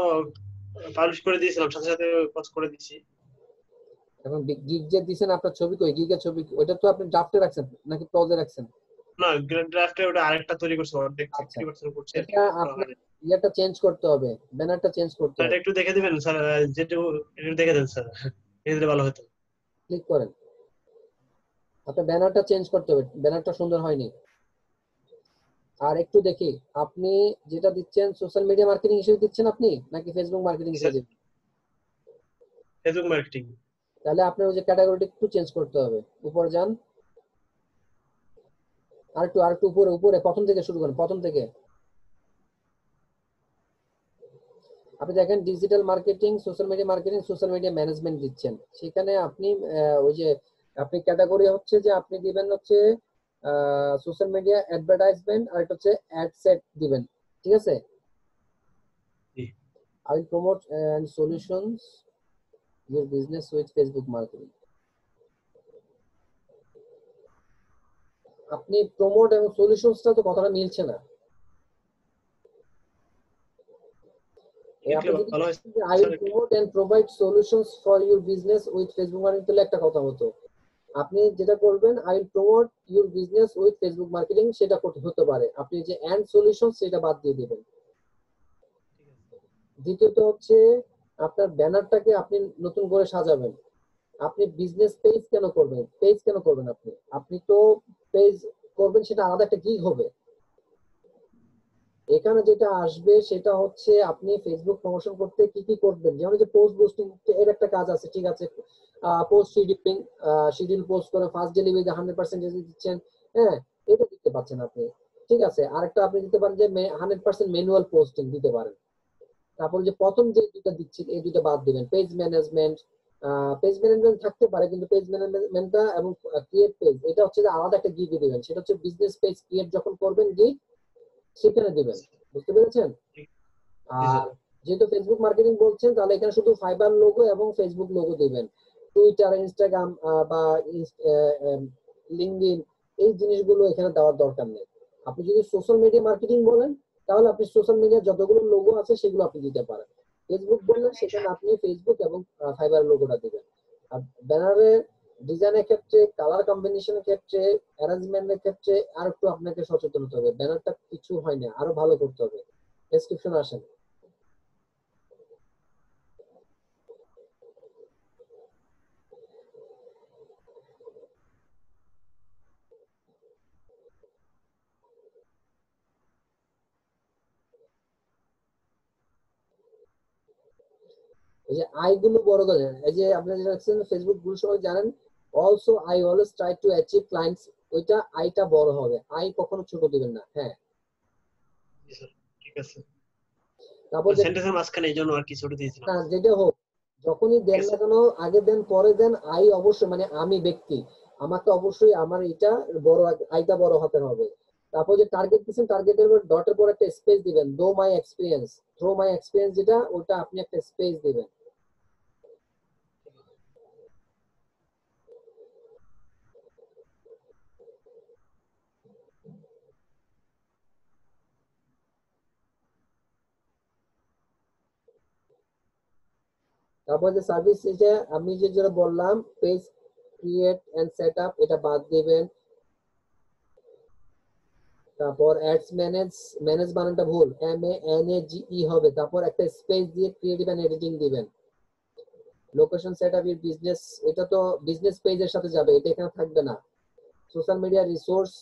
পাবলিশ করে দিয়েছিলাম, সাথে সাথে পোস্ট করে দিয়েছি। এখন গিগ যে দিবেন আপনার ছবি কই, গিগের ছবি ওটা তো আপনি ড্রাফটে রাখছেন নাকি প্রজে রাখছেন? না, ড্রাফটে ওটা আরেকটা তৈরি করছি, অর্ধেক আচ্ছা, 50% করছি। এটা আপনার ইয়েটা চেঞ্জ করতে হবে, ব্যানারটা চেঞ্জ করতে এটা হবে। একটু দেখে দিবেন স্যার, যেটু একটু দেখে দেন স্যার, এটা ভালো হতো। ক্লিক করেন, আপনার ব্যানারটা চেঞ্জ করতে হবে, ব্যানারটা সুন্দর হয়নি। আর একটু দেখি আপনি যেটা দিচ্ছেন সোশ্যাল মিডিয়া মার্কেটিং হিসেবে দিচ্ছেন আপনি নাকি ফেসবুক মার্কেটিং হিসেবে? Facebook marketing. তাহলে আপনার ওই যে ক্যাটাগরিটা একটু চেঞ্জ করতে হবে। উপরে যান, আর একটু উপরে উপরে প্রথম থেকে শুরু করেন, প্রথম থেকে। আপনি দেখেন digital marketing, social media marketing, social media management দিচ্ছেন। সেখানে আপনি ওই যে আপনি ক্যাটাগরি হচ্ছে যে আপনি দিবেন হচ্ছে সোশ্যাল মিডিয়া অ্যাডভার্টাইজমেন্ট, আর এটা হচ্ছে অ্যাড সেট দিবেন। ঠিক আছে, I will promote and solutions your business with Facebook marketing. আপনি প্রমোট এবং সলিউশনসটা তো কথাটা মিলছে না। I will promote and provide solutions for your business with Facebook marketing, তাহলে একটা কথা হতো। আপনি যেটা করবেন I will promote your business with Facebook marketing, সেটা হতে পারে। আপনি যে and solutions সেটা বাদ দিয়ে দিবেন। দ্বিতীয়ত হচ্ছে আপনার ব্যানারটাকে আপনি নতুন করে সাজাবেন। আপনি বিজনেস পেজ কেন করবেন? পেজ কেন করবেন আপনি? আপনি তো পেজ করবেন, সেটা আলাদা একটা গিগ হবে। এখানে যেটা আসবে সেটা হচ্ছে আপনি ফেসবুক প্রমোশন করতে কি কি করবেন। যেমন যে পোস্ট বুস্টিং এর একটা কাজ আছে, ঠিক আছে, পোস্ট শিডিউলিং, শিডিউল পোস্ট করে ফার্স্ট ডেলিভারি 100% দিচ্ছেন, হ্যাঁ, এটা দিতে পারছেন আপনি, ঠিক আছে। আরেকটা আপনি দিতে পারেন যে 100% ম্যানুয়াল পোস্টিং দিতে পারেন। তারপর যে প্রথম যে দুইটা দিচ্ছেন এই দুইটা বাদ দিবেন। পেজ ম্যানেজমেন্ট, পেজ ম্যানেজমেন্ট থাকতে পারে, কিন্তু পেজ ম্যানেজমেন্টটা এবং ক্রিয়েট পেজ এটা হচ্ছে যে আলাদা একটা গিগ দিবেন। সেটা হচ্ছে বিজনেস পেজ ক্রিয়েট যখন করবেন গিগ সেখানে দিবেন। বুঝতে পেরেছেন? জি আর স্যার। যেহেতু ফেসবুক মার্কেটিং বলছেন, তাহলে এখানে শুধু ফাইবার লোগো এবং ফেসবুক লোগো দিবেন। টুইটার, ইনস্টাগ্রাম বা লিঙ্কডইন এই জিনিসগুলো এখানে দেওয়ার দরকার নেই। আপনি যদি সোশ্যাল মিডিয়া মার্কেটিং বলেন, তাহলে আপনি সোশ্যাল মিডিয়ার যতগুলো লোগো আছে সেগুলো আপনি দিতে পারেন। ফেসবুক বললেন, সেখানে আপনি ফেসবুক এবং ফাইবার লোগোটা দিবেন। আর ব্যানারের ডিজাইনের ক্ষেত্রে, কালার কম্বিনেশনের ক্ষেত্রে, অ্যারেঞ্জমেন্টের ক্ষেত্রে আর একটু আপনাকে সচেতন হতে হবে। ব্যানারটা কিছু হয় না, আরো ভালো করতে হবে। ডেসক্রিপশন আসেন। এই যে আইগুলো বড় করেন, এই যে আপনারা যেটা দেখছেন ফেসবুক গুলো সবাই জানেন, also I always try to achieve clients, ওইটা আইটা বড় হবে, আই কখনো ছোট দিবেন না। হ্যাঁ, জি স্যার, ঠিক আছে। তারপর যে সেন্টেন্সের মাঝখানে এই জন্য আর কি ছোট দিয়েছিলাম। না, যেটা হোক, যখনই দেন ঠিক না আছে। কেন, আগে দেন পরে দেন, আই অবশ্যই, মানে আমি ব্যক্তি, আমাকে অবশ্যই আমার এটা বড়, আইটা বড় হাতের হবে। তারপর যে টার্গেট দিচ্ছেন, টার্গেটের উপর ডটের পর একটা স্পেস দিবেন। Though my experience, through my experience, যেটা ওটা আপনি একটা স্পেস দিবেন। তারপর যে সার্ভিস, এটা আমি যেটা বললাম, page create and set up, এটা বাদ দিবেন। তারপর অ্যাডস ম্যানেজ, ম্যানেজ বানানটা ভুল, MANAGE হবে। তারপর একটা স্পেস দিয়ে ক্রিয়েটিভ এন্ড এডিটিং দিবেন। Location set up your business, এটা তো বিজনেস পেজের সাথে যাবে, এটা এখানে থাকবে না। Social media resource,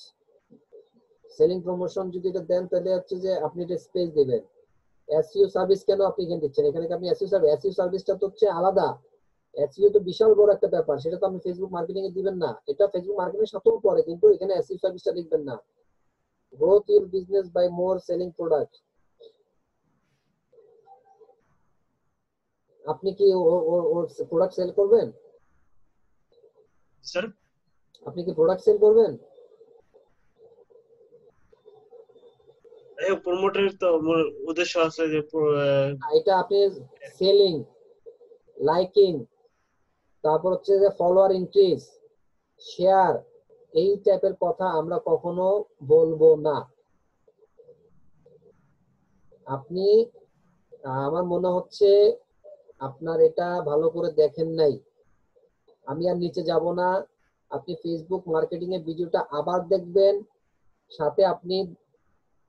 selling promotion যদি এটা দেন, তাহলে হচ্ছে যে আপনি এটা স্পেস দিবেন। এসইও সার্ভিস কেন আপনি এখানে দিচ্ছেন? এখানে কি আপনি এসইও সার্ভিসটা তো হচ্ছে আলাদা। এসইও তো বিশাল বড় একটা ব্যাপার, সেটা তো আপনি ফেসবুক মার্কেটিং এ দিবেন না। এটা ফেসবুক মার্কেটিং এর সাথেও পড়ে, কিন্তু এখানে এসইও সার্ভিসটা লিখবেন না। Growth your business by more selling product, আপনি কি ওর প্রোডাক্ট সেল করবেন? স্যার, আপনি কি প্রোডাক্ট সেল করবেন? এই প্রমোটের তো মোর উদ্দেশ্য আছে যে এটা আপনি সেলিং, লাইকিং, তারপর হচ্ছে যে ফলোয়ার ইনক্রিজ, শেয়ার, এই টাইপের কথা আমরা কখনো বলবো না। আপনি, আমার মনে হচ্ছে আপনার এটা ভালো করে দেখেন নাই। আমি আর নিচে যাব না, আপনি ফেসবুক মার্কেটিং এর ভিডিওটা আবার দেখবেন, সাথে আপনি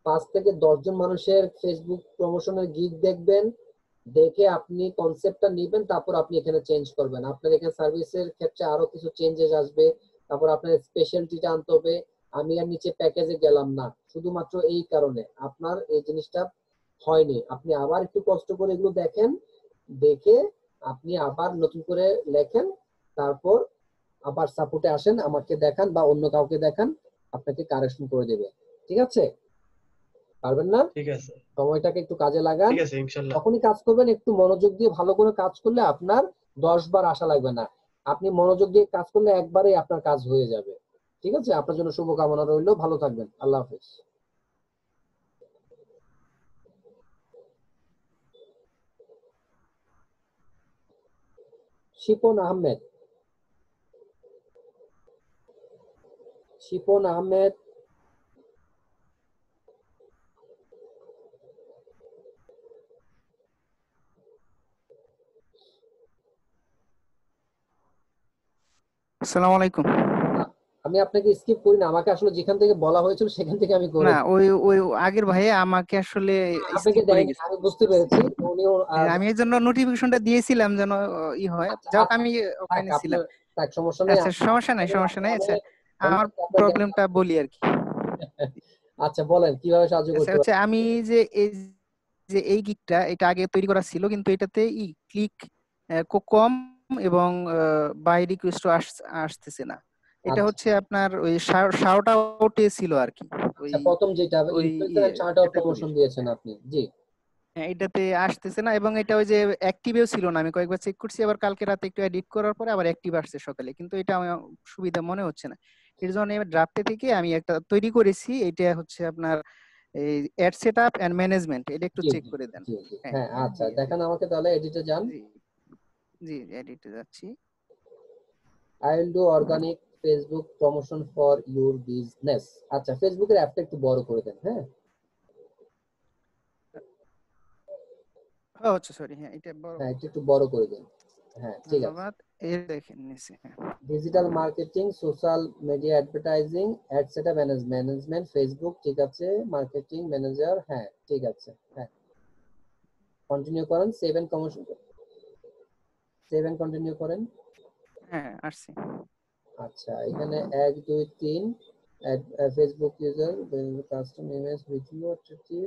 5 থেকে 10 জন মানুষের ফেসবুক প্রমোশনের গিগ দেখবেন, দেখে আপনি কনসেপ্টটা নেবেন, তারপর আপনি এখানে চেঞ্জ করবেন। আপনার এখানে সার্ভিসের ক্ষেত্রে আরো কিছু চেঞ্জেস আসবে, তারপর আপনার স্পেশালিটিটা আনতে হবে। আমি আর নিচে প্যাকেজে গেলাম না, শুধুমাত্র এই কারণে আপনার এই জিনিসটা হয়নি। আপনি আবার একটু কষ্ট করে এগুলো দেখেন, দেখে আপনি আবার নতুন করে লেখেন, তারপর আবার সাপোর্টে আসেন, আমাকে দেখান বা অন্য কাউকে দেখান, আপনাকে কারেকশন করে দেবে। ঠিক আছে? পারবেন না? ঠিক আছে, সময়টাকে একটু কাজে লাগান। ঠিক আছে ইনশাআল্লাহ। তখনই কাজ করবেন, একটু মনোযোগ দিয়ে ভালো করে কাজ করলে আপনার 10 বার আশা লাগবে না। আপনি মনোযোগ দিয়ে কাজ করলে একবারেই আপনার কাজ হয়ে যাবে। ঠিক আছে? আপনার জন্য শুভকামনা রইলো, ভালো থাকবেন। আল্লাহ হাফেজ। শিপন আহমেদ, শিপন আহমেদ, আসসালামু আলাইকুম। আমি আপনাকে স্কিপ করি না, আমাকে আসলে যেখান থেকে বলা হয়েছিল সেখান থেকে আমি না করেছি। ওই ওই আগের ভাই আমাকে আসলে আপনাকে স্কিপ করে দেয়নি, গেছে। আমি বুঝতে পেরেছি। উনিও হ্যাঁ, আমি এর জন্য নোটিফিকেশনটা দিয়েছিলাম যেন ই হয়। আচ্ছা যাক আচ্ছা আমি থাক, ওখানে ছিলাম। আপনার থাক, সমস্যা নেই। আচ্ছা সমস্যা নাই, সমস্যা নাই। আচ্ছা আমার আপনার প্রবলেমটা বলি আর কি। আচ্ছা বলেন কিভাবে সাহায্য আচ্ছা করতে হচ্ছে পারি। আমি যে এই গিগটা এটা আগে তৈরি করা ছিল, কিন্তু এটাতে ক্লিক কম এবং বাই রিকোয়েস্ট আসতেছে না। এটা আচ্ছা হচ্ছে আপনার ওই শাউট আউটে ছিল আর কি। ওই আচ্ছা, প্রথম যেটা ওই influencer and chart out promotion ক্যাটাগরির দিয়েছেন আপনি, জি। হ্যাঁ, এটাতে আসতেছে না এবং এটা ওই যে অ্যাক্টিভেও ছিল না। আমি কয়েকবার চেক করছি, আবার কালকে রাতে একটু এডিট করার পরে আবার অ্যাক্টিভ আসছে সকালে, কিন্তু এটা আমার সুবিধা মনে হচ্ছে না। এর জন্য ড্রাফটে থেকে আমি একটা তৈরি করেছি। এটা হচ্ছে আপনার এই অ্যাড সেটআপ এন্ড ম্যানেজমেন্ট, এটা একটু জি চেক জি করে দেন। জি জি হ্যাঁ হ্যাঁ, আচ্ছা জি দেখান আমাকে তাহলে, এডিটে যান। জি জি এডিটে যাচ্ছি। I will do organic Facebook promotion for your business. আচ্ছা, ফেসবুকের অ্যাপটা একটু বড় করে দেন, হ্যাঁ। ও আচ্ছা সরি, হ্যাঁ এটা বড় হ্যাঁ একটু বড় করে দিন, হ্যাঁ ঠিক আছে। ধন্যবাদ। এর দেখেন নিচে, হ্যাঁ digital marketing, social media advertising, ad setup management, Facebook, ঠিক আছে, মার্কেটিং ম্যানেজার, হ্যাঁ ঠিক আছে, হ্যাঁ কন্টিনিউ করেন, save and promotion, save and continue করেন। হ্যাঁ আসছে। আচ্ছা এখানে 1 2 3 Facebook user custom image video attractive,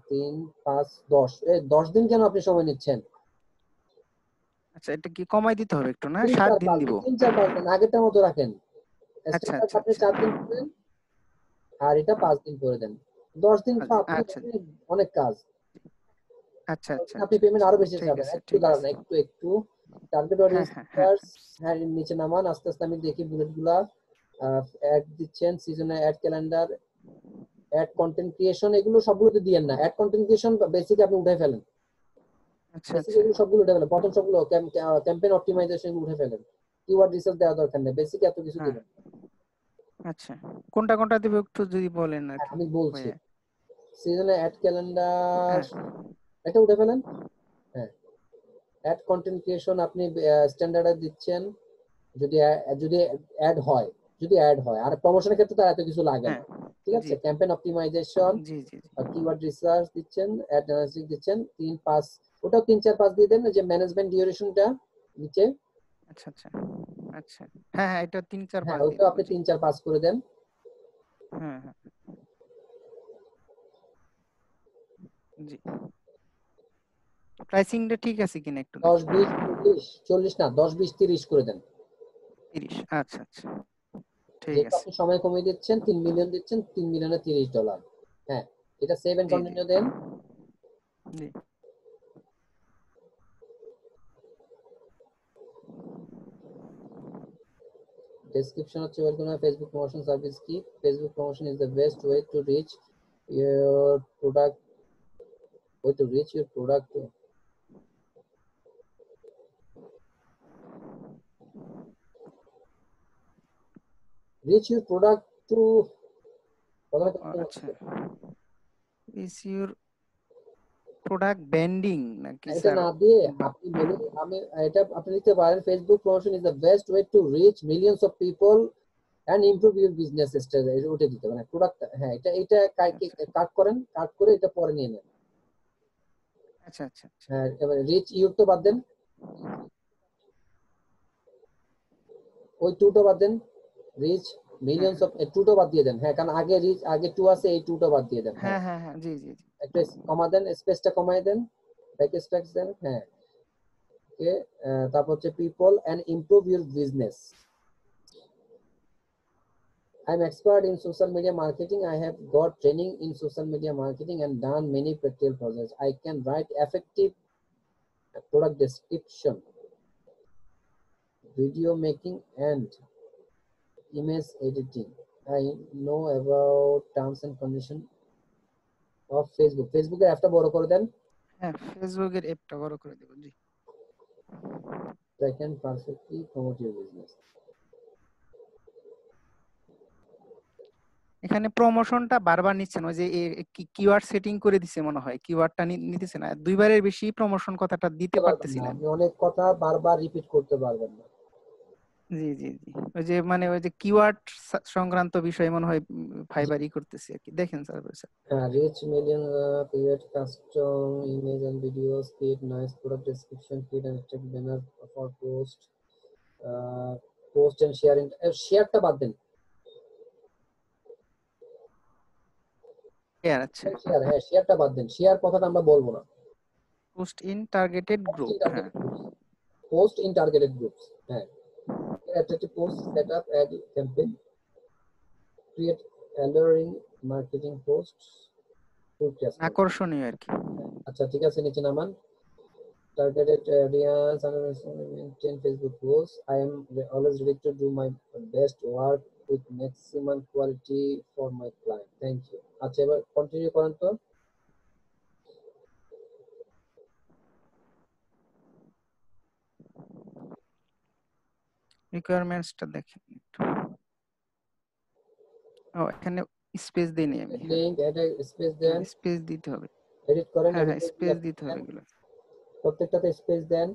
3 5 10, 10 দিন কেন আপনি সময় নিচ্ছেন? আচ্ছা এটা কি কমাই দিতে হবে একটু না? 3 7 4 দিন 5 দিব। 3 4 5 দিন আগেরটার মতো রাখেন। আচ্ছা স্ট্যান্ডার্ড আচ্ছা আপনি আচ্ছা 4 দিন করেন আর এটা 5 দিন করে দেন। 10 দিন তো আপনি আচ্ছা অনেক কাজ। আচ্ছা আচ্ছা আপনি পেমেন্ট আরো বেশি ঠিক যাবেন। আছে একটু ঠিক দাঁড়ান, আছে। একটু টার্গেট অডিয়েন্স হ্যাঁ ফিচার্স, হ্যাঁ নিচে নামান, আস্তে আস্তে আমি দেখি বুলেটগুলা। অ্যাড দিচ্ছেন, সিজনে ad calendar, ad content creation, এগুলো সবগুলোতে দিয়েন না। অ্যাড কন্টেন্ট ক্রিয়েশন বেসিক আপনি উঠে ফেলেন, আচ্ছা বেসিক আচ্ছা এগুলো সবগুলো উঠে ফেলেন, প্রথম সবগুলো ক্যাম্পেইন অপটিমাইজেশন উঠে ফেলেন, কিওয়ার্ড রিসার্চ দেওয়ার দরকার নেই, বেসিক এত কিছু হ্যাঁ দিবেন। আচ্ছা কোনটা কোনটা দিব একটু যদি বলেন আর কি। আমি বলছি ভাইয়া। সিজনে অ্যাড ক্যালেন্ডার হ্যাঁ এটা উঠে ফেলেন, হ্যাঁ। অ্যাড কন্টেন্ট ক্রিয়েশন আপনি স্ট্যান্ডার্ডে দিচ্ছেন যদি যদি অ্যাড হয়, আর প্রমোশনের ক্ষেত্রে তো এত কিছু লাগে হ্যাঁ না, ঠিক জি আছে। ক্যাম্পেইন অপটিমাইজেশন, জি জি কিওয়ার্ড রিসার্চ দিচ্ছেন, অ্যাড অ্যানালিটিক্স দিচ্ছেন, 3 5, ওটাও 3 4 5 দিয়ে দেন, যে ম্যানেজমেন্ট ডিউরেশনটা নিচে, আচ্ছা আচ্ছা আচ্ছা হ্যাঁ হ্যাঁ এটা 3 4 হ্যাঁ 5 দিয়ে ওটাও দেব আপনি জি। 3 4 5 করে দেন। হ্যাঁ হ্যাঁ জি প্রাইসিংটা ঠিক আছে কিনা একটু 10 দেখি। 20 40 না 10 20 30 করে দেন। 30 আচ্ছা আচ্ছা ঠিক যেহেতু আছে আপনি সময় কমিয়ে দিচ্ছেন, 3 মিলিয়ন দিচ্ছেন, 3 মিলিয়নে $30, হ্যাঁ এটা সেভ এন্ড জি জি কন্টিনিউ দেন। জি ডেসক্রিপশন হচ্ছে ওয়েলকাম ফেসবুক প্রমোশন সার্ভিস কি, Facebook promotion is the best way to reach your product, reach your product to আচ্ছা ইজ ইউর প্রোডাক্ট ব্র্যান্ডিং নাকি এটা স্যার? না দিয়ে আপনি বলুন, আমি এটা আপনি লিখতে পারেন Facebook promotion is the best way to reach millions of people and improve your business strategy, এটা উঠে দিতে মানে প্রোডাক্ট, হ্যাঁ এটা কাট করেন, কাট করে এটা পরে নিয়ে নেন। আচ্ছা আচ্ছা হ্যাঁ এবারে রিচ ইউর তো বাদ দেন, ওই টুটো বাদ দেন, রিচ মিলিয়ন্স অফ টুটো বাদ দিয়ে দেন, হ্যাঁ কারণ আগে রিচ আগে টু আছে, এই টুটো বাদ দিয়ে দেন। হ্যাঁ হ্যাঁ হ্যাঁ জি জি জি একটা কমা দেন, স্পেসটা কমায় দেন, ব্যাক স্পেস দেন, হ্যাঁ ওকে। তারপর হচ্ছে people and improve your business. I'm expert in social media marketing. I have got training in social media marketing and done many practical projects. I can write effective product description, video making and image editing. I know about terms and conditions of Facebook. Facebook এর অ্যাপটা বড় করে দেন। হ্যাঁ ফেসবুকের অ্যাপটা বড় করে দেব জি। So I can perfectly promote your business. এখানে প্রমোশনটা বারবার নিচ্ছে না, ওই যে কিওয়ার্ড সেটিং করে দিছে মনে হয়, কিওয়ার্ডটা নিতেছে না, দুইবারের বেশি প্রমোশন কথাটা দিতে পারতেছি না। আপনি অনেক কথা বারবার রিপিট করতে পারবেন না। জি জি জি, ওই যে মানে ওই যে কিওয়ার্ড সংক্রান্ত বিষয় মনে হয় ফাইবারই করতেছি আর কি। দেখেন স্যার বলছে Reach million, create custom image and videos, create nice product description, create an attractive banner for post, post and share. শেয়ারটা বাদ দেন, শেয়ার। আচ্ছা, শেয়ার, হ্যাঁ শেয়ারটা বাদ দেন, শেয়ার কথাটা আমরা বলবো না। Post in targeted Post group. in হ্যাঁ targeted groups, post in targeted groups, হ্যাঁ। Attractive post, set up ad campaign, create alluring marketing posts, আকর্ষণীয় আর কি। আচ্ছা ঠিক আছে, নিচে নামান। Targeted audience and maintain Facebook posts. I am always ready to do my best work with maximum quality for my client. Thank you. আচ্ছা এবার continue করেন তো। রিকোয়ারমেন্টসটা দেখেন একটু। ও এখানে স্পেস দেইনি আমি। লিংক এড স্পেস দেন, স্পেস দিতে হবে। এডিট করেন, হ্যাঁ হ্যাঁ, স্পেস দিতে হবে এগুলো। প্রত্যেকটাতে স্পেস দেন।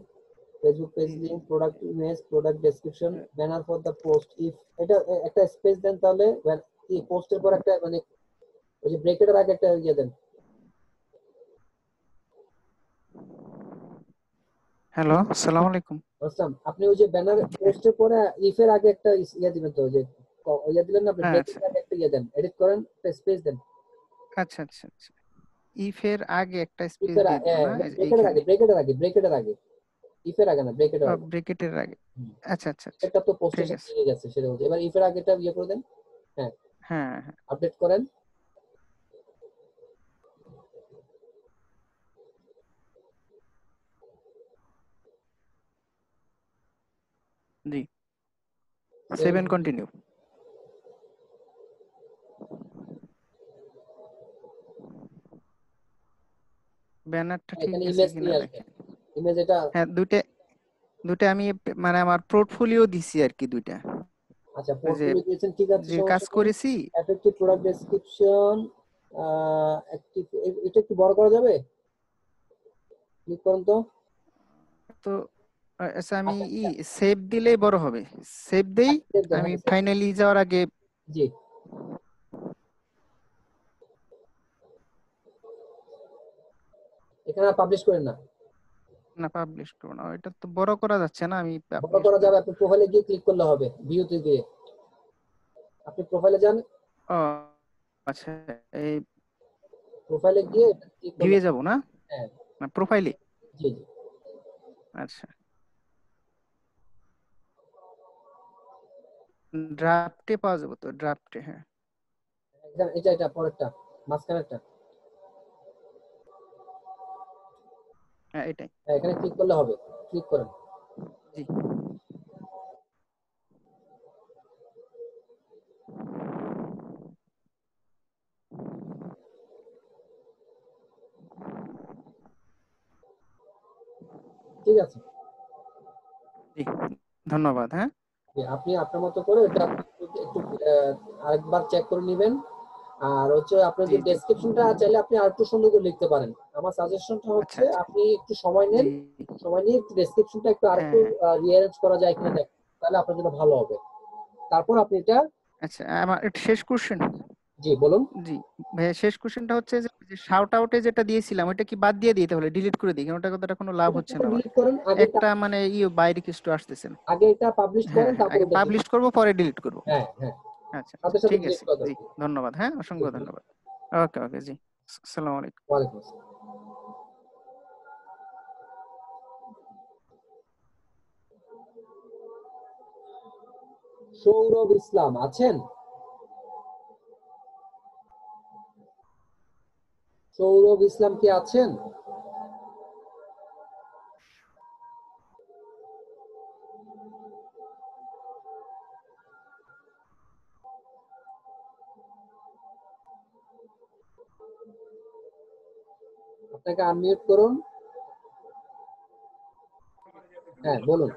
ফেসবুক পেজ জি জি। Link, product image, product description, banner for the post. If এটা একটা স্পেস দেন, তাহলে কি পোস্টের পর একটা মানে ওই যে ব্রেকেটের আগে একটা ইয়ে দেন। হ্যালো, আসসালামু আলাইকুম। আসলাম, আপনি ওই যে ব্যানার পোস্টের পরে ইফের আগে একটা ইয়ে দিবেন, তো ওই যে ইয়ে দিলেন না আপনি, হ্যাঁ আচ্ছা ব্রেকেটের আগে একটা ইয়ে দেন, এডিট করেন, একটা স্পেস দেন। আচ্ছা আচ্ছা আচ্ছা, ইফের আগে একটা স্পেস ইফের দিয়ে দিব না ব্রেকেটের আগে, এইখানে? ব্রেকেটের আগে, ইফের আগে না, ব্রেকেটের আগে। ব্রেকেটের আগে। আচ্ছা আচ্ছা আচ্ছা, এটা তো পোস্টের ঠিক সাথে আছে। মিলে গেছে, সেটা বলতে। এবার ইফের আগেটা ইয়ে করে দেন। হ্যাঁ হ্যাঁ হ্যাঁ আপডেট করেন। জি, 7 কন্টিনিউ। ব্যানারটা ঠিক এখানে আছে ইমেজ কিনা নিয়ে আসবেন, দেখেন। ইমেজ এটা। হ্যাঁ দুইটা আমি মানে আমার পোর্টফোলিও দিছি আর কি দুইটা। আচ্ছা ওই যে পোর্টফোলিও দিয়েছেন, ঠিক আছে, যে কাজ সমস্যা নেই। করেছি। এফেক্টিভ প্রোডাক্ট ডেসক্রিপশন, অ্যাক্টিভ, এটা একটু বড় করা যাবে? ক্লিক করুন তো। তো আচ্ছা আমি সেভ দিলেই বড় হবে। সেভ দেই, আমি ফাইনালি যাওয়ার আগে। জি এখানে পাবলিশ করেন না। না পাবলিশ করব না, এটা তো বড় করা যাচ্ছে না। আমি বড় করা যাবে, আপনি প্রোফাইলে গিয়ে ক্লিক করলে হবে, ভিউতে গিয়ে আপনি প্রোফাইলে যান। ও আচ্ছা, এই প্রোফাইলে গিয়ে ক্লিক করলে ভিউয়ে যাব না? হ্যাঁ না প্রোফাইলে। জি জি। আচ্ছা, ড্রাফটে পাওয়া যাবে তো? ড্রাফটে, হ্যাঁ এটা পরেরটা, মাঝখানেরটা। হ্যাঁ এটাই। হ্যাঁ এখানে ক্লিক করলে হবে, ক্লিক করেন। জি ঠিক আছে, জি, ধন্যবাদ। হ্যাঁ আপনি আপনার মতো করে এটা একটু আরেকবার চেক করে নেবেন। আর হচ্ছে আপনার যে ডেসক্রিপশনটা চাইলে আপনি আরেকটু সুন্দর করে লিখতে পারেন। আমার সাজেশনটা হচ্ছে আপনি একটু সময় নেন, সময় নিয়ে একটু ডেসক্রিপশনটা একটু আরেকটু রিঅ্যারেঞ্জ করা যায় কিনা দেখেন, তাহলে আপনার জন্য ভালো হবে। তারপর আপনি এটা। আচ্ছা, আমার একটা শেষ কোশ্চেন। জি বলুন। জি ভাইয়া, শেষ কোশ্চেনটা হচ্ছে যে শাউট আউটে যেটা দিয়েছিলাম ওটা কি বাদ দিয়ে দিতে হলে ডিলিট করে দিই? কারণ ওটা কথাটা কোনো লাভ হচ্ছে না আমার। ডিলিট করেন, আগে একটা মানে বাই রিকোয়েস্ট আসতেছে না। আগে এটা পাবলিশ হ্যাঁ করেন, তারপর আগে এটা পাবলিশ করব, পরে ডিলিট করব। হ্যাঁ হ্যাঁ আচ্ছা সাথে সাথে ঠিক ডিলিট আছে। করে দেন। জি ধন্যবাদ। হ্যাঁ অসংখ্য ধন্যবাদ। ওকে ওকে, জি আসসালামু আলাইকুম। ওয়ালাইকুম আসসালাম। সৌরভ ইসলাম আছেন? সৌরভ ইসলাম কি আছেন? আপনাকে আনমিউট করুন। হ্যাঁ বলুন।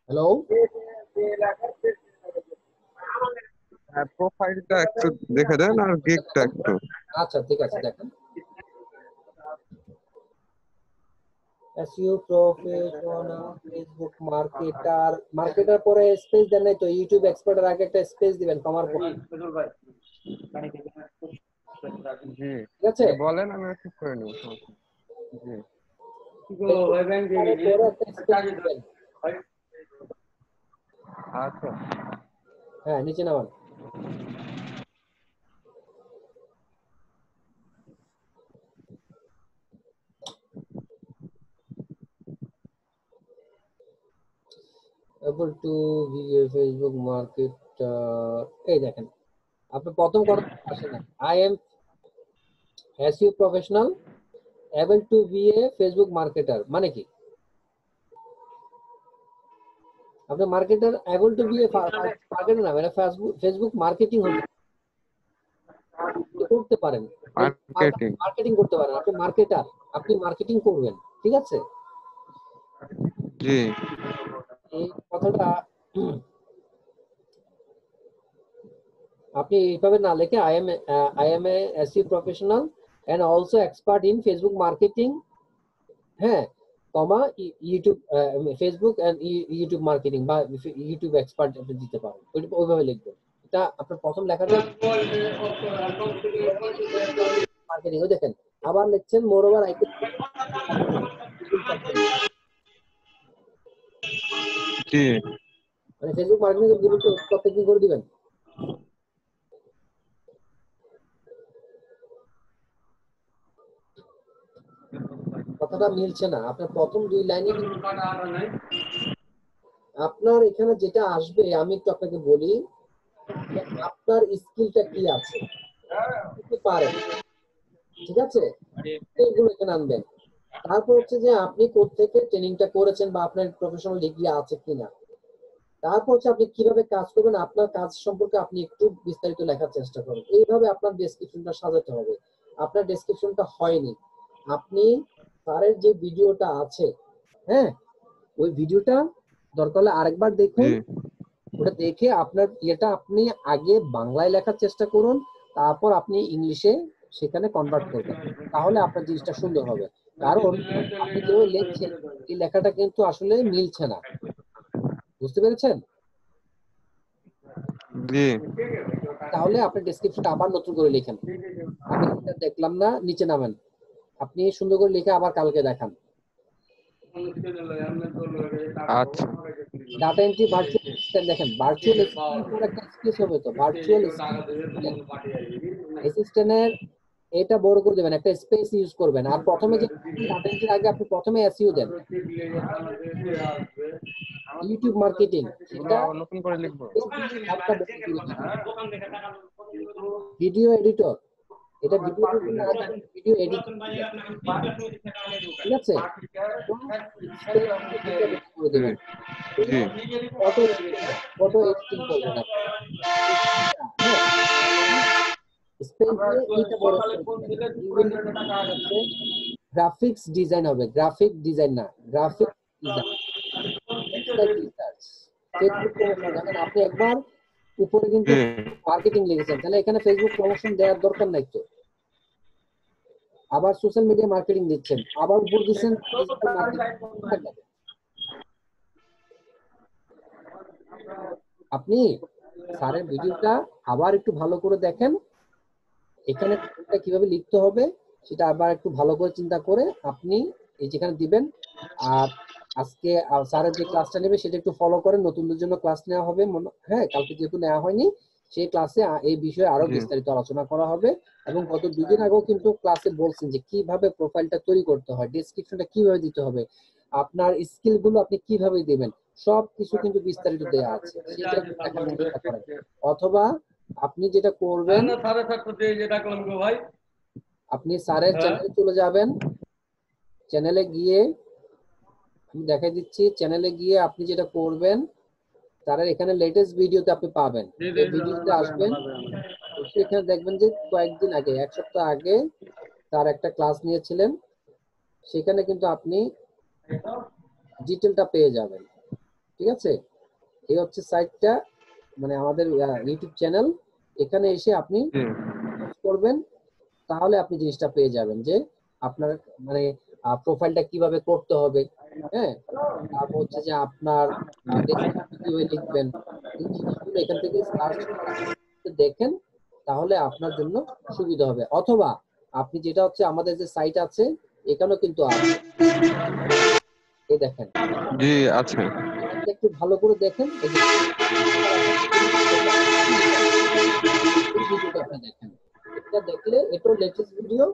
হ্যালো। প্রোফাইলটা একটু দেখে দেন আর গিগটা একটু। আচ্ছা ঠিক আছে দেখেন। SEO প্রফেশনাল ফেসবুক মার্কেটার পরে স্পেস দেন নাই তো, ইউটিউব এক্সপার্টের আগে একটা স্পেস দিবেন কমার পর। জি ঠিক আছে, বলেন, আমি ঠিক করে নেব। জি আচ্ছা হ্যাঁ নিচে নামান। able to view Facebook market এই দেখেন আপনি প্রথম কথা আসে না, I am SEO professional able to be a Facebook marketer মানে কি? আপনি marketer able to be a marketer না, মানে ফেসবুক মার্কেটিং করতে পারেন, মার্কেটিং করতে পারেন, আপনি মার্কেটার, আপনি মার্কেটিং করবেন। ঠিক আছে, জি এই কথাটা আপনি এইভাবে না লিখে I am a SEO professional and also expert in Facebook marketing, হ্যাঁ comma YouTube Facebook and YouTube marketing বা ইউটিউব এক্সপার্ট আপনি দিতে পারেন, ওইভাবে লিখবেন। এটা আপনার প্রথম লেখাটা মার্কেটিং ও দেখেন, আবার লিখছেন মোর ওভার আই জি মানে ফেসবুক মার্কেটিং এর গ্রুপে প্রত্যেকদিন করে দিবেন। কথাটা মিলছে না, আপনার প্রথম দুই লাইনে আপনার এখানে যেটা আসবে আমি একটু আপনাকে বলি, আপনার স্কিলটা কি আছে, কি পারেন, ঠিক আছে এইগুলো এখানে আনবেন। তারপর হচ্ছে যে আপনি কোত্থেকে ট্রেনিংটা করেছেন বা আপনার প্রফেশনাল ডিগ্রি আছে কিনা, তারপর হচ্ছে আপনি কিভাবে কাজ করবেন, আপনার কাজ সম্পর্কে আপনি একটু বিস্তারিত লেখার চেষ্টা করুন। এইভাবে আপনার ডেসক্রিপশনটা সাজাতে হবে। আপনার ডেসক্রিপশনটা হয়নি, আপনি স্যারের যে ভিডিওটা আছে, হ্যাঁ ওই ভিডিওটা দরকার হলে আরেকবার দেখুন, ওটা দেখে আপনার ইয়েটা আপনি আগে বাংলায় লেখার চেষ্টা করুন, তারপর আপনি ইংলিশে সেখানে কনভার্ট করবেন, তাহলে আপনার জিনিসটা সুন্দর হবে। কারণ আপনি যেভাবে লিখছেন এই লেখাটা কিন্তু আসলে মিলছে না, বুঝতে পেরেছেন? জি তাহলে আপনি ডেসক্রিপশনটা আবার নতুন করে লিখেন, আমি এটা দেখলাম না, নিচে নামেন, আপনি সুন্দর করে লিখে আবার কালকে দেখান। আচ্ছা ডাটা এন্ট্রি ভার্চুয়াল অ্যাসিস্ট্যান্ট দেখেন, ভার্চুয়াল অ্যাসিস্ট্যান্ট একটা স্পেস হবে তো, ভার্চুয়াল অ্যাসিস্ট্যান্টের এটা বড় করে দেবেন, একটা স্পেস ইউজ করবেন। আর প্রথমে যে ডাটা এন্ট্রির আগে আপনি প্রথমে এসইও দেন, ইউটিউব মার্কেটিং এটা নতুন করে লিখবো। ভিডিও এডিটর, এটা ভিডিও ভিডিও এডিট, ঠিক আছে করে দেবেন। ফটো এডিটিং করবেন আপনি, গ্রাফিক্স ডিজাইন হবে, গ্রাফিক ডিজাইন না, গ্রাফিক ডিজাইন। দেখেন আপনি একবার উপরে কিন্তু মার্কেটিং লিখেছেন, তাহলে এখানে ফেসবুক প্রমোশন দেওয়ার দরকার নাই তো, আবার সোশ্যাল মিডিয়া মার্কেটিং দিচ্ছেন, আবার উপর দিচ্ছেন ডিজিটাল মার্কেটিং। আপনি স্যারের ভিডিওটা আবার একটু ভালো করে দেখেন, এখানে কিভাবে লিখতে হবে সেটা আবার একটু ভালো করে চিন্তা করে আপনি এই যেখানে দিবেন। আর আজকে স্যারের যে ক্লাসটা নেবে সেটা একটু ফলো করেন, নতুনদের জন্য ক্লাস নেওয়া হবে, হ্যাঁ কালকে যেহেতু নেওয়া হয়নি সেই ক্লাসে এই বিষয়ে আরো বিস্তারিত আলোচনা করা হবে। এবং গত দুদিন আগেও কিন্তু ক্লাসে বলছেন যে কিভাবে প্রোফাইলটা তৈরি করতে হয়, ডেসক্রিপশনটা কিভাবে দিতে হবে, আপনার স্কিল গুলো আপনি কিভাবে দিবেন, সবকিছু কিন্তু বিস্তারিত দেওয়া আছে, সেটা দেখার চেষ্টা করেন। অথবা আপনি যেটা করবেন, আপনি স্যারের চ্যানেলে চলে যাবেন, চ্যানেলে গিয়ে আমি দেখাই দিচ্ছি, চ্যানেলে গিয়ে আপনি যেটা করবেন, স্যারের এখানে লেটেস্ট ভিডিওতে আপনি পাবেন, এই ভিডিওতে আসবেন, এখানে দেখবেন যে কয়েকদিন আগে, এক সপ্তাহ আগে তার একটা ক্লাস নিয়েছিলেন, সেখানে কিন্তু আপনি ডিটেলটা পেয়ে যাবেন। ঠিক আছে, এই হচ্ছে সাইটটা, মানে আমাদের ইউটিউব চ্যানেল, এখানে এসে আপনি জি সার্চ করবেন, তাহলে আপনি জিনিসটা পেয়ে যাবেন যে আপনার মানে প্রোফাইলটা কিভাবে করতে হবে। হ্যাঁ, তারপর হচ্ছে যে আপনার ডেসক্রিপশন কিভাবে লিখবেন, এই জিনিসগুলো এখান থেকে সার্চ দেখেন, তাহলে আপনার জন্য সুবিধা হবে। অথবা আপনি যেটা হচ্ছে আমাদের যে সাইট আছে এখানেও কিন্তু আছে, এই দেখেন, জি আছে। এখানটা একটু ভালো করে দেখেন, এই যে এই ভিডিওটা আপনি দেখেন, এটা দেখলে এটাও লেটেস্ট ভিডিও,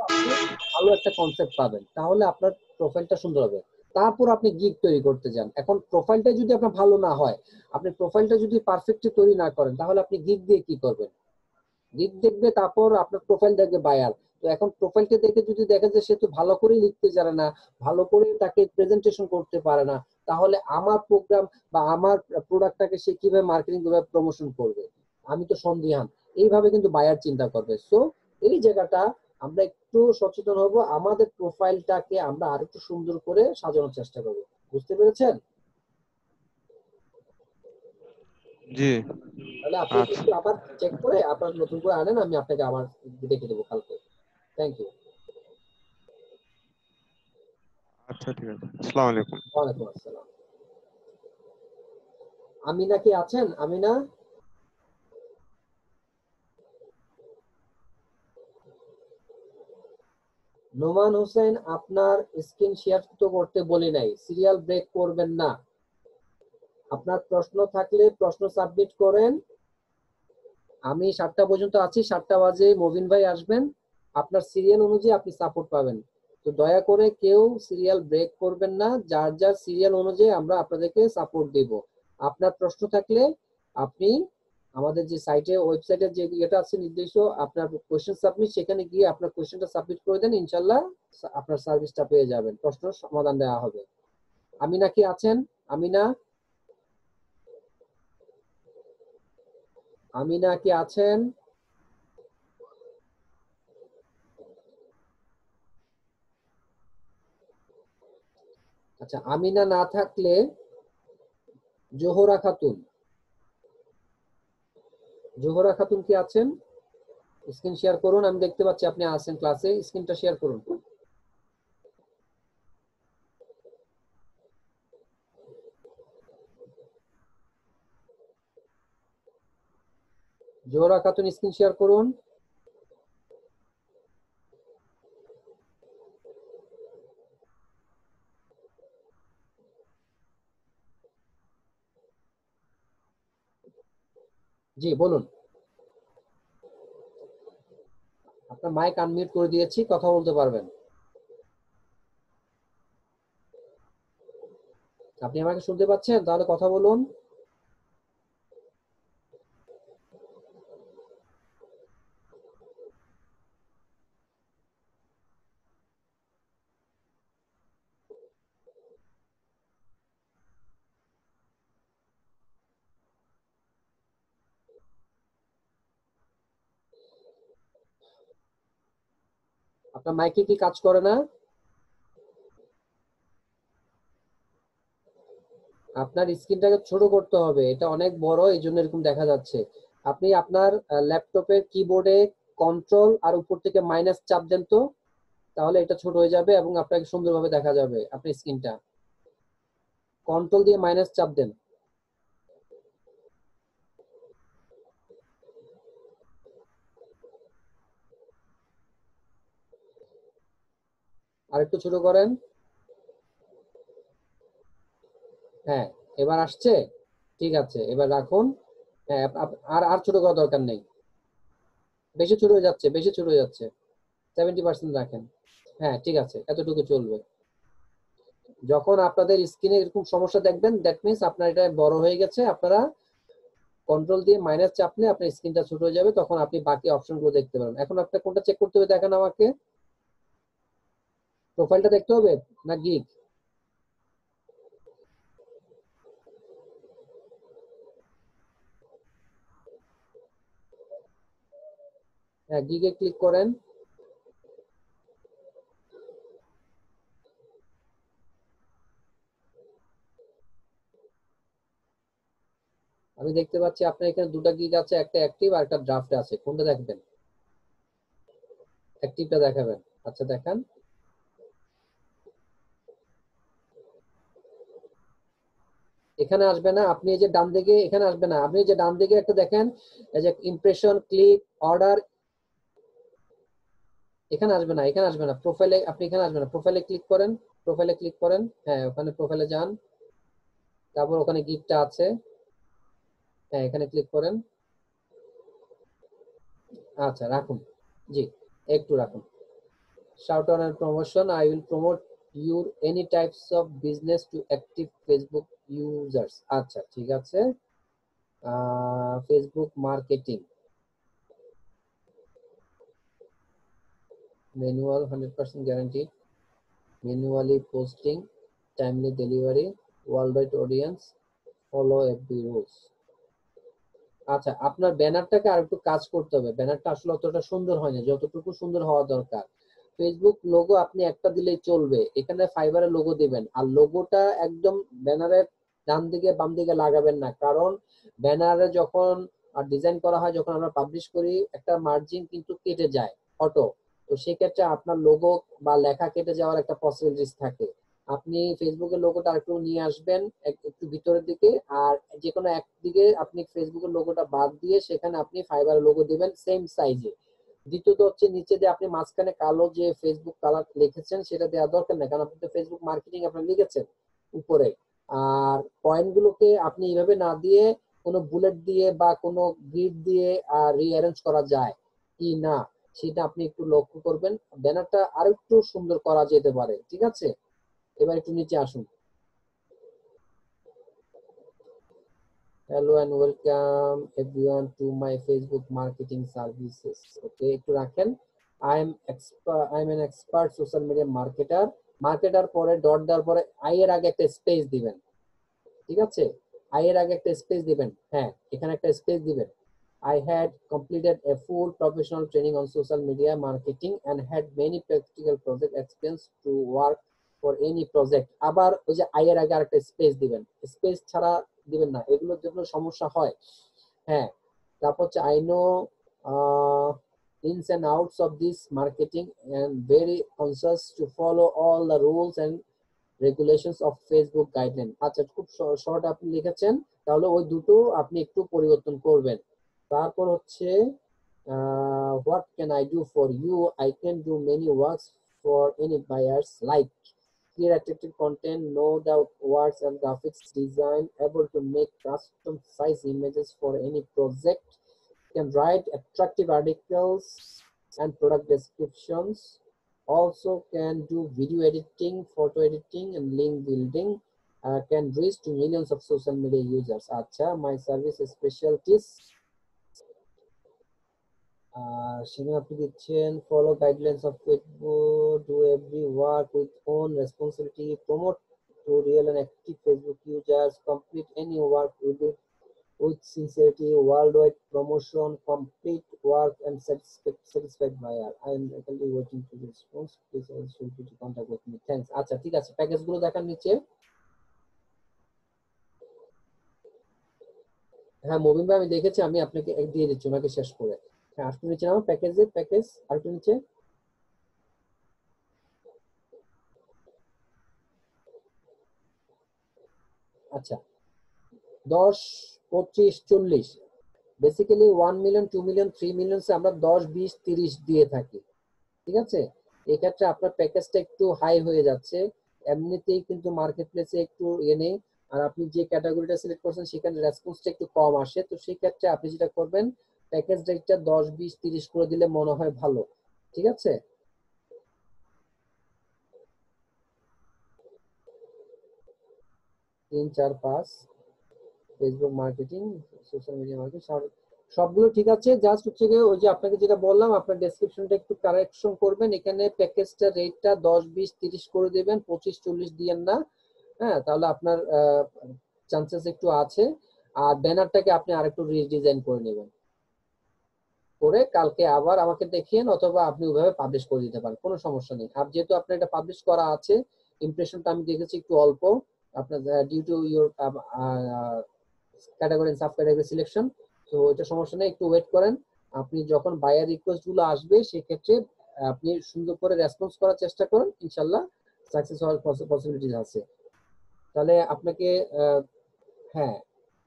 আপনি ভালো একটা কনসেপ্ট পাবেন, তাহলে আপনার প্রোফাইলটা সুন্দর হবে। তারপর আপনি গিগ তৈরি করতে যান। এখন প্রোফাইলটা যদি আপনার ভালো না হয়, আপনি প্রোফাইলটা যদি পারফেক্টলি তৈরি না করেন, তাহলে আপনি গিগ দিয়ে কি করবেন? গিগ দেখবে, তারপর আপনার প্রোফাইল দেখবে বায়ার। তো এখন প্রোফাইলটা দেখে যদি দেখেন যে সে তো ভালো করে লিখতে জানে না, ভালো করে তাকে প্রেজেন্টেশন করতে পারে না, তাহলে আমার প্রোগ্রাম বা আমার প্রোডাক্টটাকে সে কিভাবে মার্কেটিং কিভাবে প্রমোশন করবে, আমি তো সন্দিহান। এইভাবে কিন্তু বায়ার চিন্তা করবে। সো এই জায়গাটা আমরা একটু সচেতন হব, আমাদের প্রোফাইলটাকে আমরা আরেকটু সুন্দর করে সাজানোর চেষ্টা করব। বুঝতে পেরেছেন? জি তাহলে আপনি আচ্ছা একটু আবার চেক করে আপনার নতুন করে আনেন, আমি আপনাকে আবার দেখে দেবো কালকে। Thank you. আচ্ছা ঠিক আছে। আসসালামু আলাইকুম। ওয়ালাইকুম আসসালাম। আমিনা কি আছেন? আমিনা? নোমান হোসেন, আপনার স্ক্রিন শেয়ার তো করতে বলি নাই, সিরিয়াল ব্রেক করবেন না। আপনার প্রশ্ন থাকলে প্রশ্ন সাবমিট করেন। আমি 7টা পর্যন্ত আছি, 7টা বাজে মবিন ভাই আসবেন, আপনার সিরিয়াল অনুযায়ী আপনি সাপোর্ট পাবেন। তো দয়া করে কেউ সিরিয়াল ব্রেক করবেন না, যার যার সিরিয়াল অনুযায়ী আমরা আপনাদেরকে সাপোর্ট দেব। আপনার প্রশ্ন থাকলে আপনি আমাদের যে সাইটে ওয়েবসাইটের যে ইয়েটা আছে নির্দিষ্ট, আপনার কোয়েশ্চেন সাবমিট, সেখানে গিয়ে আপনার কোয়েশ্চেনটা সাবমিট করে দেন, ইনশাল্লাহ আপনার সার্ভিসটা পেয়ে যাবেন, প্রশ্ন সমাধান দেওয়া হবে। আমিনা কি আছেন? আমিনা? আমিনা কি আছেন? আচ্ছা, আমিনা না থাকলে জোহরা খাতুন। জোহরা খাতুন কি আছেন? স্ক্রিন শেয়ার করুন, আমি দেখতে পাচ্ছি আপনি আছেন ক্লাসে, স্ক্রিনটা শেয়ার করুন। জোহরা খাতুন স্ক্রিন শেয়ার করুন। জি বলুন। আপনার মাইক আনমিউট করে দিয়েছি, কথা বলতে পারবেন। আপনি আমাকে শুনতে পাচ্ছেন? তাহলে কথা বলুন। আপনার মাইকে কি কাজ করে না? আপনার স্ক্রিনটাকে ছোট করতে হবে, এটা অনেক বড়, এই জন্য এরকম দেখা যাচ্ছে। আপনি আপনার ল্যাপটপের কিবোর্ডে কন্ট্রোল আর উপর থেকে মাইনাস চাপ দেন তো, তাহলে এটা ছোট হয়ে যাবে এবং আপনাকে সুন্দরভাবে দেখা যাবে আপনার স্ক্রিনটা। কন্ট্রোল দিয়ে মাইনাস চাপ দেন। আর একটু ছোট করেন। হ্যাঁ, এবার আসছে? ঠিক আছে, এবার রাখুন। হ্যাঁ, আর আর ছোট করার দরকার নেই, বেশি ছোট হয়ে যাচ্ছে, বেশি ছোট হয়ে যাচ্ছে। 70% রাখেন। হ্যাঁ ঠিক আছে, এতটুকু চলবে। যখন আপনাদের স্ক্রিনে এরকম সমস্যা দেখবেন, দ্যাট মিনস আপনার এটা বড় হয়ে গেছে। আপনারা কন্ট্রোল দিয়ে মাইনাস চাপলে আপনার স্ক্রিনটা ছোট হয়ে যাবে, তখন আপনি বাকি অপশনগুলো দেখতে পারবেন। এখন আপনার কোনটা চেক করতে হবে দেখেন আমাকে। প্রোফাইলটা দেখতে হবে না গিগ? হ্যাঁ, গিগে ক্লিক করেন। আমি দেখতে পাচ্ছি আপনার এখানে দুটো গিগ আছে, একটা অ্যাক্টিভ আর একটা ড্রাফটে আছে। কোনটা দেখবেন? অ্যাক্টিভটা দেখাবেন। আচ্ছা দেখান। এখানে আসবে না, আপনি এই যে ডান দিকে, এখানে আসবে না, আপনি এই যে ডান দিকে একটা দেখেন, এই যে ইমপ্রেশন, ক্লিক, অর্ডার, এখানে আসবে না, এখানে আসবে না, প্রোফাইলে আপনি এখানে আসবে না, প্রোফাইলে ক্লিক করেন, প্রোফাইলে ক্লিক করেন, হ্যাঁ ওখানে প্রোফাইলে যান, তারপর ওখানে গিফটটা আছে, হ্যাঁ এখানে ক্লিক করেন। আচ্ছা রাখুন, জি একটু রাখুন। shout out and promotion, I will promote your any types of business to active Facebook users। আচ্ছা ঠিক আছে, Facebook marketing manual 100% guaranteed, manually posting, timely delivery, worldwide audience, follow FB rules। আচ্ছা আপনার ব্যানারটাকে আর একটু কাজ করতে হবে, ব্যানারটা আসলে অতটা সুন্দর হয় না যতটুকু সুন্দর হওয়া দরকার। ফেসবুক লোগো আপনি একটা দিলেই চলবে, এখানে ফাইবারের লোগো দিবেন, আর লোগোটা একদম ব্যানারের ডান দিকে বাম দিকে লাগাবেন না, কারণ ব্যানারে যখন ডিজাইন করা হয়, যখন আমরা পাবলিশ করি, একটা মার্জিন কিন্তু কেটে যায় অটো, তো সেক্ষেত্রে আপনার লোগো বা লেখা কেটে যাওয়ার একটা পসিবিলিটিস থাকে। আপনি ফেসবুকের লোগোটা একটু নিয়ে আসবেন একটু ভিতরের দিকে, আর যে কোনো একদিকে আপনি ফেসবুকের লোগোটা বাদ দিয়ে সেখানে আপনি ফাইবারের লোগো দিবেন সেম সাইজে। দ্বিতীয়ত হচ্ছে নিচে যে আপনি মাঝখানে কালো যে ফেসবুক কালার লিখেছেন সেটা দেওয়ার দরকার নেই, কারণ আপনি তো ফেসবুক মার্কেটিং আপনি লিখেছেন উপরে। আর পয়েন্ট গুলোকে আপনি এইভাবে না দিয়ে কোনো বুলেট দিয়ে বা কোনো গ্রিড দিয়ে রিঅ্যারেঞ্জ করা যায় কি না সেটা আপনি একটু লক্ষ্য করবেন। ব্যানারটা আরো একটু সুন্দর করা যেতে পারে, ঠিক আছে? এবার একটু নিচে আসুন। Hello and welcome everyone to my Facebook marketing services. Okay, একটু রাখেন। I am an expert social media marketer. Marketer পরে ডট দেওয়ার পরে আই এর আগে একটা স্পেস দিবেন, ঠিক আছে? আই এর আগে একটা স্পেস দিবেন, হ্যাঁ এখানে একটা স্পেস দিবেন। I had completed a full professional training on social media marketing and had many practical project experience to work for any project। আবার ওই যে আই এর আগে আরেকটা স্পেস দিবেন, স্পেস ছাড়া দিবেন না, এগুলোর জন্য সমস্যা হয়। হ্যাঁ তারপর হচ্ছে I know ins and outs of this marketing and very conscious to follow all the rules and regulations of Facebook guideline। আচ্ছা খুব শর্ট আপনি লিখেছেন, তাহলে ওই দুটো আপনি একটু পরিবর্তন করবেন। তারপর হচ্ছে what can I do for you? I can do many works for any buyers like clear attractive content, know the words and graphics design, able to make custom size images for any project, can write attractive articles and product descriptions, also can do video editing, photo editing and link building, can reach to millions of social media users। আচ্ছা my service specialties, সেখানে আপনি দিচ্ছেন follow guidelines of Facebook, do every work with own responsibility, promote to real and active Facebook users, complete any work with sincerity, worldwide promotion, complete work and satisfied buyer। I am eagerly waiting for the response, please also feel free to contact with me, thanks। আচ্ছা ঠিক আছে, package গুলো দেখান নিচে। হ্যাঁ মোবিন ভাই আমি দেখেছি, আমি আপনাকে দিয়ে দিচ্ছি ওনাকে শেষ করে। হ্যাঁ আরেকটু নিচে নাও, প্যাকেজ আরেকটু নিচে। আচ্ছা 10, 25, 40 বেসিক্যালি 1 মিলিয়ন 2 মিলিয়ন 3 মিলিয়ন আমরা 10, 20, 30 দিয়ে থাকি, ঠিক আছে? এই ক্ষেত্রে আপনার প্যাকেজটা একটু হাই হয়ে যাচ্ছে, এমনিতেই কিন্তু মার্কেট প্লেসে একটু নেই, আর আপনি যে ক্যাটাগরিটা সিলেক্ট করছেন সেখানে রেসপন্সটা একটু কম আসে, তো সেই ক্ষেত্রে আপনি যেটা করবেন প্যাকেজ রেটটা 10, 20, 30 করে দিলে মনে হয় ভালো, ঠিক আছে? 3, 4, 5 Facebook marketing, social media marketing সবগুলো ঠিক আছে। জাস্ট হচ্ছে ওই যে আপনাকে যেটা বললাম, আপনার ডেসক্রিপশনটা একটু কারেকশন করবেন, এখানে প্যাকেজটা রেটটা 10, 20, 30 করে দেবেন, 25, 40 দিয়েন না, হ্যাঁ তাহলে আপনার চান্সেস একটু আছে। আর ব্যানারটাকে আপনি আরেকটু রিডিজাইন করে নেবেন, করে কালকে আবার আমাকে দেখিয়েন, অথবা আপনি ওইভাবে পাবলিশ করে দিতে পারেন, কোনো সমস্যা নেই। আর যেহেতু আপনার এটা পাবলিশ করা আছে, ইমপ্রেশনটা আমি দেখেছি একটু অল্প, আপনার due to your category sub category selection. তো এটা সমস্যা নেই, একটু ওয়েট করেন। আপনি যখন বায়ার রিকোয়েস্ট গুলো আসবে সেক্ষেত্রে আপনি সুন্দর করে রেসপন্স করার চেষ্টা করুন, ইনশাআল্লাহ সাকসেস হওয়ার পসিবিলিটিস আছে। তাহলে আপনাকে হ্যাঁ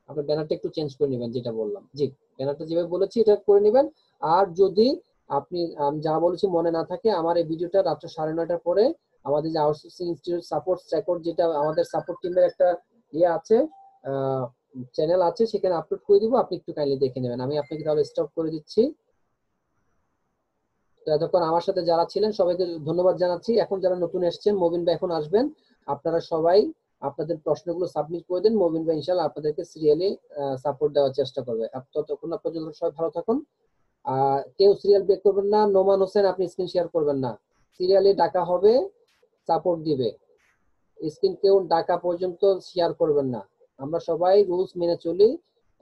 আপনার ব্যানারটা একটু চেঞ্জ করে নেবেন, যেটা বললাম। জি, ব্যানারটা যেভাবে বলেছি এটা করে নেবেন। আর যদি আপনি যা বলেছি মনে না থাকে, আমার এই ভিডিওটা রাত্র 9:30টার পরে আমাদের যে আউটসোর্সিং ইনস্টিটিউট সাপোর্ট রেকর্ড, যেটা আমাদের সাপোর্ট টিমের একটা ইয়ে আছে, চ্যানেল আছে, সেখানে আপলোড করে দিব, আপনি একটু কাইন্ডলি দেখে নেবেন। আমি আপনাকে তাহলে স্টপ করে দিচ্ছি। তো এতক্ষণ আমার সাথে যারা ছিলেন সবাইকে ধন্যবাদ জানাচ্ছি। এখন যারা নতুন এসেছেন, মবিন ভাই এখন আসবেন, আপনারা সবাই আপনাদের প্রশ্নগুলো সাবমিট করে দেন। মবিন ভাই ইনশাআল্লাহ আপনাদেরকে সিরিয়ালি সাপোর্ট দেওয়ার চেষ্টা করবে। ততক্ষণ পর্যন্ত সবাই ভালো থাকুন। কেউ সিরিয়াল ব্রেক করবেন না। নোমান হোসেন আপনি স্ক্রিন শেয়ার করবেন না, সিরিয়ালি ডাকা হবে, সাপোর্ট দিবে। স্ক্রিন কেউ ডাকা পর্যন্ত শেয়ার করবেন না। আমরা সবাই রুলস মেনে চলি,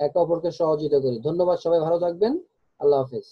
একে অপরকে সহযোগিতা করি। ধন্যবাদ, সবাই ভালো থাকবেন। আল্লাহ হাফেজ।